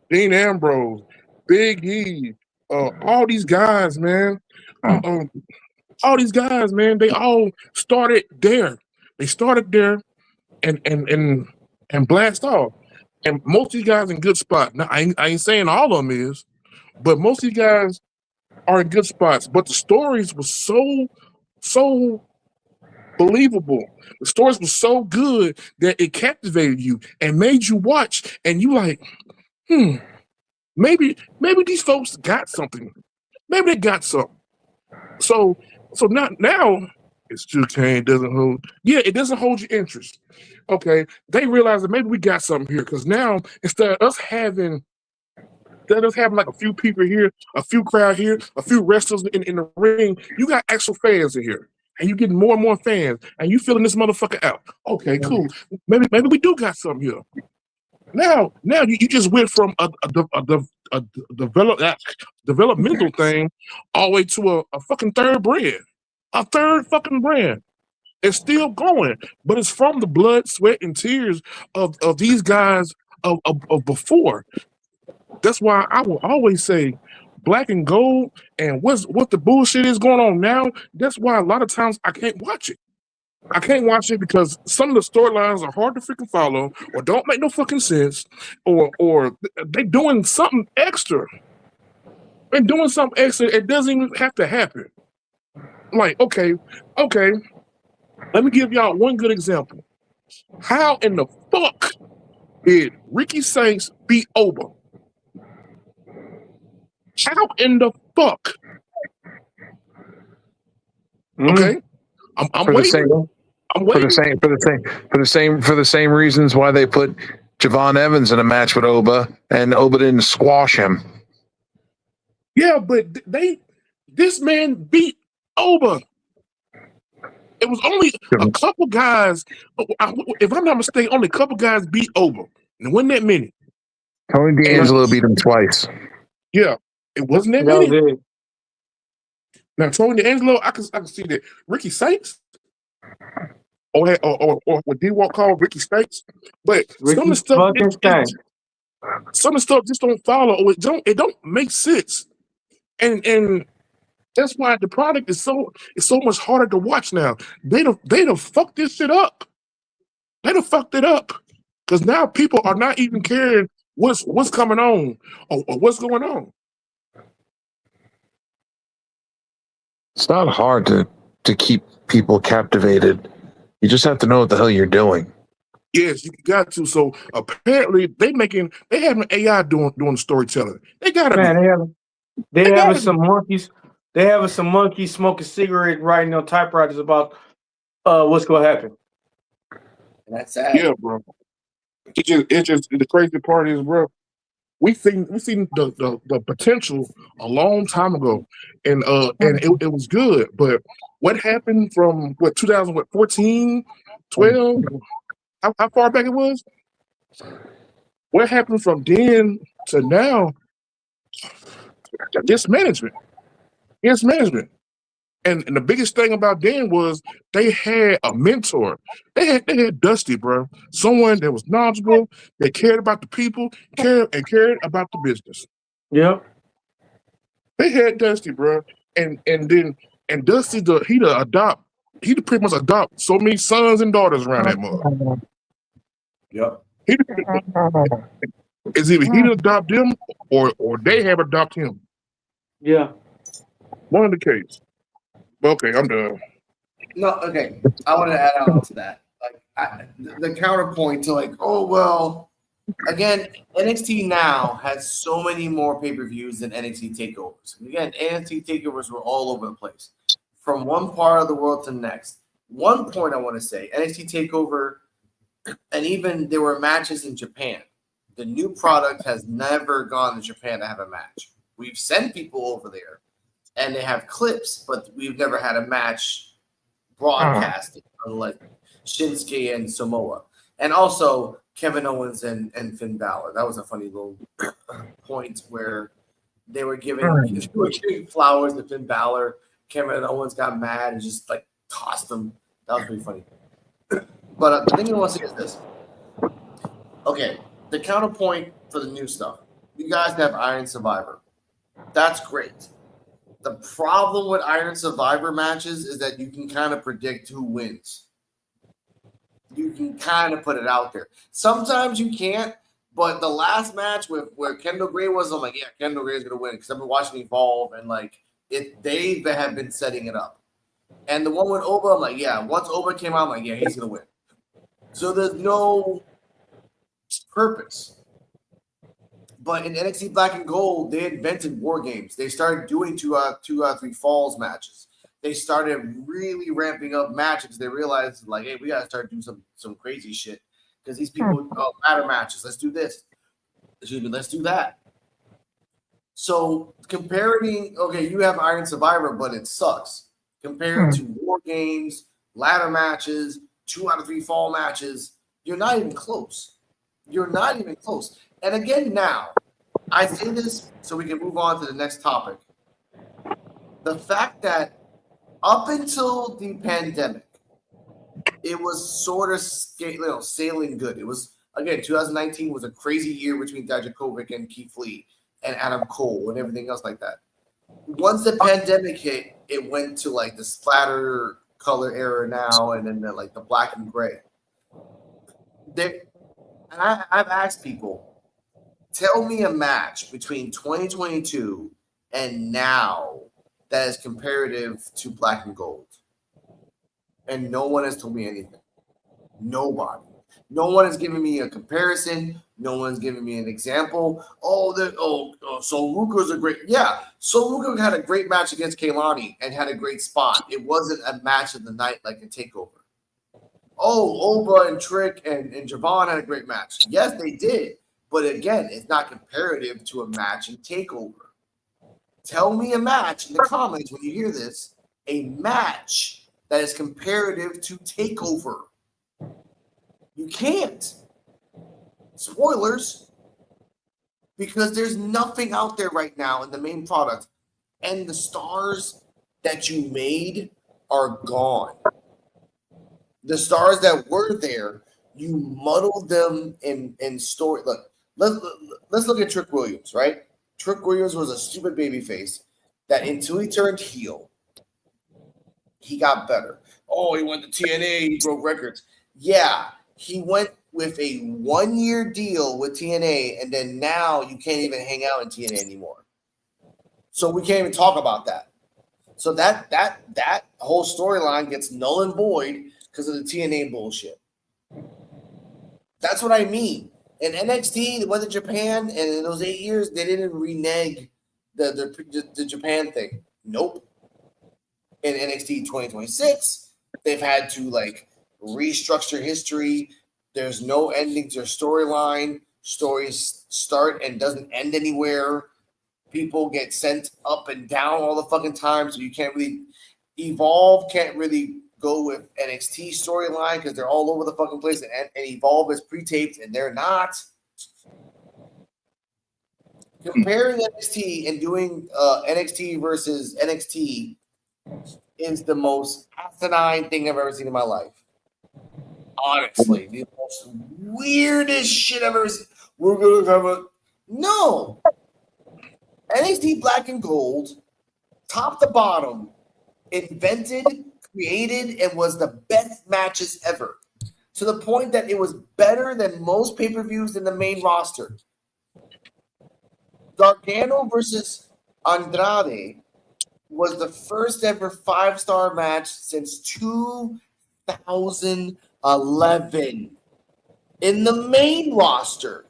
Dean Ambrose, Big E, all these guys, man. All these guys, man, they all started there. They started there and blast off. And most of these guys in good spots. Now, I ain't saying all of them is, but most of these guys are in good spots. But the stories were so believable. The stories were so good that it captivated you and made you watch. And you like, maybe these folks got something. Maybe they got something. So now it's 2K. It doesn't hold. Yeah, it doesn't hold your interest. Okay, they realize that maybe we got something here because now instead of us having like a few people here, a few crowd here, a few wrestlers in the ring, you got actual fans in here, and you getting more and more fans, and you filling this motherfucker out. Okay, cool. Maybe we do got something here. Now you just went from a developmental thing all the way to a fucking third fucking brand. It's still going, but it's from the blood, sweat, and tears of these guys of before. That's why I will always say black and gold and what the bullshit is going on now. That's why a lot of times I can't watch it. I can't watch it because some of the storylines are hard to freaking follow or don't make no fucking sense or they doing something extra. They're doing something extra. It doesn't even have to happen. Like, okay. Let me give y'all one good example. How in the fuck did Ricky Saints beat Oba? How in the fuck? Okay, I'm waiting. I'm waiting For the same reasons why they put Javon Evans in a match with Oba and Oba didn't squash him. Yeah, but this man beat Oba. It was only a couple guys. If I'm not mistaken, only a couple guys beat Oba. And it wasn't that many. Tony D'Angelo beat him twice. Yeah, it wasn't that many. Now, Tony D'Angelo, I can see that. Ricky Saints, or what D-Walk called Ricky Saints, but some of the stuff just don't follow, or it don't make sense, and that's why the product is so much harder to watch now. They done fucked this shit up. They done fucked it up because now people are not even caring what's coming on or what's going on. It's not hard to keep people captivated. You just have to know what the hell you're doing. Yes, you got to. So apparently they having AI doing the storytelling. They gotta They having some monkeys. They having some monkeys smoking cigarette, writing on typewriters about what's gonna happen. That's sad. Yeah, bro. It's just the crazy part is, bro. We seen the potential a long time ago, and it was good. But what happened from 2014, 12? How far back it was? What happened from then to now? It's management. And the biggest thing about then was they had a mentor. They had Dusty, bro. Someone that was knowledgeable, that cared about the people, cared about the business. Yeah. They had Dusty, bro. And Dusty he pretty much adopt so many sons and daughters around that mother. Yep. He is either he to adopt them or they have adopted him. Yeah. One of the case. Okay, I'm done. No, okay. I want to add on to that. Like the counterpoint to like, oh well, again, NXT now has so many more pay-per-views than NXT takeovers. Again, NXT takeovers were all over the place, from one part of the world to the next. One point I want to say, NXT takeover, and even there were matches in Japan. The new product has never gone to Japan to have a match. We've sent people over there, and they have clips, but we've never had a match broadcasted, unlike Shinsuke and Samoa. And also Kevin Owens and Finn Balor. That was a funny little point where they were giving flowers to Finn Balor. Kevin Owens got mad and just like tossed him. That was pretty funny. But the thing I want to say is this. Okay, the counterpoint for the new stuff. You guys have Iron Survivor. That's great. The problem with Iron Survivor matches is that you can kind of predict who wins. You can kind of put it out there. Sometimes you can't, but the last match where Kendall Gray was, I'm like, yeah, Kendall Gray is going to win because I've been watching Evolve and like they have been setting it up. And the one with Oba, I'm like, yeah, once Oba came out, I'm like, yeah, he's going to win. So there's no purpose. But in NXT Black and Gold, they invented war games. They started doing 2 out of 3 falls matches. They started really ramping up matches. They realized, like, hey, we got to start doing some crazy shit because these people ladder matches. Let's do this. Excuse me, let's do that. So comparing, okay, you have Iron Survivor, but it sucks. Compared to war games, ladder matches, 2 out of 3 fall matches, you're not even close. You're not even close. And again, now, I say this so we can move on to the next topic. The fact that up until the pandemic, it was sort of sailing good. It was, again, 2019 was a crazy year between Dijakovic and Keith Lee and Adam Cole and everything else like that. Once the pandemic hit, it went to like the splatter color era now and then like the black and gray. And I've asked people, tell me a match between 2022 and now that is comparative to black and gold. And no one has told me anything. Nobody. No one has given me a comparison. No one's given me an example. So Luca's a great. Yeah, so Luca had a great match against Kaylani and had a great spot. It wasn't a match of the night like a takeover. Oh, Oba and Trick and Javon had a great match. Yes, they did. But again, it's not comparative to a match in TakeOver. Tell me a match in the comments when you hear this, a match that is comparative to TakeOver. You can't. Spoilers. Because there's nothing out there right now in the main product. And the stars that you made are gone. The stars that were there, you muddled them in story. Look. Let's look at Trick Williams, right? Trick Williams was a stupid babyface that until he turned heel, he got better. Oh, he went to TNA, he broke records. Yeah, he went with a 1-year deal with TNA, and then now you can't even hang out in TNA anymore. So we can't even talk about that. So that whole storyline gets null and void because of the TNA bullshit. That's what I mean. In NXT, they went to Japan, and in those 8 years, they didn't renege the Japan thing. Nope. In NXT 2026, they've had to like restructure history. There's no ending to their storyline. Stories start and doesn't end anywhere. People get sent up and down all the fucking time, so you can't really Evolve. Can't really go with NXT storyline because they're all over the fucking place, and Evolve is pre-taped, and they're not. Comparing NXT and doing NXT versus NXT is the most asinine thing I've ever seen in my life. Honestly, the most weirdest shit I've ever seen. We're gonna have a no. NXT Black and Gold, top to bottom, invented, created, and was the best matches ever. to the point that it was better than most pay-per-views in the main roster. Gargano versus Andrade was the first ever 5-star match since 2011 in the main roster.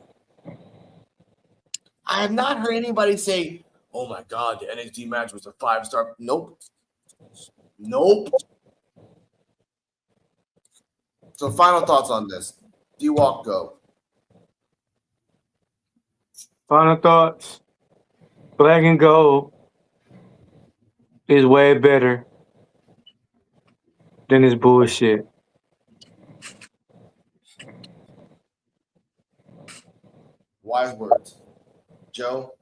I have not heard anybody say, "Oh my God, the NXT match was a 5-star." Nope. So, final thoughts on this. D-Walk, go. Final thoughts. Black and gold is way better than this bullshit. Wise words. Joe?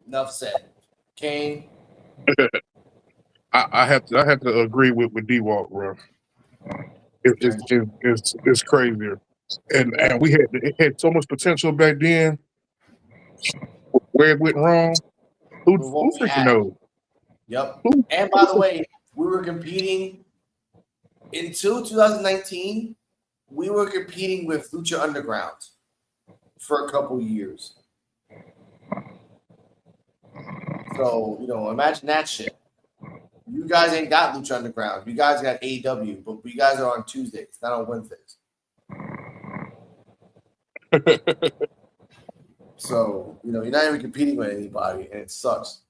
Enough said. Kane? I have to agree with D-Walk, bro. It's crazier, and it had so much potential back then. Where it went wrong, who freaking knows? Yep. And by the way, we were competing until 2019. We were competing with Lucha Underground for a couple years. So, imagine that shit. You guys ain't got Lucha Underground. You guys got AEW, but we guys are on Tuesdays, not on Wednesdays. So, you're not even competing with anybody, and it sucks.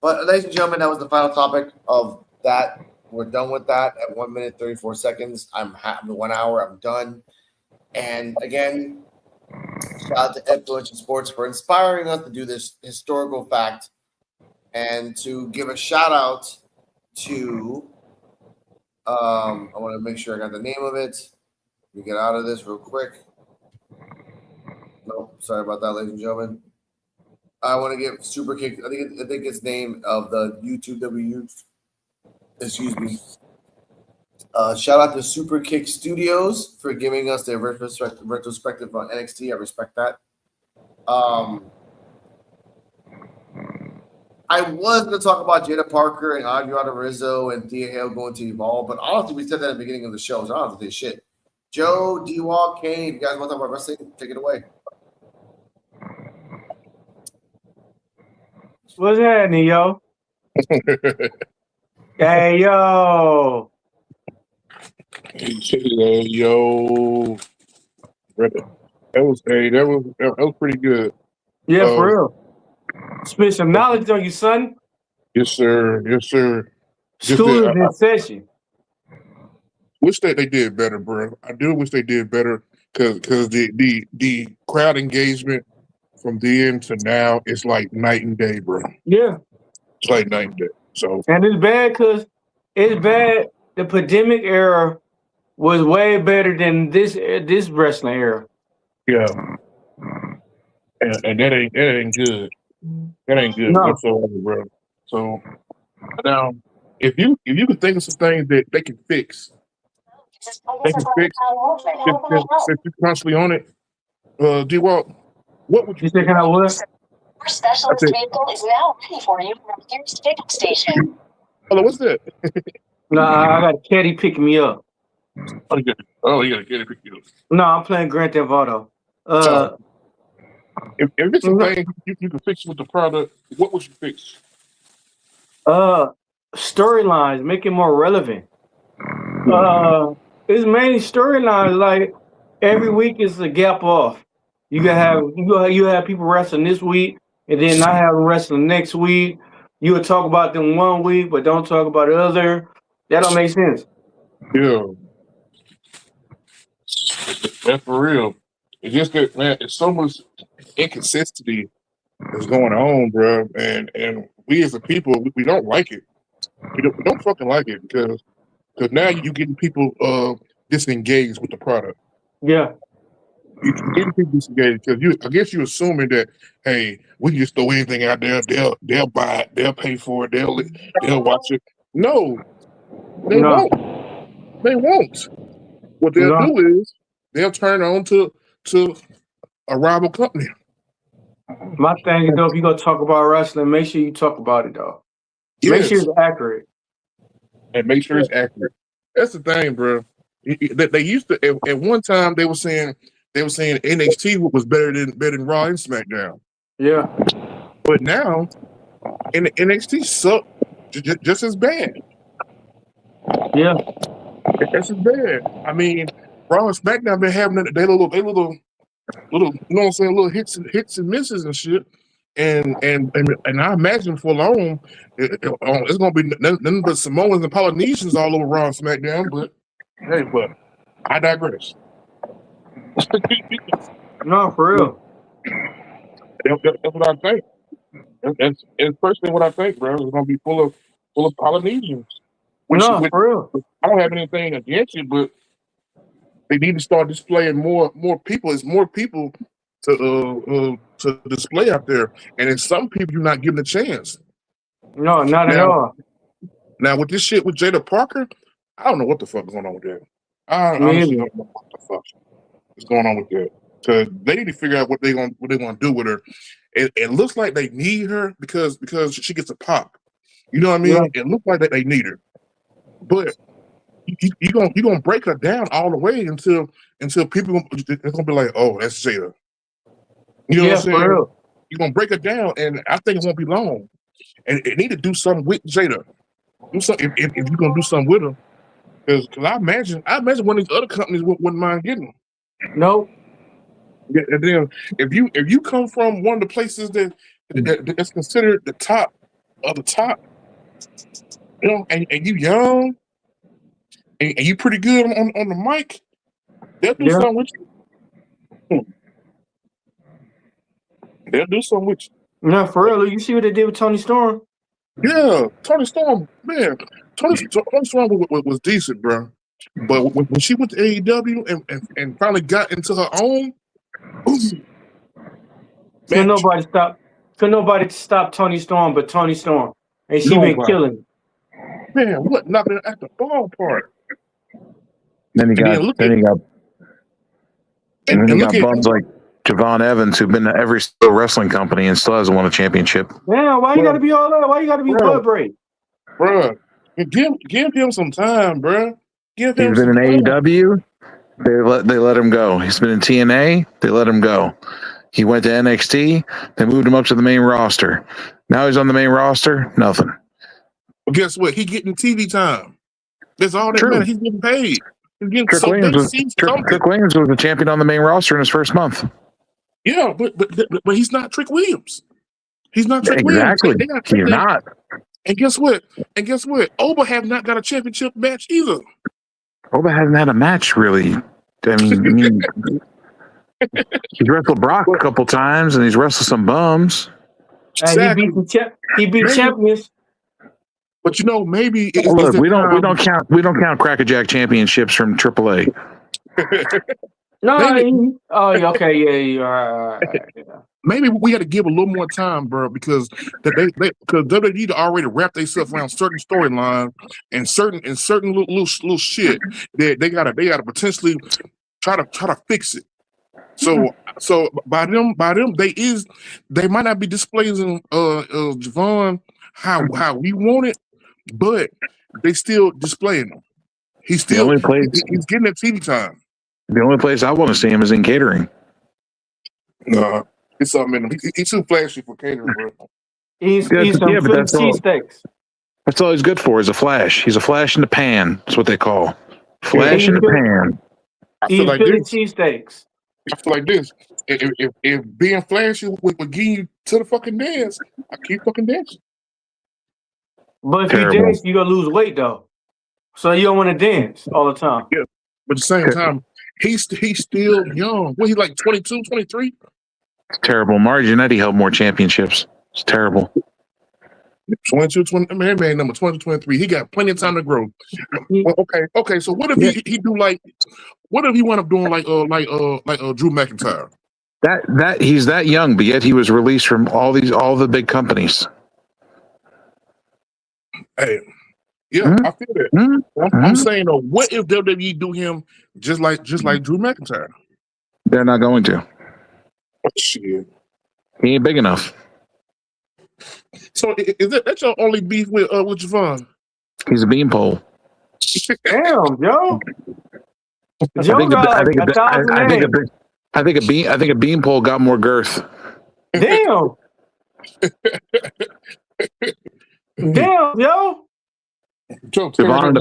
But, ladies and gentlemen, that was the final topic of that. We're done with that at 1 minute, 34 seconds. I'm 1 hour. I'm done. And, again, shout out to Influential Sports for inspiring us to do this historical fact and to give a shout out to, I want to make sure I got the name of it. Let me get out of this real quick. Nope, sorry about that, ladies and gentlemen. I want to give Super Kick, I think it's name of the YouTube that we used. Excuse me. Shout out to Super Kick Studios for giving us their retrospective on NXT. I respect that. I was going to talk about Jada Parker and Adriana Rizzo and Thea Hale going to Evolve, but honestly, we said that at the beginning of the show, so I don't have to say shit. Joe, D-Walk, Kane, if you guys want to talk about wrestling, take it away. What's happening, yo? Hey, yo. Yo. That was pretty good. Yeah, for real. Spit some knowledge on you, son. Yes, sir. School is in session. Wish that they did better, bro. I do wish they did better because the crowd engagement from then to now is like night and day, bro. Yeah. It's like night and day. So, and it's bad because the pandemic era was way better than this wrestling era. Yeah. And that ain't good. That ain't good whatsoever, bro. So now, if you could think of some things that they can fix, since you're constantly on it, D-Walk, what would you think I would? Our specialist vehicle is now ready for you from Pierce Pickup Station. Hello, what's that? Nah, I got a caddy picking me up. You got a caddy picking you up. No, I'm playing Grand Theft Auto. If it's a thing you can fix with the product, what would you fix? Storylines, make it more relevant. It's mainly storylines. Like every week is a gap off. You have people wrestling this week, and then not have them wrestling next week. You would talk about them one week, but don't talk about the other. That don't make sense. Yeah, that's for real. It's just that, man, it's so much inconsistency that's going on, bro. And we as a people, we don't like it. We don't fucking like it because now you're getting people disengaged with the product. Yeah. You're getting people disengaged because I guess you're assuming that, hey, we can just throw anything out there. They'll buy it. They'll pay for it. They'll watch it. No, they won't. They won't. What they'll do is they'll turn on to a rival company. My thing is, though, if you're going to talk about wrestling, make sure you talk about it, though. Make sure it's accurate. And make sure it's accurate. That's the thing, bro. They used to at one time they were saying NXT was better than Raw and SmackDown. Yeah. But now NXT suck just as bad. Yeah. Just as bad. I mean, Raw and SmackDown been having they little you know what I'm saying, little hits and misses and shit. And I imagine for long it's gonna be nothing but Samoans and Polynesians all over Raw and SmackDown. But hey, but I digress. No, for real. That's what I think. That's personally what I think, bro. It's gonna be full of Polynesians. For real. I don't have anything against it, but they need to start displaying more people. It's more people to display out there, and then some people you're not giving a chance. No, not at all. Now with this shit with Jada Parker, I don't know what the fuck is going on with that. I honestly don't know what the fuck is going on with that. Cause they need to figure out what they're gonna do with her. It looks like they need her because she gets a pop. You know what I mean? Yeah. It looks like that they need her, but you're gonna break her down all the way until people are gonna be like, oh, that's Jada. You know what I'm saying? You're gonna break her down, and I think it won't be long. And it need to do something with Jada. Do something if you're gonna do something with her, because I imagine one of these other companies wouldn't mind getting them. No. Yeah, and then if you come from one of the places that's considered the top of the top, you know, and you young, and you pretty good on the mic, they'll do something with you. They'll do something with you. No, for real. You see what they did with Toni Storm? Yeah, Toni Storm, man. Toni Storm was decent, bro. But when she went to AEW and finally got into her own, Could nobody stop Toni Storm but Toni Storm, and she been killing. Man, what knocking at the ballpark? Then he got bums like Javon Evans, who've been to every single wrestling company and still hasn't won a championship. Yeah, why you gotta be all that? Why you gotta be blood braid? Bro, give him some time, bro. He's been in AEW. They let him go. He's been in TNA. They let him go. He went to NXT. They moved him up to the main roster. Now he's on the main roster. Nothing. Well, guess what? He getting TV time. That's all that matters. He's getting paid. He's getting Trick Williams was the champion on the main roster in his first month. Yeah, but he's not Trick Williams. He's not Trick exactly. Williams. He's not. And guess what? Oba have not got a championship match either. Oba hasn't had a match really. I mean, he's wrestled Brock a couple times, and he's wrestled some bums. Exactly. He beat champions. But you know, maybe look, we don't count Crackerjack championships from AAA. No, okay, yeah, all right. Maybe we got to give a little more time, bro, because because WWE already wrapped themselves around certain storylines and certain little shit that they gotta potentially try to fix it. So by them they might not be displaying Javon how we want it, but they still displaying them. He's getting that TV time. The only place I want to see him is in catering. No. It's something in him. He's too flashy for catering, bro. He's some cheesesteaks. That's all he's good for is a flash. He's a flash in the pan. That's what they call. Flash in the pan. He's Philly cheesesteaks. I feel like this. If being flashy would get you to the fucking dance, I keep fucking dancing. But if you dance, you're gonna lose weight though. So you don't want to dance all the time. Yeah. But at the same time, he's still young. What, he like 22, 23? It's terrible. Mario Jannetty held more championships. It's terrible. 22, 20. I mean, that man number 22, 23. He got plenty of time to grow. Well, okay. So what if he do like? What if he wound up doing like Drew McIntyre? That he's that young, but yet he was released from all the big companies. Hey, yeah, I feel that. I'm saying, what if WWE do him just like Drew McIntyre? They're not going to. Shit. He ain't big enough. So is that's your only beef with Javon? He's a beanpole. Damn, Joe. I Joe think got like 1,000 names. I think a beanpole got more girth. Damn. Damn, yo. Javon and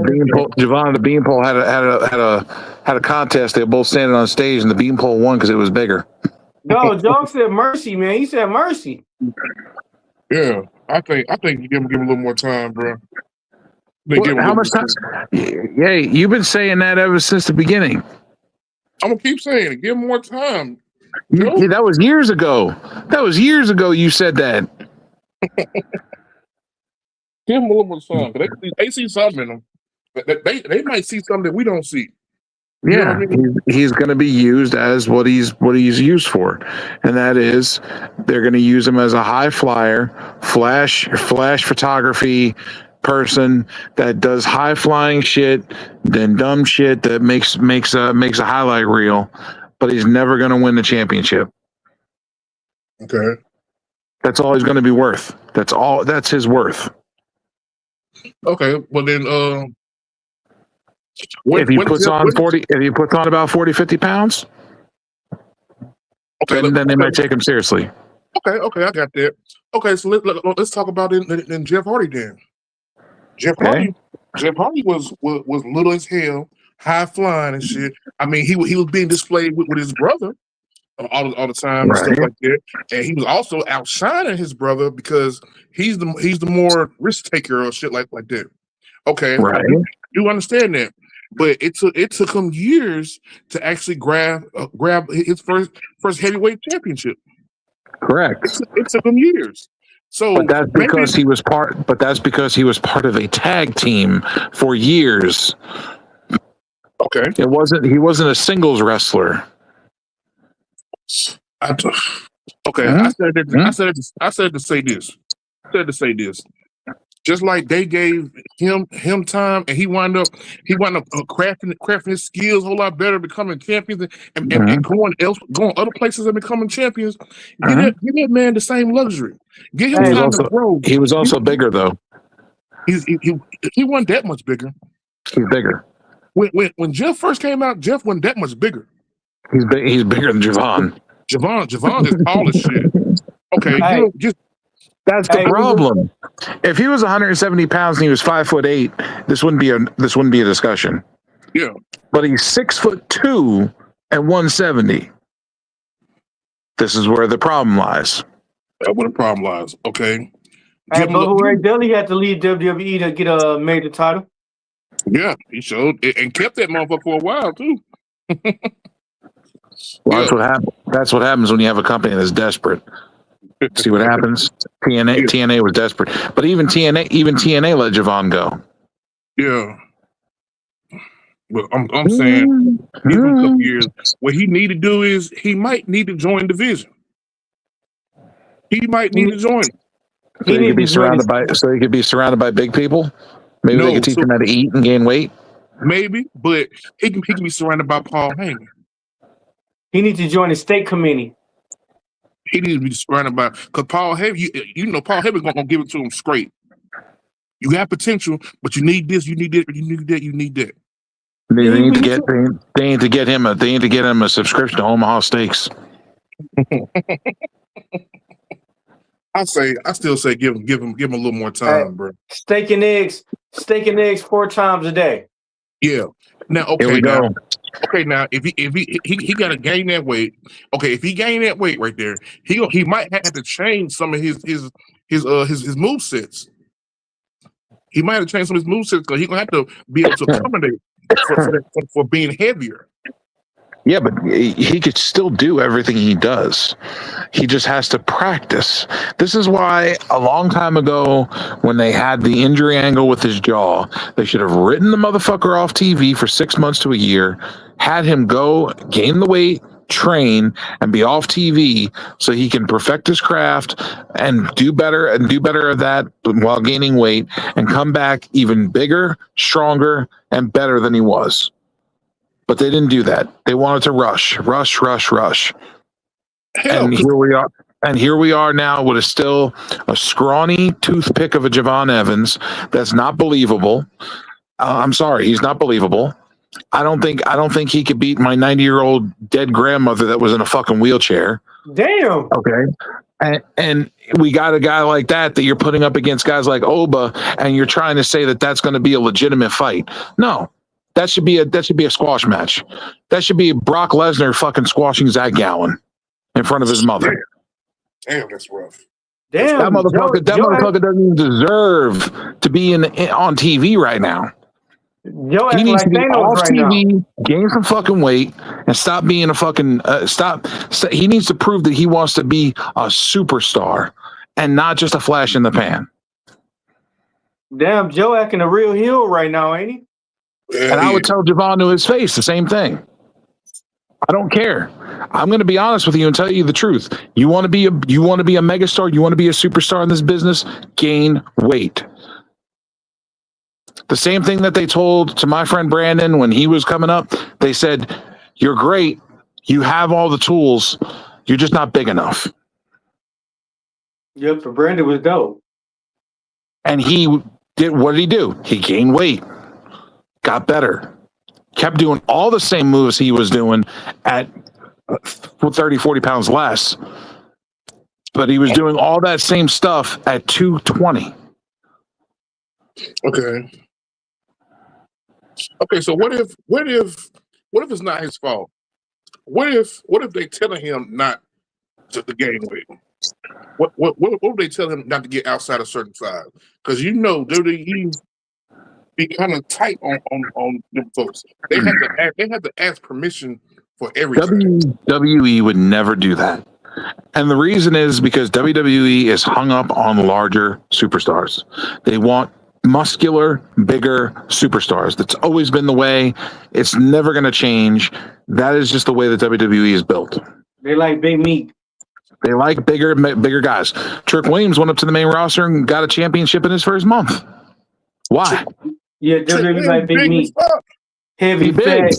the beanpole had a contest. They were both standing on stage, and the beanpole won because it was bigger. No, Joe said mercy, man. He said mercy. Yeah, I think you give him a little more time, bro. How much time? Yeah, you've been saying that ever since the beginning. I'm gonna keep saying it. Give him more time. Yeah, that was years ago. You said that. Give him a little more time. They see something in him. They might see something that we don't see. You know what I mean? He's going to be used as what he's used for, and that is they're going to use him as a high flyer, flash photography person that does high flying shit, then dumb shit that makes a highlight reel, but he's never going to win the championship. Okay, that's all he's going to be worth. That's his worth. Okay, well then, if he puts on about 40, 50 pounds, okay, then they might take him seriously. Okay, I got that. Okay, so let's talk about it in Jeff Hardy then. Jeff Hardy was little as hell, high flying and shit. I mean, he was being displayed with his brother all the time and stuff like that, and he was also outshining his brother because he's the more risk taker or shit like that. Okay, right. You understand that, but it took him years to actually grab his first heavyweight championship. Correct. It took him years. So, but that's because he was part. But that's because he was part of a tag team for years. Okay. He wasn't a singles wrestler. I said to say this. Just like they gave him time, and he wound up crafting his skills a whole lot better, becoming champions, and going other places and becoming champions. Give that man the same luxury. Give him time to grow. He was also bigger though. He wasn't that much bigger. He's bigger. When Jeff first came out, Jeff wasn't that much bigger. He's bigger than Javon. Javon is tall as shit. Okay, that's the problem. If he was 170 pounds and he was 5'8", this wouldn't be a discussion. Yeah, but he's 6'2" and 170. This is where the problem lies. That's where the problem lies. Okay. Hey, Bubba Ray Dudley had to leave WWE to get a major title. Yeah, he showed and kept that motherfucker for a while too. Well, that's what happens when you have a company that's desperate. See what happens? TNA was desperate, but even TNA let Javon go. Yeah, but I'm saying give him a couple years. What he need to do is he might need to join division. He might need to join. So he could be surrounded by big people. Maybe they could teach him how to eat and gain weight. Maybe, but he can be surrounded by Paul Heyman. He needs to join the state committee. He needs to be surrounded by because Paul Heyman. Paul Heyman gonna give it to him straight. You have potential, but you need this, you need that, you need that, you need that. They need to get him a subscription to Omaha Steaks. I still say give him a little more time, bro. Steak and eggs 4 times a day. Yeah. Now, now, if he got to gain that weight. Okay, if he gain that weight right there, he might have to change some of his move sets. He might have to change some of his move sets because he's gonna have to be able to accommodate for being heavier. Yeah, but he could still do everything he does. He just has to practice. This is why a long time ago, when they had the injury angle with his jaw, they should have written the motherfucker off TV for 6 months to a year, had him go gain the weight, train, and be off TV so he can perfect his craft and do better at that while gaining weight and come back even bigger, stronger, and better than he was. But they didn't do that. They wanted to rush. Hell, and here we are. And here we are now with still a scrawny toothpick of a Javon Evans that's not believable. I'm sorry, he's not believable. I don't think he could beat my 90-year-old dead grandmother that was in a fucking wheelchair. Damn. Okay. And we got a guy like that you're putting up against guys like Oba, and you're trying to say that that's going to be a legitimate fight. No, that should be a squash match. That should be Brock Lesnar fucking squashing Zach Gallen in front of his mother. Damn, that's rough. Damn. That motherfucker doesn't even deserve to be on TV right now. Yo, He needs to be off right TV, now. gain some fucking weight, and stop being a fucking he needs to prove that he wants to be a superstar and not just a flash in the pan. Damn, Joe acting a real heel right now, ain't he? Yeah, And I would tell Javon to his face the same thing. I don't care. I'm going to be honest with you and tell you the truth. You want to be a megastar, you want to be a superstar in this business, gain weight. The same thing that they told to my friend Brandon when he was coming up. They said, "You're great. You have all the tools. You're just not big enough." Yep, but Brandon was dope. And he did, what did he do? He gained weight, got better, kept doing all the same moves he was doing at 30, 40 pounds less. But he was doing all that same stuff at 220. Okay, so what if it's not his fault? What if they telling him not to gain weight? What if they tell him not to get outside a certain size? Because WWE be kind of tight on them folks. They have to ask permission for everything. WWE would never do that. And the reason is because WWE is hung up on larger superstars. They want muscular, bigger superstars. That's always been the way. It's never going to change. That is just the way that WWE is built. They like big meat. They like bigger guys. Trick Williams went up to the main roster and got a championship in his first month. Why? Yeah, WWE like big meat. Heavy, fat.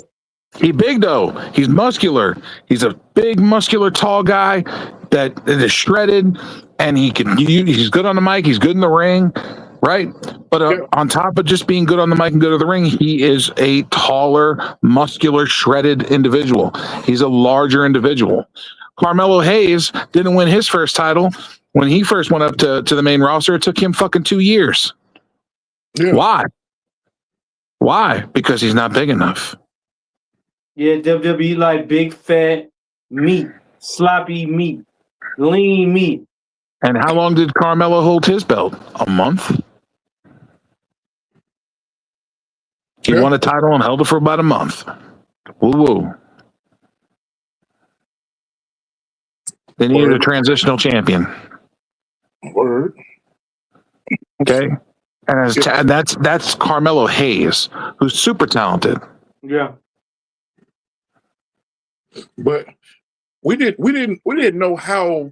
He big though. He's muscular. He's a big, muscular, tall guy that is shredded, and he's good on the mic. He's good in the ring, right? But on top of just being good on the mic and good at the ring, he is a taller, muscular, shredded individual. He's a larger individual. Carmelo Hayes didn't win his first title when he first went up to the main roster. It took him fucking 2 years. Yeah. Why? Because he's not big enough. Yeah, WWE like big fat meat, sloppy meat, lean meat. And how long did Carmelo hold his belt? A month? He won a title and held it for about a month. Woo-woo. They needed a transitional champion. Word. Okay. And that's Carmelo Hayes, who's super talented. Yeah. But we didn't know how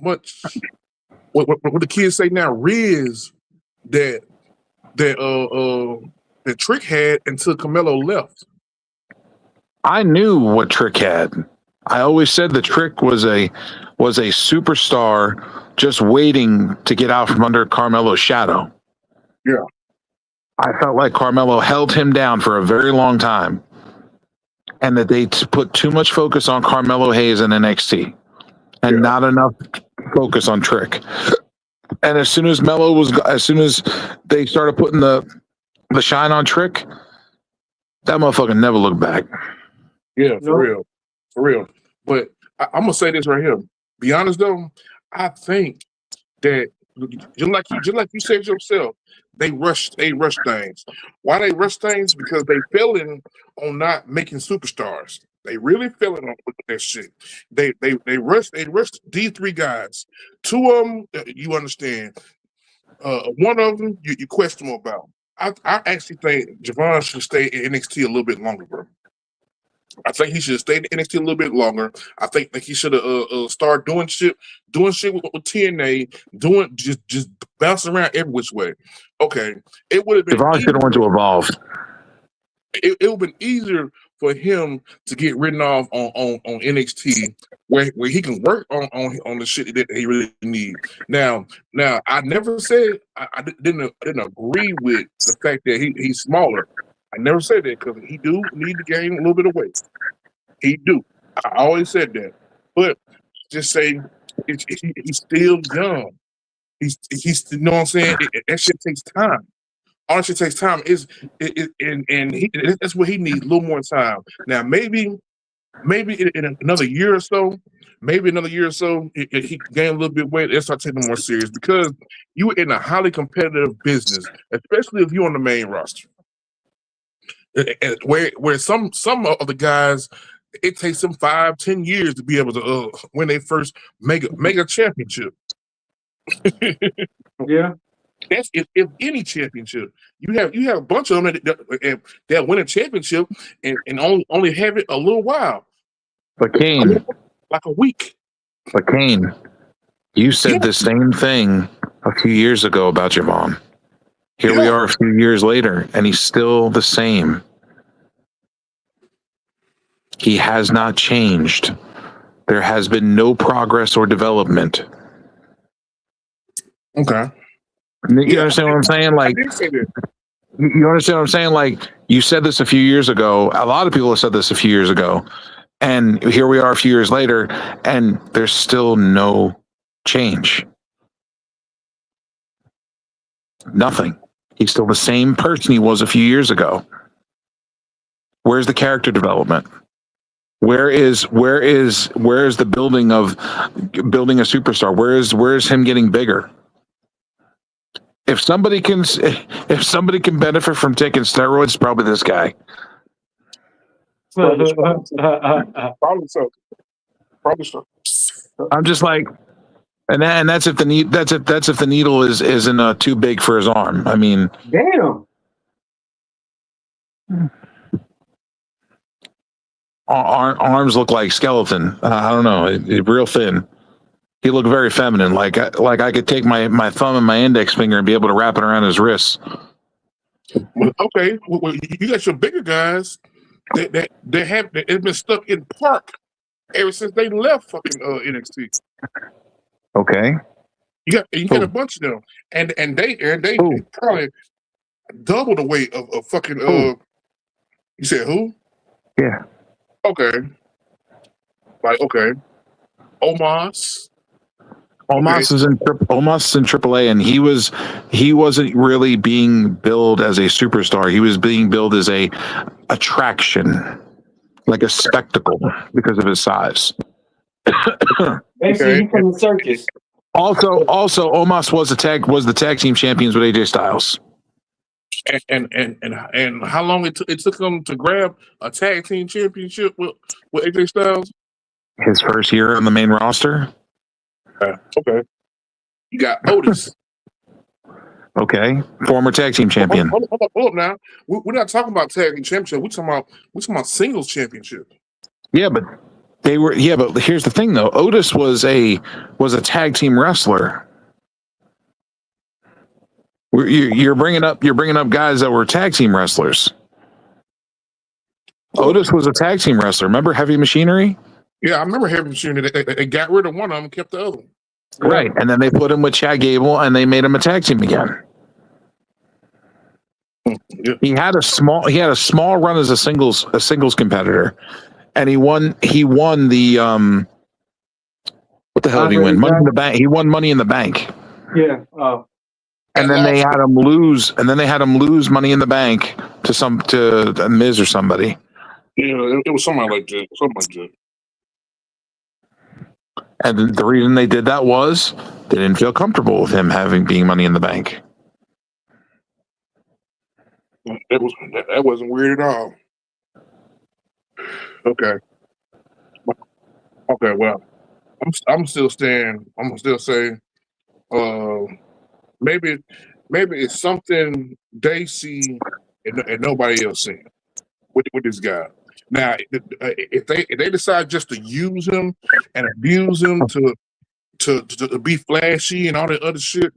much what the kids say now Riz that Trick had until Carmelo left. I knew what Trick had. I always said the Trick was a superstar just waiting to get out from under Carmelo's shadow. Yeah. I felt like Carmelo held him down for a very long time, and that they put too much focus on Carmelo Hayes and NXT and not enough focus on Trick. And as soon as they started putting the shine on Trick, that motherfucker never looked back. Yeah, for real. But I'm gonna say this right here. Be honest though, I think that just like you said yourself, they rush things. Why they rush things? Because they failing on not making superstars. They really failing on that shit. They rushed these three guys. Two of them, you understand. One of them, you question about. I actually think Javon should stay in NXT a little bit longer, bro. I think he should have stayed in NXT a little bit longer. I think he should have started doing shit with TNA, doing just bouncing around every which way. Okay, it would have been. Javon should have went to Evolve. It would have been easier for him to get written off on NXT, where he can work on the shit that he really needs. Now I never said I didn't agree with the fact that he's smaller. I never said that because he do need to gain a little bit of weight. He do. I always said that, but just say he's still young. He's you know what I'm saying. That shit takes time. All that shit takes time. That's what he needs, a little more time. Now maybe in another year or so, he can gain a little bit of weight and start taking more serious because you're in a highly competitive business, especially if you're on the main roster. Where some of the guys, it takes them 5-10 years to be able to win their first mega championship. Yeah. That's if any championship. You have a bunch of them that win a championship and only have it a little while. But Kane, like a week. But Kane, you said the same thing a few years ago about your mom. Here we are a few years later, and he's still the same. He has not changed. There has been no progress or development. Okay. You understand what I'm saying? Like, I did say that. you understand what I'm saying? Like, you said this a few years ago. A lot of people have said this a few years ago. And here we are a few years later, and there's still no change. Nothing. He's still the same person he was a few years ago. Where's the character development? Where is the building a superstar? Where is him getting bigger? If somebody can benefit from taking steroids, it's probably this guy. Probably so. I'm just like, and that's if the needle isn't too big for his arm. I mean, damn. Arms look like skeleton. I don't know, real thin. He looked very feminine, like I could take my thumb and my index finger and be able to wrap it around his wrists. Okay, well, you got your bigger guys that have been stuck in Park ever since they left fucking NXT. Okay, you got a bunch of them, and they probably double the weight of fucking. You said who? Yeah. Okay. Like Omos. Omos is in AAA, and he wasn't really being billed as a superstar. He was being billed as a attraction, like a spectacle, because of his size. Basically, he's from the circus. Also, Omos was the tag team champions with AJ Styles. And how long it took him to grab a tag team championship with AJ Styles? His first year on the main roster. Okay. You got Otis. Okay, former tag team champion. Hold up now. We're not talking about tag team championship. We're talking about singles championship. Yeah, but they were. Yeah, but here's the thing, though. Otis was a tag team wrestler. You're bringing up guys that were tag team wrestlers. Otis was a tag team wrestler. Remember Heavy Machinery? Yeah, I remember Heavy Machinery. They got rid of one of them, kept the other one. Right, and then they put him with Chad Gable, and they made him a tag team again. Yeah. He had a small run as a singles competitor, and he won the what the hell did he win? Money in the Bank. He won Money in the Bank. Yeah. And then they had him lose. Money in the Bank to Miz or somebody. Yeah, it was something like that. And the reason they did that was they didn't feel comfortable with him being Money in the Bank. That wasn't weird at all. Okay. Well, I'm still saying maybe it's something they see and nobody else seeing with this guy. Now, if they decide just to use him and abuse him to be flashy and all that other shit,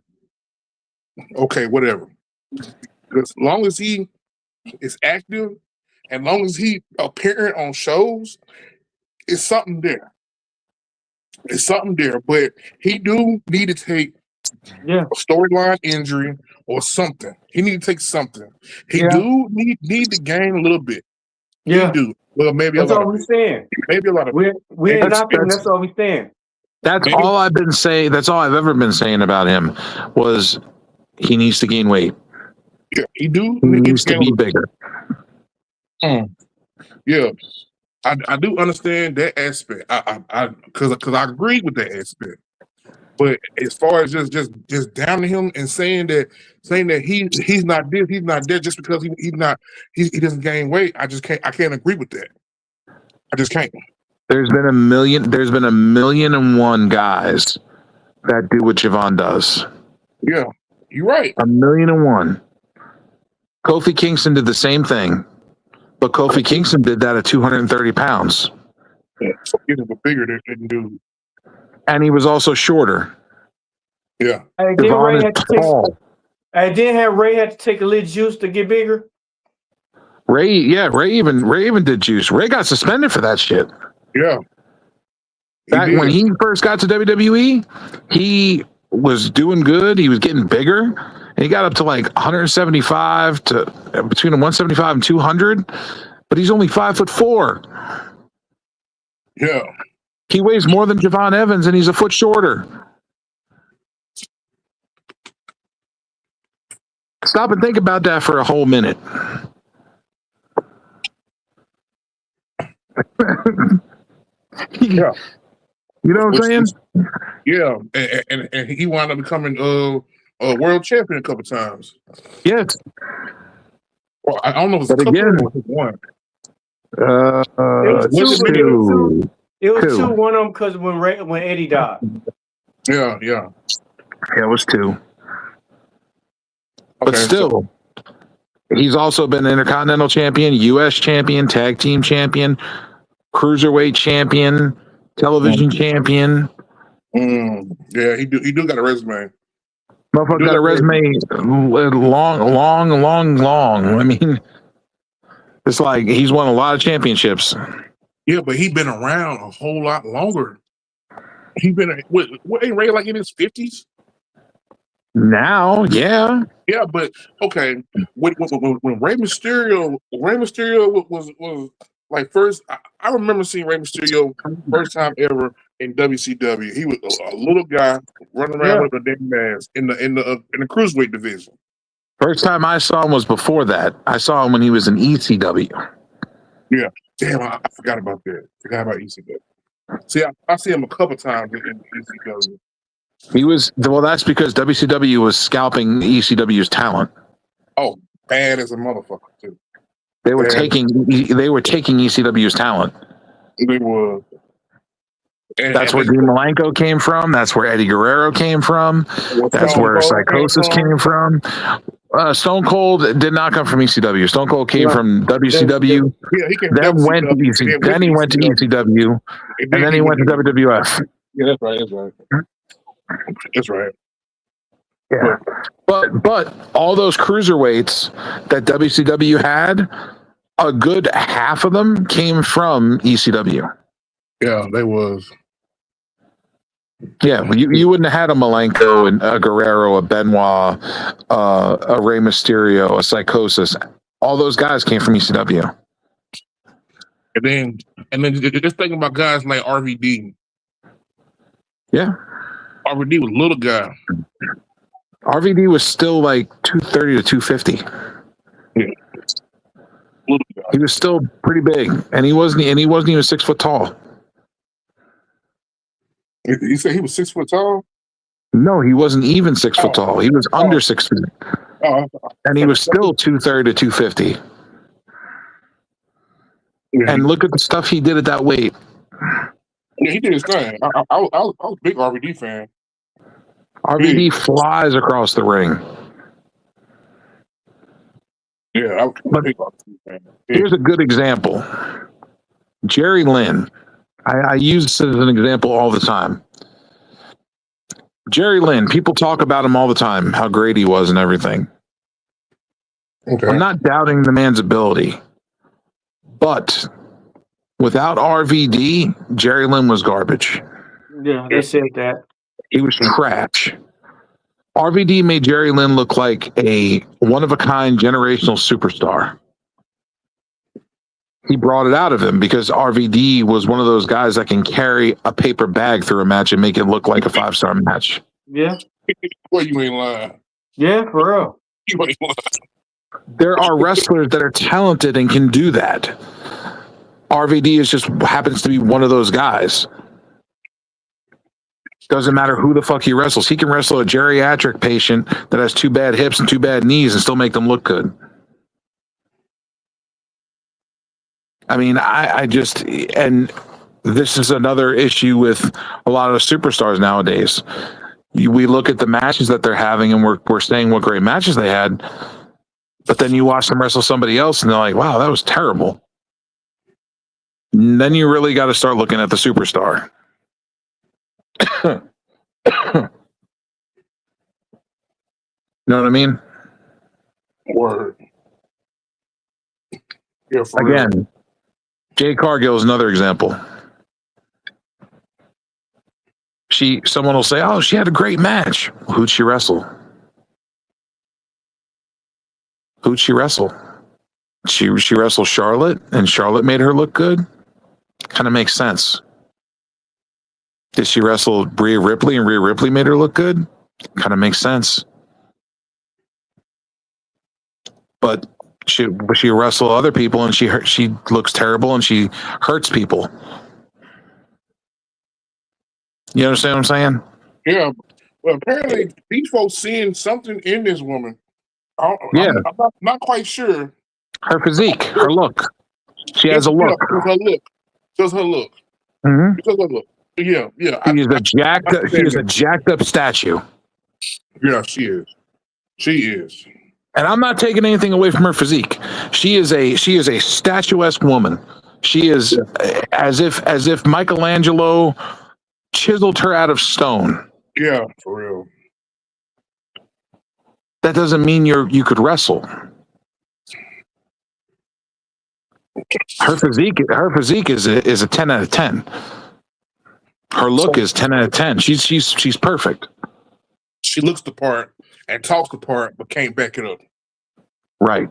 okay, whatever. As long as he is active as long as he appearing on shows, it's something there. It's something there, but he do need to take a storyline injury or something. He need to take something. He do need to gain a little bit. Yeah. He do. Well, maybe That's a lot all of we're it. saying. Maybe a lot of it. We ain't knocking. That's all we're saying. That's all I've been saying. That's all I've ever been saying about him was he needs to gain weight. Yeah, he do. He needs to be bigger. Yeah, I do understand that aspect. I because I agree with that aspect. But as far as just downing him and saying that he's not this, he's not that, just because he doesn't gain weight, I can't agree with that. I just can't. There's been a million and one guys that do what Javon does. Yeah, you're right. 1,000,001. Kofi Kingston did the same thing, but Kofi Kingston did that at 230 pounds. Yeah, so he's bigger than dude. And he was also shorter. Yeah. And then Ray had to take a little juice to get bigger. Ray even did juice. Ray got suspended for that shit. Yeah. When he first got to WWE, he was doing good. He was getting bigger. And he got up to like 175 to between 175 and 200, but he's only 5'4". Yeah. He weighs more than Javon Evans, and he's a foot shorter. Stop and think about that for a whole minute. Yeah. You know what I'm saying? Yeah, and he wound up becoming a world champion a couple times. Yes. Well, I don't know if it's But a couple again, or one. It was two. One of them because when Eddie died. Yeah. It was two. But Okay, still, he's also been Intercontinental Champion, U.S. Champion, Tag Team Champion, Cruiserweight Champion, Television Champion. Yeah, he do got a resume. Motherfucker got a resume long. I mean, it's like he's won a lot of championships. Yeah, but he's been around a whole lot longer. He been what ain't Ray like in his 50s? Now, yeah. Yeah, but okay. When Rey Mysterio was like first, I remember seeing Rey Mysterio first time ever in WCW. He was a little guy running around with a damn mask in the cruiserweight division. First time I saw him was before that. I saw him when he was in ECW. Yeah, damn, I forgot about that. Forgot about ECW. See, I see him a couple times in ECW. That's because WCW was scalping ECW's talent. Oh, bad as a motherfucker too. They were taking ECW's talent. They were. That's where Dean Malenko came from. That's where Eddie Guerrero came from. That's where Psychosis came from. Stone Cold did not come from ECW. Stone Cold came from WCW. Yeah, he came then went to ECW. Then he went to ECW, and then he went to WWF. Yeah, that's right. Yeah, but all those cruiserweights that WCW had, a good half of them came from ECW. Yeah, they was. Yeah, you wouldn't have had a Malenko and a Guerrero, a Benoit, a Rey Mysterio, a Psychosis. All those guys came from ECW. And then just thinking about guys like RVD. Yeah. RVD was a little guy. RVD was still like 230 to 250. Yeah. Little guy. He was still pretty big, and he wasn't even 6 foot tall. You said he was 6 foot tall? No, he wasn't even 6 foot tall. He was under 6 feet. And he was still 230 to 250. Yeah. And look at the stuff he did at that weight. Yeah, he did his thing. I was a big RVD fan. RVD flies across the ring. Yeah, I was a big RVD fan. Here's a good example. Jerry Lynn. I use this as an example all the time. Jerry Lynn, people talk about him all the time, how great he was and everything. Okay. I'm not doubting the man's ability. But without RVD, Jerry Lynn was garbage. Yeah, they said that. He was trash. RVD made Jerry Lynn look like a one-of-a-kind generational superstar. He brought it out of him because RVD was one of those guys that can carry a paper bag through a match and make it look like a 5-star match. Yeah. Well, you ain't lying. Yeah, for real. You ain't lying. There are wrestlers that are talented and can do that. RVD is just happens to be one of those guys. Doesn't matter who the fuck he wrestles. He can wrestle a geriatric patient that has 2 bad hips and 2 bad knees and still make them look good. I mean, I just, and this is another issue with a lot of superstars nowadays. We look at the matches that they're having and we're saying what great matches they had, but then you watch them wrestle somebody else and they're like, wow, that was terrible. And then you really got to start looking at the superstar. You know what I mean? Word. Yeah, for Again, real. Jade Cargill is another example. Someone will say, "Oh, she had a great match." Who'd she wrestle? She wrestled Charlotte, and Charlotte made her look good. Kind of makes sense. Did she wrestle Rhea Ripley, and Rhea Ripley made her look good? Kind of makes sense. But she wrestle other people, and she looks terrible, and she hurts people. You understand what I'm saying? Yeah. Well, apparently these folks seeing something in this woman. I'm not quite sure. Her physique, her look. She has a look. Just her look. Mm-hmm. Just her look. Yeah. She is a jacked up statue. Yeah, she is. She is. And I'm not taking anything away from her physique. She is a statuesque woman. She is as if Michelangelo chiseled her out of stone. Yeah, for real. That doesn't mean you could wrestle. Her physique is a 10 out of 10. Her look is 10 out of 10. She's perfect. She looks the part and talks the part, but can't back it up. Right.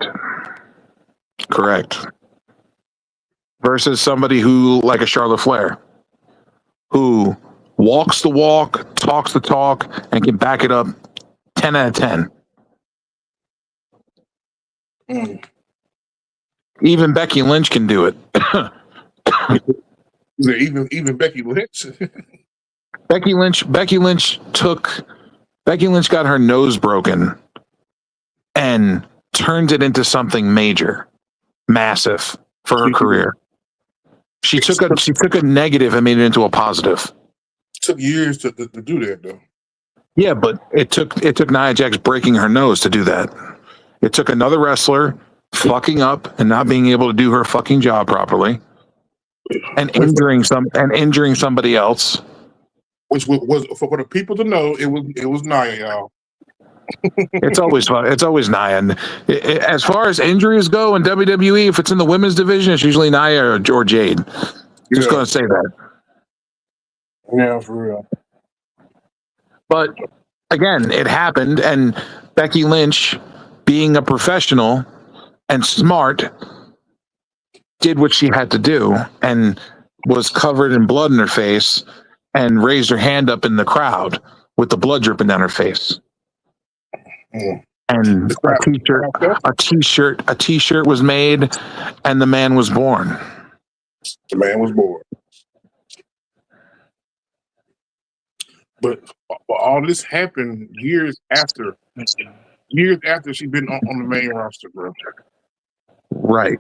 Correct. Versus somebody who, like a Charlotte Flair, who walks the walk, talks the talk, and can back it up 10 out of 10. Even Becky Lynch can do it. even Becky Lynch? Becky Lynch got her nose broken and turned it into something major, massive for her career. She took a negative and made it into a positive. It took years to do that, though. Yeah, but it took Nia Jax breaking her nose to do that. It took another wrestler fucking up and not being able to do her fucking job properly, and injuring somebody else. Which was for the people to know, it was Nia, y'all. It's always fun. It's always Nia. And as far as injuries go in WWE, if it's in the women's division, it's usually Nia or Jade. Just going to say that. Yeah, for real. But again, it happened, and Becky Lynch, being a professional and smart, did what she had to do and was covered in blood in her face and raised her hand up in the crowd with the blood dripping down her face. And a t-shirt was made, and the man was born. The man was born. But all this happened years after she'd been on the main roster, bro. Right.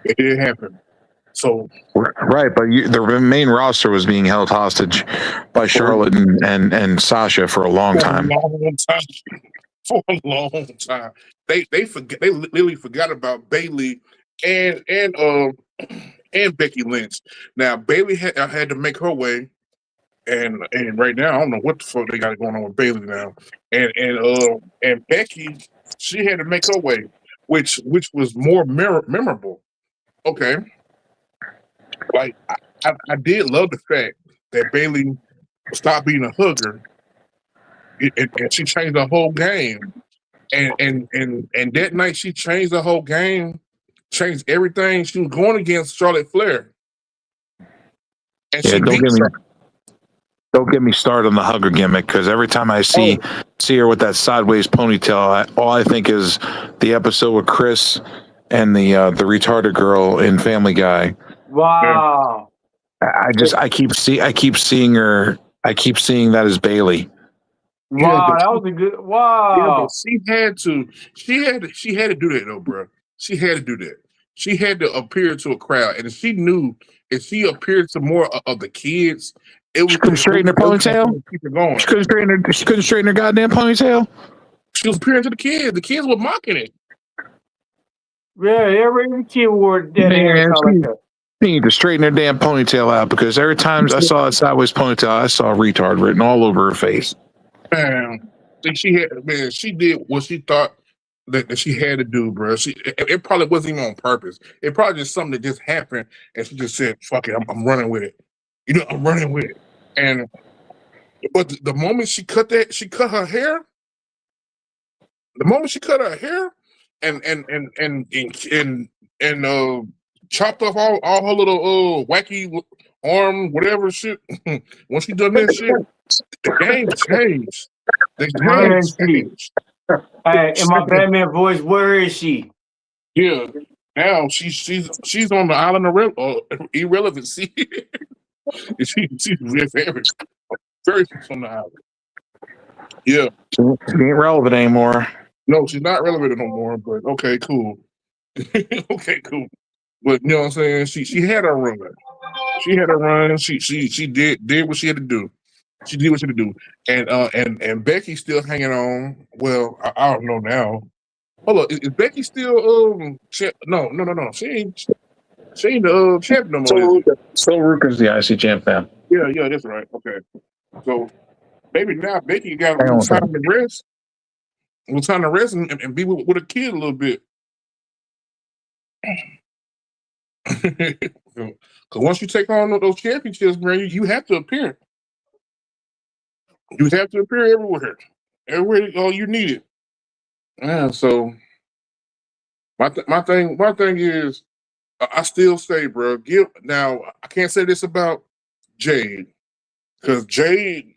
It did happen. So right, but the main roster was being held hostage by Charlotte and Sasha for a long time. For a long time. They literally forgot about Bayley and Becky Lynch. Now Bayley had to make her way, and right now I don't know what the fuck they got going on with Bayley now. And Becky, she had to make her way, which was more memorable. okay, like I did love the fact that Bailey stopped being a hugger, and she changed the whole game. And that night she changed the whole game, changed everything. She was going against Charlotte Flair, and she beat her. Don't get me started on the hugger gimmick, because every time I see her with that sideways ponytail, all I think is the episode with Chris and the retarded girl in Family Guy. Wow. I keep seeing her. I keep seeing that as Bailey. Wow, that was a good. Wow. Yeah, but she had to do that though, bro. She had to do that. She had to appear to a crowd, and she knew if she appeared to more of the kids, it was. She couldn't straighten her ponytail. Keep it going. She couldn't straighten her goddamn ponytail. She was appearing to the kids. The kids were mocking it. Yeah, every kid wore that hair like that. She need to straighten her damn ponytail out, because every time I saw a sideways ponytail, I saw retard written all over her face. Man, she did what she thought that she had to do, bro. It probably wasn't even on purpose. It probably just something that just happened, and she just said, "Fuck it, I'm running with it." You know, I'm running with it. But the moment she cut her hair. The moment she cut her hair and chopped off all her little wacky arm, whatever shit. When she done that shit, the game changed. The game changed. Hey, in my Batman voice, where is she? Yeah, now she's on the island of irrelevancy. she's very on the island. Yeah, she ain't relevant anymore. No, she's not relevant no more. But okay, cool. Okay, cool. But you know what I'm saying? She had her run. She had her run. She did what she had to do. She did what she had to do. And Becky's still hanging on. Well, I don't know now. Hold on, is Becky still no. She ain't the champ no more. So Ruka's the IC champ now. Yeah, that's right. Okay. So maybe now Becky got time to rest. We're trying to rest and be with a kid a little bit. Because once you take on those championships, man, you have to appear. You have to appear everywhere. Everywhere you need it. Yeah, so my thing is, I still say, bro, now I can't say this about Jade. Because Jade,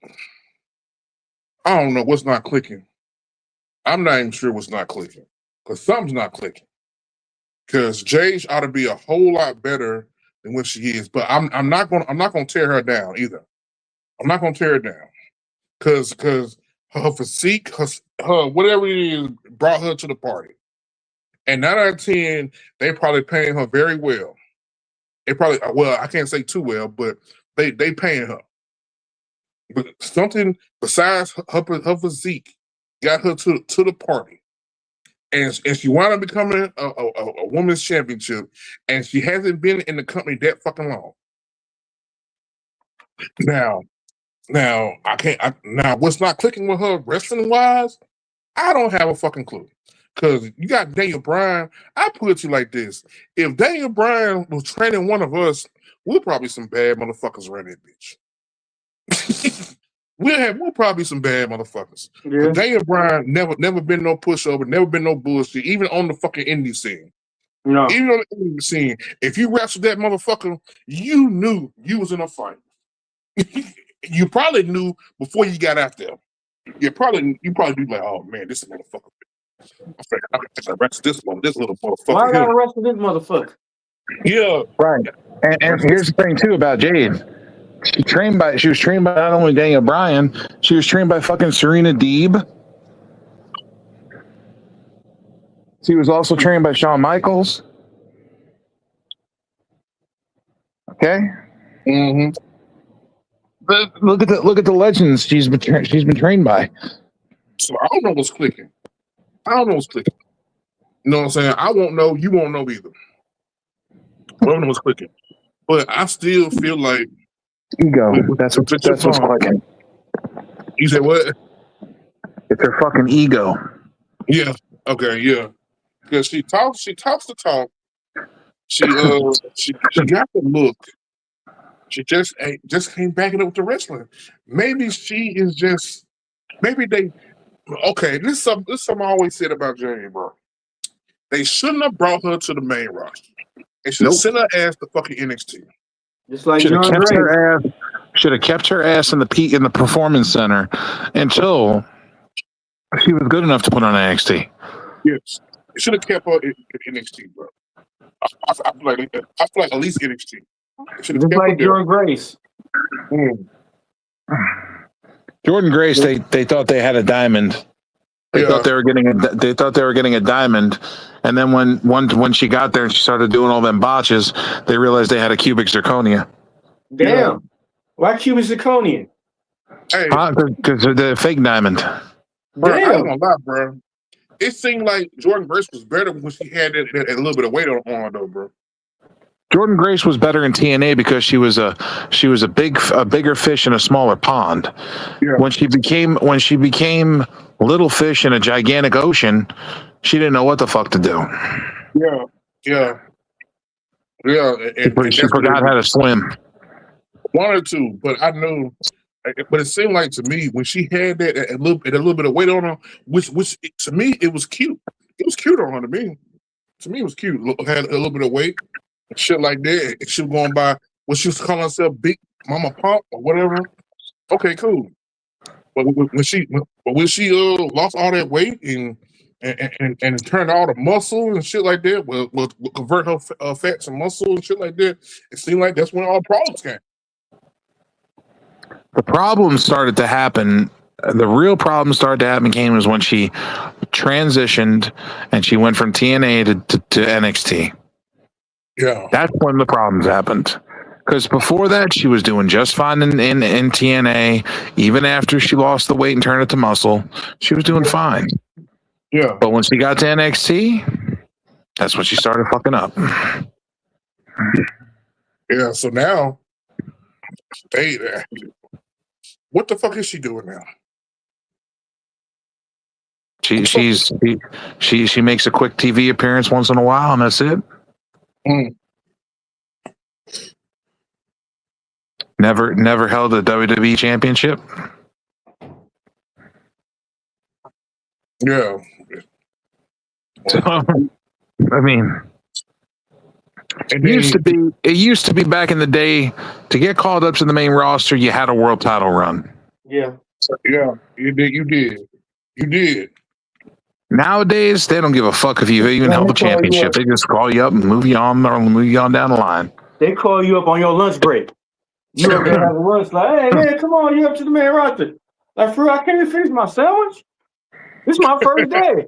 I don't know what's not clicking. I'm not even sure what's not clicking, because something's not clicking. Because Jade ought to be a whole lot better than what she is, but I'm not gonna tear her down either. I'm not gonna tear her down, because her physique, her whatever it is, brought her to the party. And 9 out of 10, they probably paying her very well. They probably, well, I can't say too well, but they paying her. But something besides her physique got her to the party, and she wound up becoming a women's championship, and she hasn't been in the company that fucking long. Now I can't. Now what's not clicking with her wrestling wise? I don't have a fucking clue. Because you got Daniel Bryan. I put it to you like this: if Daniel Bryan was training one of us, we're probably some bad motherfuckers around that bitch. We'll probably some bad motherfuckers. Yeah. Daniel Bryan never been no pushover, never been no bullshit, even on the fucking indie scene. No. Even on the indie scene, if you wrestled that motherfucker, you knew you was in a fight. You probably knew before you got out there. You probably be like, oh man, this motherfucker. I gotta wrestle this little motherfucker. Why I gotta wrestle this motherfucker? Yeah. Right. And here's the thing too about Jade. She was trained by not only Daniel Bryan, she was trained by fucking Serena Deeb. She was also trained by Shawn Michaels. Okay. Mm-hmm. But look at the legends she's been trained by. So I don't know what's clicking. You know what I'm saying? I won't know. You won't know either. I don't know what's clicking. But I still feel like ego. That's what's clicking. You said what? It's her fucking ego. Yeah. Okay. Yeah. Because she talks the talk. She got the look. She just came back it up with the wrestling. Maybe she is just maybe they okay. This is something I always said about Jamie, bro. They shouldn't have brought her to the main roster. They should have sent her ass to fucking NXT. Just like Should have John kept Gray. her ass. Should have kept her ass in the performance center until she was good enough to put on NXT. Yes, they should have kept her in NXT, bro. I feel like at least NXT. Just like Jordan Grace. Jordan Grace, they thought they had a diamond. They thought they were getting a diamond, and then when she got there and she started doing all them botches, they realized they had a cubic zirconia. Damn, why cubic zirconia? Hey, because they're the fake diamond. Bro, I ain't gonna lie, bro. It seemed like Jordan Grace was better when she had that a little bit of weight on her, though, bro. Jordan Grace was better in TNA because she was a bigger fish in a smaller pond. Yeah. When she became little fish in a gigantic ocean, she didn't know what the fuck to do. Yeah. And she forgot how to swim. Wanted to, but I knew. But it seemed like to me when she had that a little bit of weight on her, which to me it was cute. It was cute on her to me. To me, it was cute. Had a little bit of weight, shit like that. She was going by what she was calling herself, Big Mama Pump or whatever. Okay, cool. But when she lost all that weight and turned all the muscle and shit like that, will convert her fat to muscle and shit like that. It seemed like that's when all the problems came. The problems started to happen. The real problem started to happen was when she transitioned and she went from TNA to NXT. Yeah, that's when the problems happened. Because before that, she was doing just fine in TNA. Even after she lost the weight and turned it to muscle, she was doing fine. Yeah. But when she got to NXT, that's when she started fucking up. Yeah. So now, what the fuck is she doing now? She makes a quick TV appearance once in a while, and that's it. Never held a WWE championship. Yeah. So, I mean, it used to be back in the day, to get called up to the main roster, you had a world title run. Yeah. Yeah, you did. Nowadays, they don't give a fuck if you even held a championship. They just call you up and move you on down the line. They call you up on your lunch break. You up there having lunch, like, hey man, come on, you up to the main roster. Like, for real, I can't even finish my sandwich. This is my first day.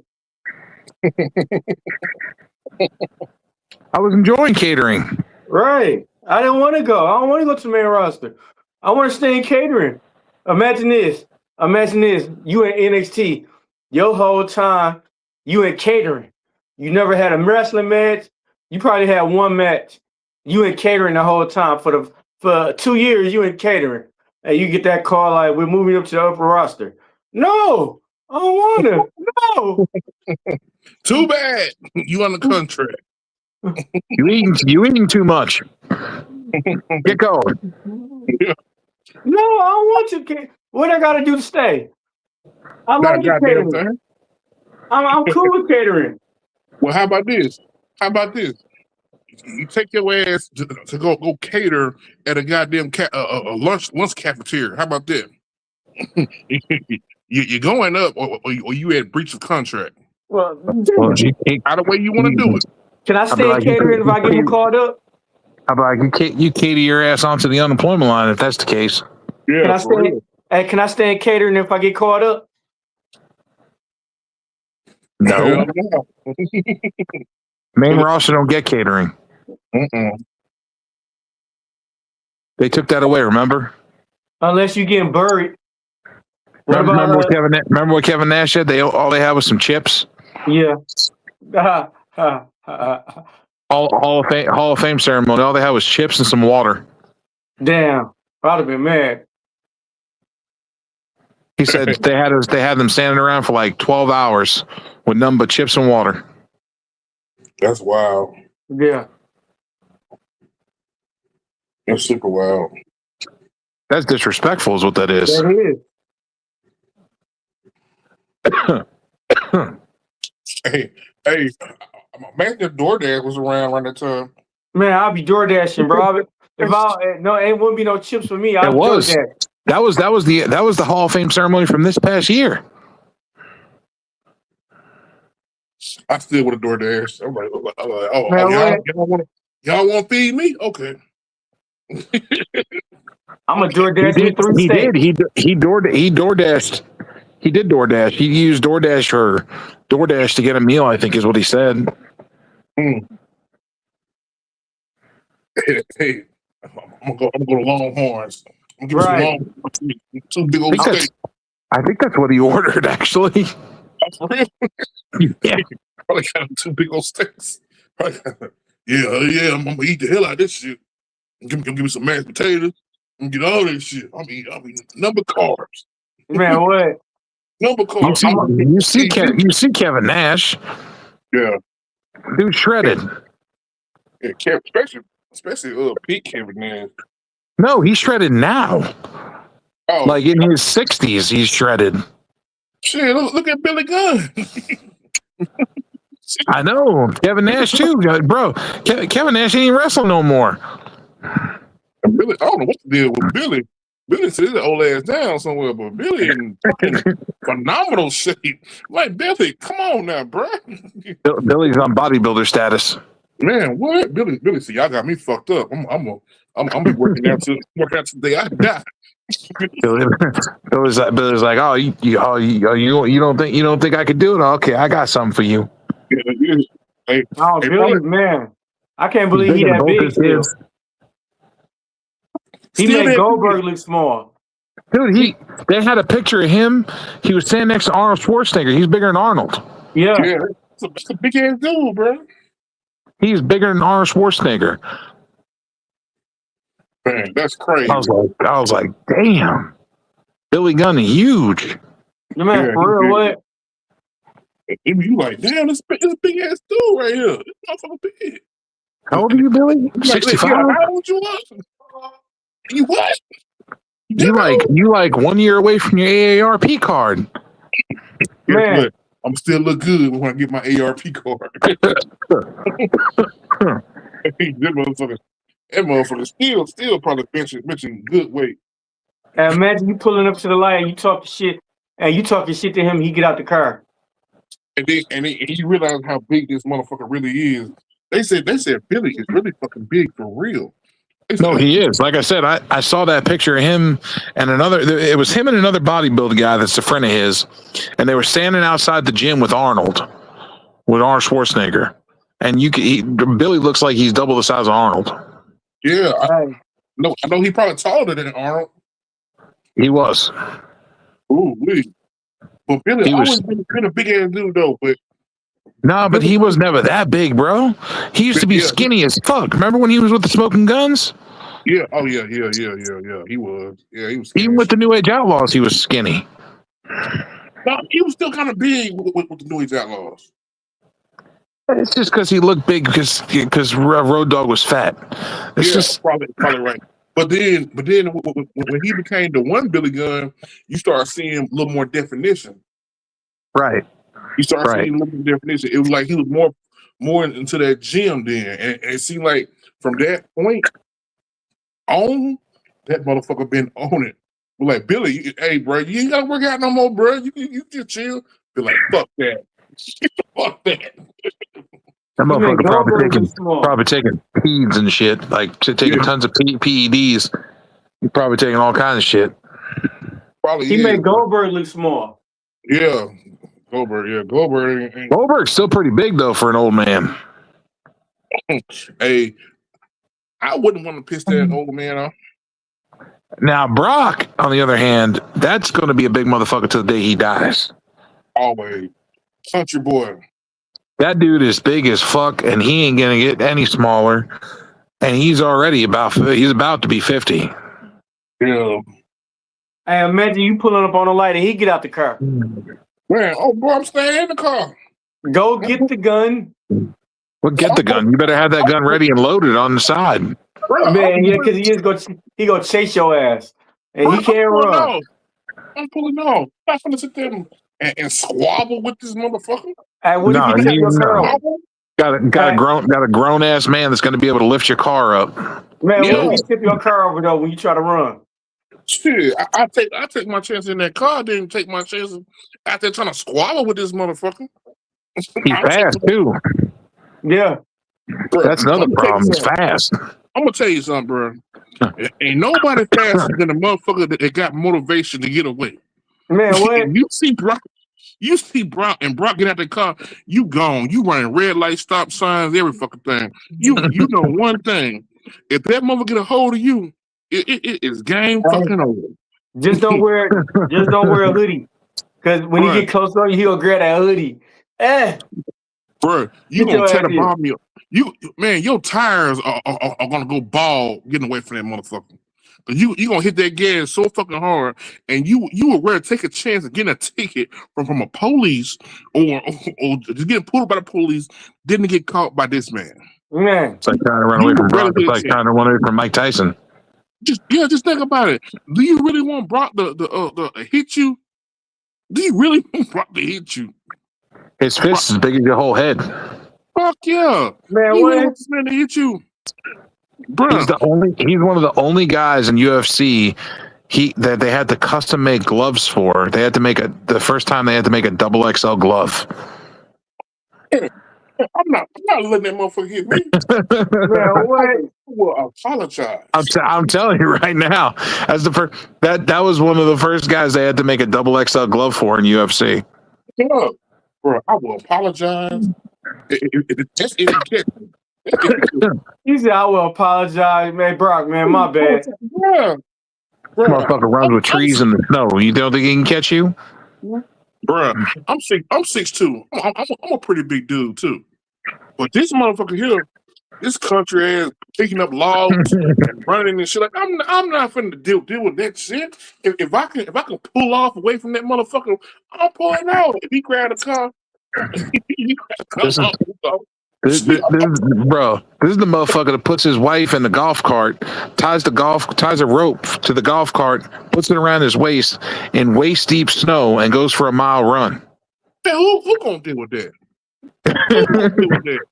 I was enjoying catering. Right. I didn't want to go. I don't want to go to the main roster. I want to stay in catering. Imagine this. You in NXT. Your whole time, you in catering. You never had a wrestling match. You probably had one match. You in catering the whole time. For 2 years, you in catering. And you get that call like, we're moving up to the upper roster. No, I don't want to. No. Too bad. You on the contract. You eating too much. Get going. No, I don't want you. What I got to do to stay? I like catering. I'm cool with catering. Well, how about this? You take your ass to go cater at a goddamn a lunch cafeteria. How about that? You're going up, or you had breach of contract. Well, either way you want to do it. Can I stay in catering if I get called up? How about you cater your ass onto the unemployment line if that's the case? Yeah. Can I stay in catering if I get called up? No. Main roster don't get catering. They took that away, remember? Unless you're getting buried. Remember what Kevin Nash said? All they had was some chips. Yeah. Hall of Fame ceremony. All they had was chips and some water. Damn, I'd have been mad. He said they had them standing around for like 12 hours with nothing but chips and water. That's wild. Yeah. That's super wild. That's disrespectful, is what that is. That is. Hey, imagine if DoorDash was around that time. Man, I'll be door dashing, bro. If it wouldn't be no chips for me. It was. That was the Hall of Fame ceremony from this past year. I still would have DoorDash. I'm like, oh, Man, y'all want to feed me? Okay. I'm a DoorDash in 3 He states. did. He DoorDashed. He did DoorDash. He used DoorDash to get a meal, I think is what he said. Hey, I'm gonna go to Longhorns. I'm gonna Right. give me two big old steaks. I think that's what he ordered, actually. For real? Yeah. Probably got two big old steaks. Yeah, I'm gonna eat the hell out of this shit. Give me some mashed potatoes. I'm gonna get all this shit. I'm eating number carbs. Man, what? Number carbs. You see Kevin Nash. Yeah. Dude shredded. Yeah, especially Pete Kevin Nash. No, he's shredded now. Oh, like in his 60s, he's shredded. Shit, look at Billy Gunn. I know. Kevin Nash too, bro. Kevin Nash ain't wrestling no more. And Billy, I don't know what the deal with Billy. Billy said his old ass down somewhere, but Billy in fucking phenomenal shape. Like, Billy, come on now, bro. Billy's on bodybuilder status. Man, what? Billy said, y'all got me fucked up. I'm be working out till the day I die. Billy's like, oh, you don't think I could do it? Okay, I got something for you. Hey, Billy, man, I can't believe he that big still. He made Goldberg look small. Dude, they had a picture of him. He was standing next to Arnold Schwarzenegger. He's bigger than Arnold. Yeah. It's a big ass dude, bro. He's bigger than Arnold Schwarzenegger. Man, that's crazy. I was like, damn. Billy Gunn, huge. No, man, for real, what? You like, damn, this big ass dude right here. This motherfucker big. How old are you, Billy? 65. How old you was? You what? You like 1 year away from your AARP card. Man, I'm still look good when I get my ARP card. That motherfucker still probably benching good weight. And imagine you pulling up to the light and you talking shit to him, he get out the car. And you realize how big this motherfucker really is. They said Billy is really fucking big for real. No, he is. Like I said, I saw that picture of him and it was him and another bodybuilder guy that's a friend of his, and they were standing outside the gym with Arnold Schwarzenegger. And Billy looks like he's double the size of Arnold. Yeah, I know he probably taller than Arnold. He was. Ooh, wait. But Billy always been a big ass dude though, but but he was never that big, bro. He used to be skinny as fuck. Remember when he was with the Smoking Guns? Yeah. Oh yeah. He was. Yeah, he was skinny. Even with the New Age Outlaws, he was skinny. No, he was still kind of big with the New Age Outlaws. It's just because he looked big because Road Dogg was fat. It's just probably right. But then when he became the one Billy Gunn, you start seeing a little more definition. Right. You start seeing a little more definition. It was like he was more into that gym then, and it seemed like from that point on, that motherfucker been on it. We're like, Billy, hey, bro, you ain't gotta work out no more, bro. You just chill. Be like, fuck that. Fuck that. That motherfucker probably taking peds and shit, like taking tons of PEDs. He's probably taking all kinds of shit. Probably he made Goldberg look small. Yeah, Goldberg. Goldberg's still pretty big though for an old man. Hey, I wouldn't want to piss that old man off. Now Brock, on the other hand, that's going to be a big motherfucker till the day he dies. Always, country boy. That dude is big as fuck, and he ain't gonna get any smaller. And he's about to be 50. Yeah. Hey, imagine you pulling up on the light and he get out the car. Man, boy, I'm staying in the car. Go get the gun. Well, get the gun. You better have that gun ready and loaded on the side. Man, yeah, because he gonna chase your ass, and he can't run. I'm pulling off. I'm not gonna sit there and squabble with this motherfucker. Hey, what if he tip your car over? Got a grown ass man that's going to be able to lift your car up. Man, what if he tip your car over though when you try to run? Shit, I take my chance in that car. I didn't take my chances out there trying to squabble with this motherfucker. He's fast too. Yeah, bro, that's another problem. He's fast. I'm gonna tell you something, bro. Ain't nobody faster than the motherfucker that got motivation to get away. Man, what? You see Brock and Brock get out the car, you gone. You running red light, stop signs, every fucking thing. You know one thing. If that mother get a hold of you, it is game fucking over. Just don't wear a hoodie. Cause when he get close on you, he'll grab that hoodie. Bro, you gonna tear the bomb you. Man, your tires are gonna go bald getting away from that motherfucker. But you gonna hit that gas so fucking hard, and you would rather take a chance of getting a ticket from a police or just getting pulled by the police than to get caught by this man. Man, it's like trying to run away from Brock. It's like trying to run away from Mike Tyson. Just think about it. Do you really want Brock to hit you? Do you really want Brock to hit you? His fist is as big as your whole head. Fuck yeah, man! You want this man to hit you? Bruh. He's one of the only guys in UFC that they had to custom make gloves for. They had to make the first time they had to make a double XL glove. I'm not letting that motherfucker hit me. I will apologize. I'm telling you right now, as the first that was one of the first guys they had to make a double XL glove for in UFC. Yeah, bro, I will apologize. He said, "I will apologize, man, Brock, man, my bad." Yeah, bro, motherfucker runs with trees in the snow. You don't think he can catch you, bro? I'm 6'2". I'm a pretty big dude too, but this motherfucker here, this country ass picking up logs and running and shit. Like I'm not finna deal with that shit. If I can pull off away from that motherfucker, I'm pulling out. If he grab the car, This is the motherfucker that puts his wife in the golf cart, ties a rope to the golf cart, puts it around his waist in waist deep snow, and goes for a mile run. Hey, who gonna deal with that? Who gonna deal with that?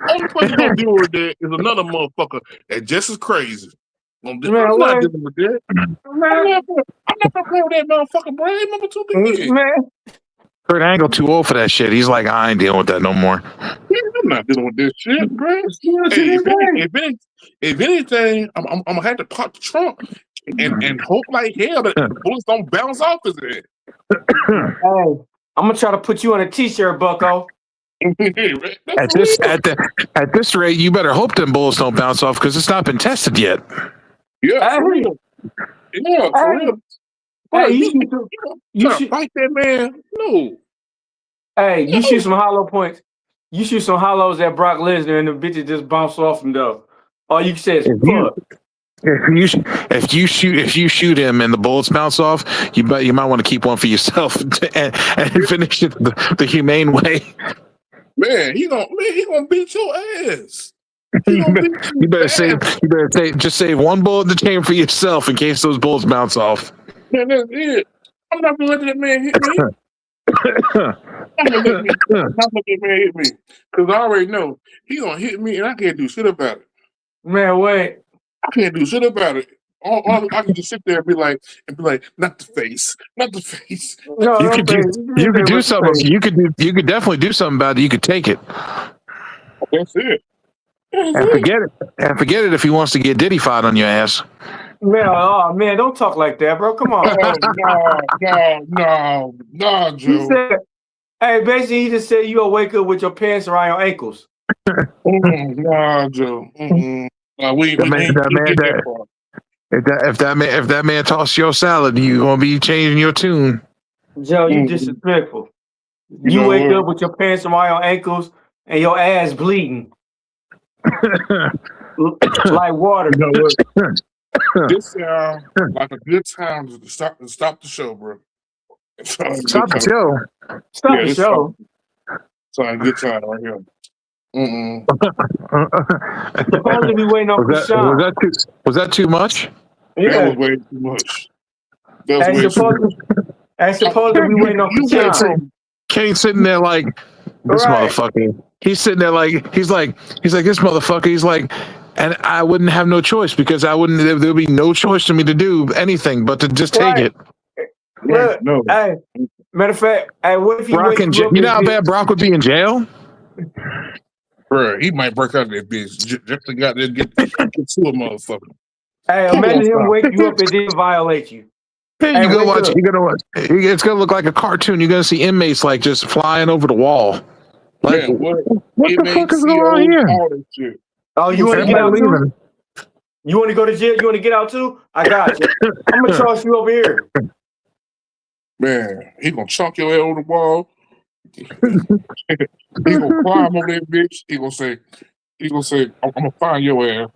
Only person gonna deal with that is another motherfucker that just as crazy. I'm not dealing with that. I'm not gonna play with that motherfucker, bro. That motherfucker too big. Man. Kurt Angle too old for that shit. He's like, I ain't dealing with that no more. I'm not dealing with this shit, bro. Hey, if anything, I'm gonna have to pop the trunk and hope like hell that the bullets don't bounce off his head. Hey, I'm gonna try to put you on a t-shirt, Bucko. At this rate, you better hope them bullets don't bounce off because it's not been tested yet. Yeah, for real. Yeah, for real. Hey, you should fight that man. No. Hey, you shoot some hollow points. You shoot some hollows at Brock Lesnar, and the bitches just bounce off him though. All you can say is fuck. If you shoot him and the bullets bounce off, you might want to keep one for yourself and finish it the humane way. Man, he gonna beat your ass. You better just save one bullet in the chamber for yourself in case those bullets bounce off. Man, that's it. I'm not gonna let that man hit me. I'm not gonna let that man hit me. Because I already know he gonna hit me and I can't do shit about it. Man, wait. I can't do shit about it. I can just sit there and be like, not the face. No, you could do something. You could definitely do something about it. You could take it. That's it. Forget it if he wants to get diddy-fied on your ass. Man, don't talk like that, bro. Come on. No, Joe. Basically, he just said you'll wake up with your pants around your ankles. Nah, Joe. If that man toss your salad, you gonna be changing your tune. Joe, you disrespectful. You wake up with your pants around your ankles and your ass bleeding like water. You know what? This sounds like a good time to stop the show, bro. Stop the show. Stop the show. It's a good time right here. Supposedly we waiting on Krishan. Was that too much? Yeah. That was way too much. That was And way too much. supposedly we waiting on Krishan. Kane's sitting there like this motherfucker. He's sitting there like he's like this motherfucker. He's like, and I wouldn't have no choice because there'll be no choice for me to do anything but to just take it. Look, hey, matter of fact, hey, what if he Brock in jail? You know how bad Brock would be in jail? Bro, he might break out of that bitch just to get to a motherfucker. Hey, imagine him wake you up and then violate you. Hey, you're gonna watch. It's gonna look like a cartoon. You're gonna see inmates like just flying over the wall. Like, man, what the fuck is going on here? Shit. Oh, you want to get out too? You want to go to jail? You want to get out too? I got you. I'm gonna toss you over here. Man, he gonna chunk your head over the wall. He gonna climb over that bitch. He gonna say, I'm gonna find your ass.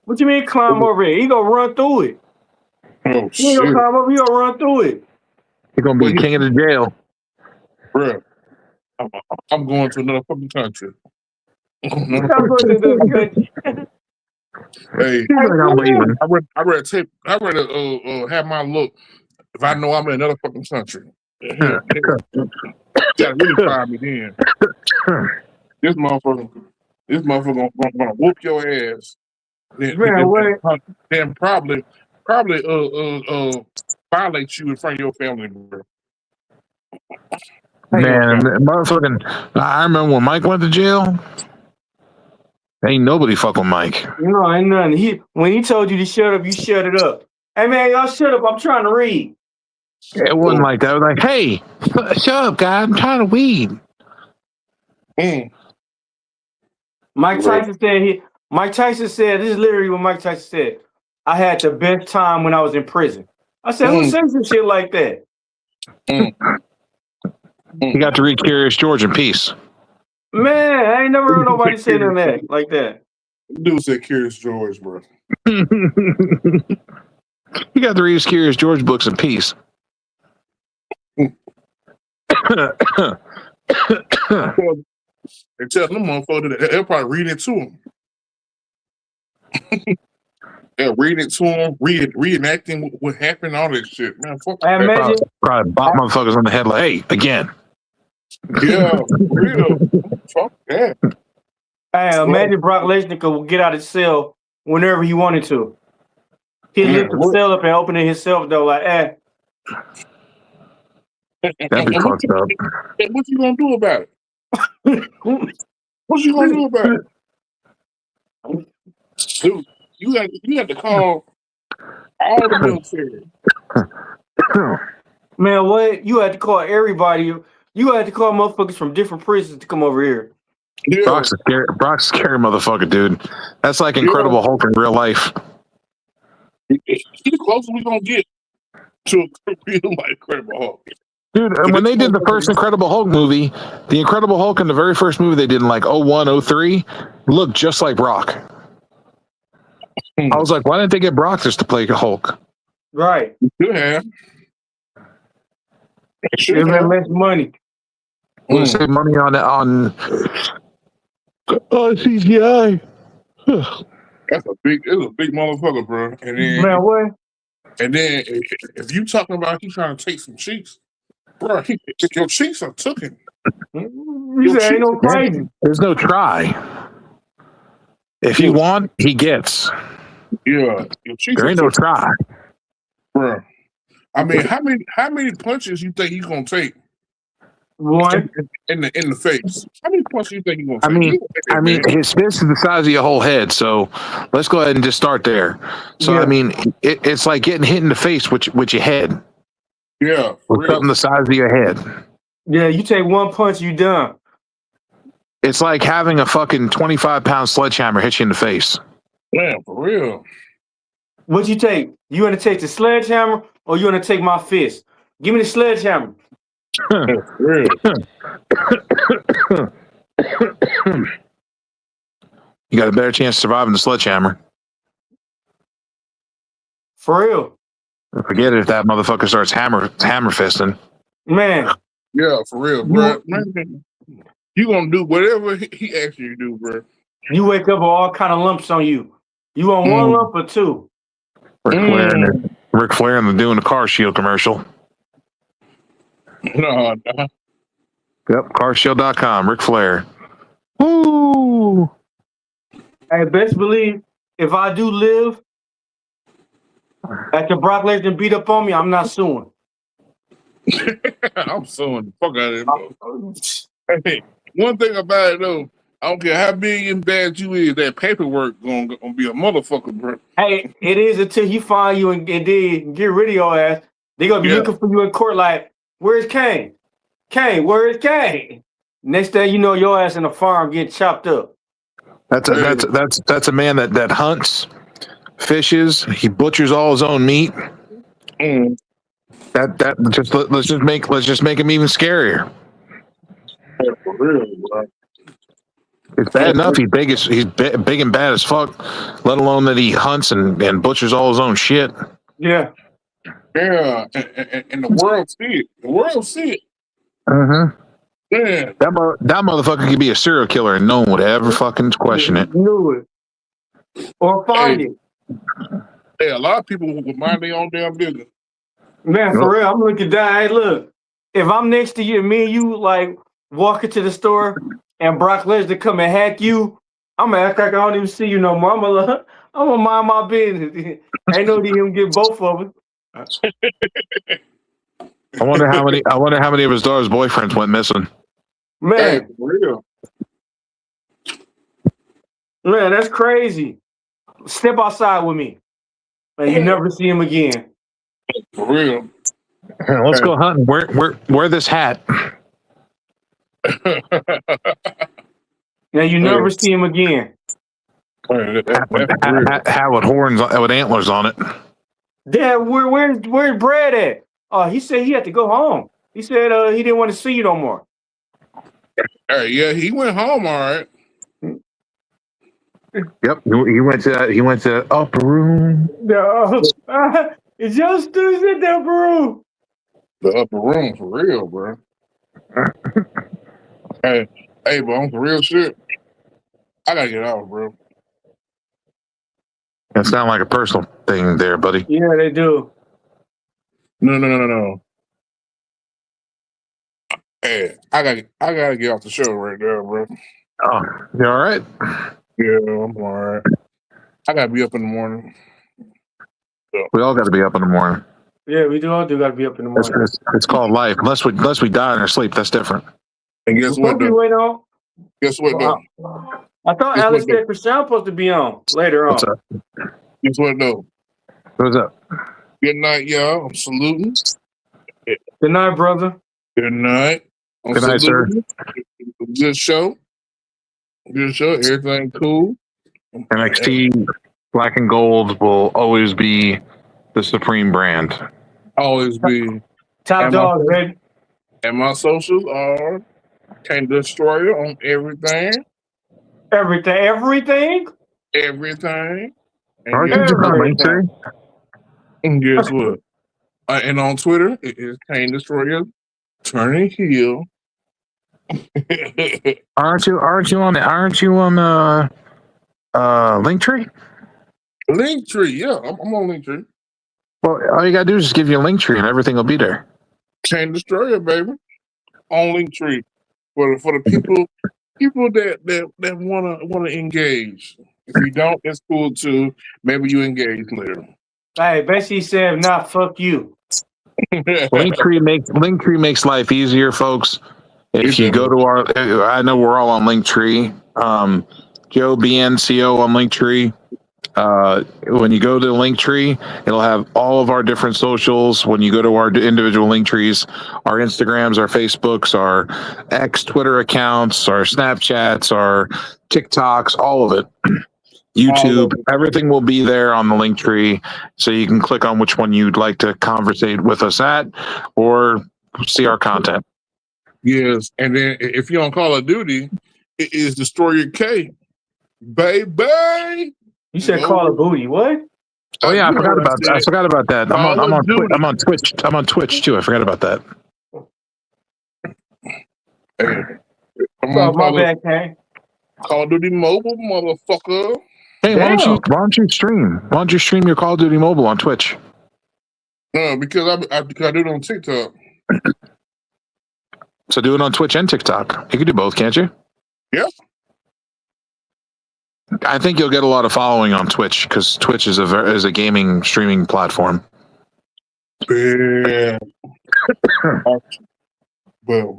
What you mean climb over it? He gonna run through it. Oh He shit! gonna climb over. He gonna run through it. He's gonna be king of the jail, bro. I'm going to another fucking country. Hey, I read tape. I read have my look. If I know I'm in another fucking country, you gotta really find me then. This motherfucker gonna whoop your ass. Then probably violate you in front of your family, bro. Man, motherfucking! I remember when Mike went to jail. Ain't nobody fuck with Mike. No, ain't nothing. When he told you to shut up, you shut it up. Hey man, y'all shut up. I'm trying to read. It wasn't like that. It was like, hey, shut up, guy. I'm trying to weed. Mike Tyson said, this is literally what Mike Tyson said. I had the best time when I was in prison. I said, who says some shit like that? He got to read Curious George in peace. Man, I ain't never heard nobody say that like that. Dude said Curious George, bro. He got to read his Curious George books in peace. They tell them motherfuckers that they'll probably read it to him. They'll read it to him, reenacting what happened, all this shit. Man, fuck that. Probably bop motherfuckers on the head like, hey, again. Yeah, real. Fuck that. Hey, imagine Brock Lesnar could get out of his cell whenever he wanted to. He'd lift the cell up and open it himself, though, like, That'd be fucked up. What you gonna do about it? What you gonna do about it? Dude, you got to call all the military. Man, what? You had to call everybody. You had to call motherfuckers from different prisons to come over here. Yeah. Brock's a scary motherfucker, dude. That's like Incredible Hulk in real life. He's the closest we gonna get to a real life Incredible Hulk. Dude, and when they did the first Incredible Hulk movie, the Incredible Hulk in the very first movie they did in like 01, 03 looked just like Brock. I was like, why didn't they get Brock just to play Hulk? Right. You have. Should have less money. We'll save money on CGI. It's a big motherfucker, bro. And then, man, what? And then if you talking about he trying to take some cheeks, bro, your cheeks are taken. You say ain't no fighting. There's no try. If he want, he gets. Yeah, your cheeks there ain't no try, bro. I mean, how many punches you think he's gonna take? One in the face. How many punches you think he's gonna take? I mean, his fist is the size of your whole head. So let's go ahead and just start there. So yeah. I mean, it's like getting hit in the face with your head. Yeah, with something the size of your head. Yeah, you take one punch, you done. It's like having a fucking 25-pound sledgehammer hit you in the face. Damn, for real. What you take? You want to take the sledgehammer or you want to take my fist? Give me the sledgehammer. You got a better chance of surviving the sledgehammer. For real. Forget it if that motherfucker starts hammer fisting. Man. Yeah, for real, bro. You gonna do whatever he asks you to do, bro. You wake up with all kind of lumps on you. You want one lump or two? Ric Flair and doing the Car Shield commercial. No. Yep, carshield.com, Ric Flair. Woo! Hey, best believe if I do live after Brock Lesnar beat up on me, I'm not suing. I'm suing the fuck out of it. Hey, one thing about it though, I don't care how big and bad you is, that paperwork gonna be a motherfucker, bro. Hey, it is until he find you and then get rid of your ass. They gonna be looking for you in court like, where's Kane? Kane, where's Kane? Next thing you know, your ass in the farm getting chopped up. That's a man that hunts, fishes, he butchers all his own meat. Let's just make him even scarier. For real, bro. It's bad enough he's big and bad as fuck, let alone that he hunts and butchers all his own shit. Yeah. Yeah, and the world see it. The world see it. Mm-hmm. Yeah. That motherfucker could be a serial killer and no one would ever fucking question it. Knew it. Or find it. Hey, a lot of people would mind their own damn business. Man, for real, I'm looking down. Hey, look, if I'm next to you, me and you like walk into the store and Brock Lesnar come and hack you, I'm gonna act like I don't even see you no more. I'm gonna mind my business. Ain't no need him get both of us. I wonder how many of his daughter's boyfriends went missing. Man, hey, for real. Man, that's crazy. Step outside with me, and you never see him again. For real. Let's go hunting. Wear this hat. Now you never see him again. Hat with horns, with antlers on it. Dad, where's Brad at? Oh, he said he had to go home. He said he didn't want to see you no more. Hey, yeah, he went home, all right. Yep, he went to the upper room. No, it's just in the upper room. The upper room, for real, bro. hey, but on for real shit, I gotta get out, bro. That sounds like a personal thing there, buddy. Yeah, they do. No. Hey, I gotta get off the show right there, bro. Oh, you all right? Yeah, I'm all right. I gotta be up in the morning. So. We all got to be up in the morning. Yeah, we all do got to be up in the morning. It's called life. Unless we die in our sleep, that's different. And guess what? Though? Guess what? Though? I thought Alex Christian was supposed to be on later on. What's up? Guess what? Though? What's up? Good night, y'all. I'm saluting. Good night, brother. Good night. Good night, sir. Good show. Good show. Everything cool. NXT Black and Gold will always be the supreme brand. Always be top dog, baby. And my socials are Kane Destroyer on everything. Everything. Aren't you just on LinkedIn? And guess what? And on Twitter, it is Kane Destroyer turning heel. Aren't you on Linktree? Linktree, yeah, I'm on Linktree. Well, all you gotta do is just give you a Linktree and everything will be there. Kane Destroyer, baby, on Linktree for the people that wanna engage. If you don't, it's cool too. Maybe you engage later. Hey, Bessie said, "Not fuck you." Linktree makes life easier, folks. If you go to I know we're all on Linktree. Joe BNCO on Linktree. When you go to the Linktree, it'll have all of our different socials. When you go to our individual Linktrees, our Instagrams, our Facebooks, our X Twitter accounts, our Snapchats, our TikToks, all of it. YouTube, everything will be there on the Linktree, so you can click on which one you'd like to conversate with us at or see our content. Yes, and then if you're on Call of Duty, it is Destroyer K. Baby! You said Call of Duty, what? Oh yeah, I forgot about that. I'm on Twitch. I'm on Twitch too. I forgot about that. Hey, Oh, my bad, Kane. Call of Duty Mobile, motherfucker. Hey, why don't you stream? Why don't you stream your Call of Duty Mobile on Twitch? No, because I do it on TikTok. So do it on Twitch and TikTok. You can do both, can't you? Yeah. I think you'll get a lot of following on Twitch because Twitch is a gaming streaming platform. Yeah. Well,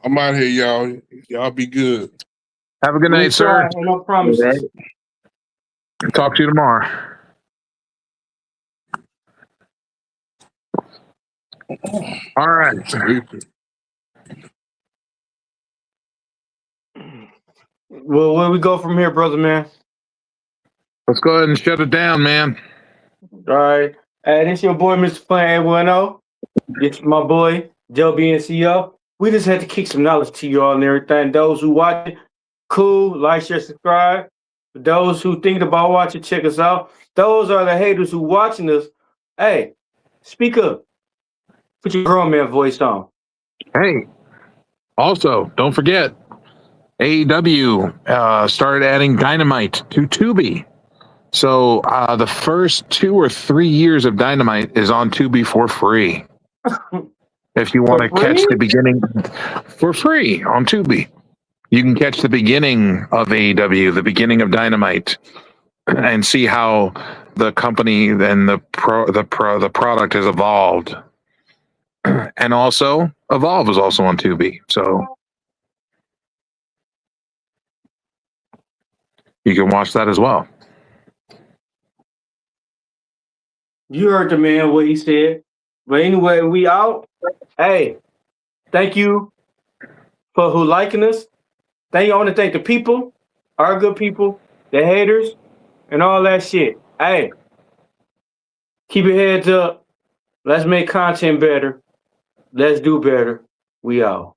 I'm out here, y'all. Y'all be good. Have a good night, sir. No promises. Talk to you tomorrow. All right. Well, where we go from here, brother, man? Let's go ahead and shut it down, man. All right. Hey, this your boy, Mr. Plan 1-0. This my boy, Joe BNCO. We just had to kick some knowledge to y'all and everything. Those who watch it, cool, like, share, subscribe. For those who think about watching, check us out. Those are the haters who watching us. Hey, speak up. Put your grown man voice on. Hey, also, don't forget, AEW started adding Dynamite to Tubi. So the first 2 or 3 years of Dynamite is on Tubi for free. If you want to catch the beginning for free on Tubi, you can catch the beginning of AEW, the beginning of Dynamite, and see how the company and the product has evolved. And also, Evolve is also on Tubi, so you can watch that as well. You heard the man what he said. But anyway, we out. Hey, thank you for who liking us. I want to thank the people, our good people, the haters, and all that shit. Hey, keep your heads up. Let's make content better. Let's do better. We out.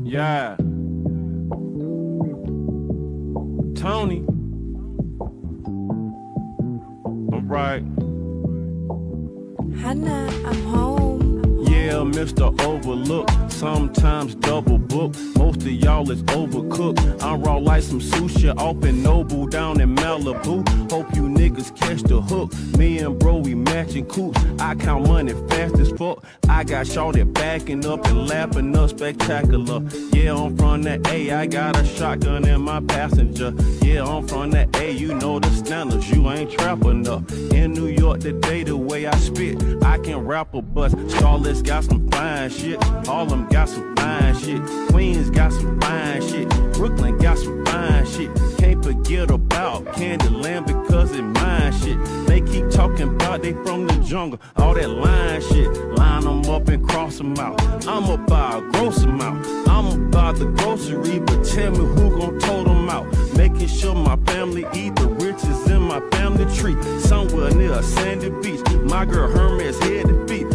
Yeah. Tony. All right. Hannah, I'm home. Yeah, Mr. Overlook, sometimes double book. Most of y'all is overcooked. I'm raw like some sushi off in Noble down in Malibu. Hope you niggas catch the hook. Me and bro, we matching coops. I count money fast as fuck. I got shorty backing up and lapping up spectacular. Yeah, I'm from the A, I got a shotgun in my passenger. Yeah, I'm from the A, you know the standards, you ain't trap enough. In New York today, the way I spit, I can rap a bus. Starlet's got some fine shit. Harlem got some fine shit. Queens got some fine shit. Brooklyn got some fine shit. Can't forget about Candyland because it mine shit. They keep talking about they from the jungle. All that line shit. Line them up and cross them out. I'ma buy a gross amount. I'ma buy the grocery, but tell me who gon' tote them out. Making sure my family eat the riches in my family tree. Somewhere near a sandy beach. My girl Hermes head to feet.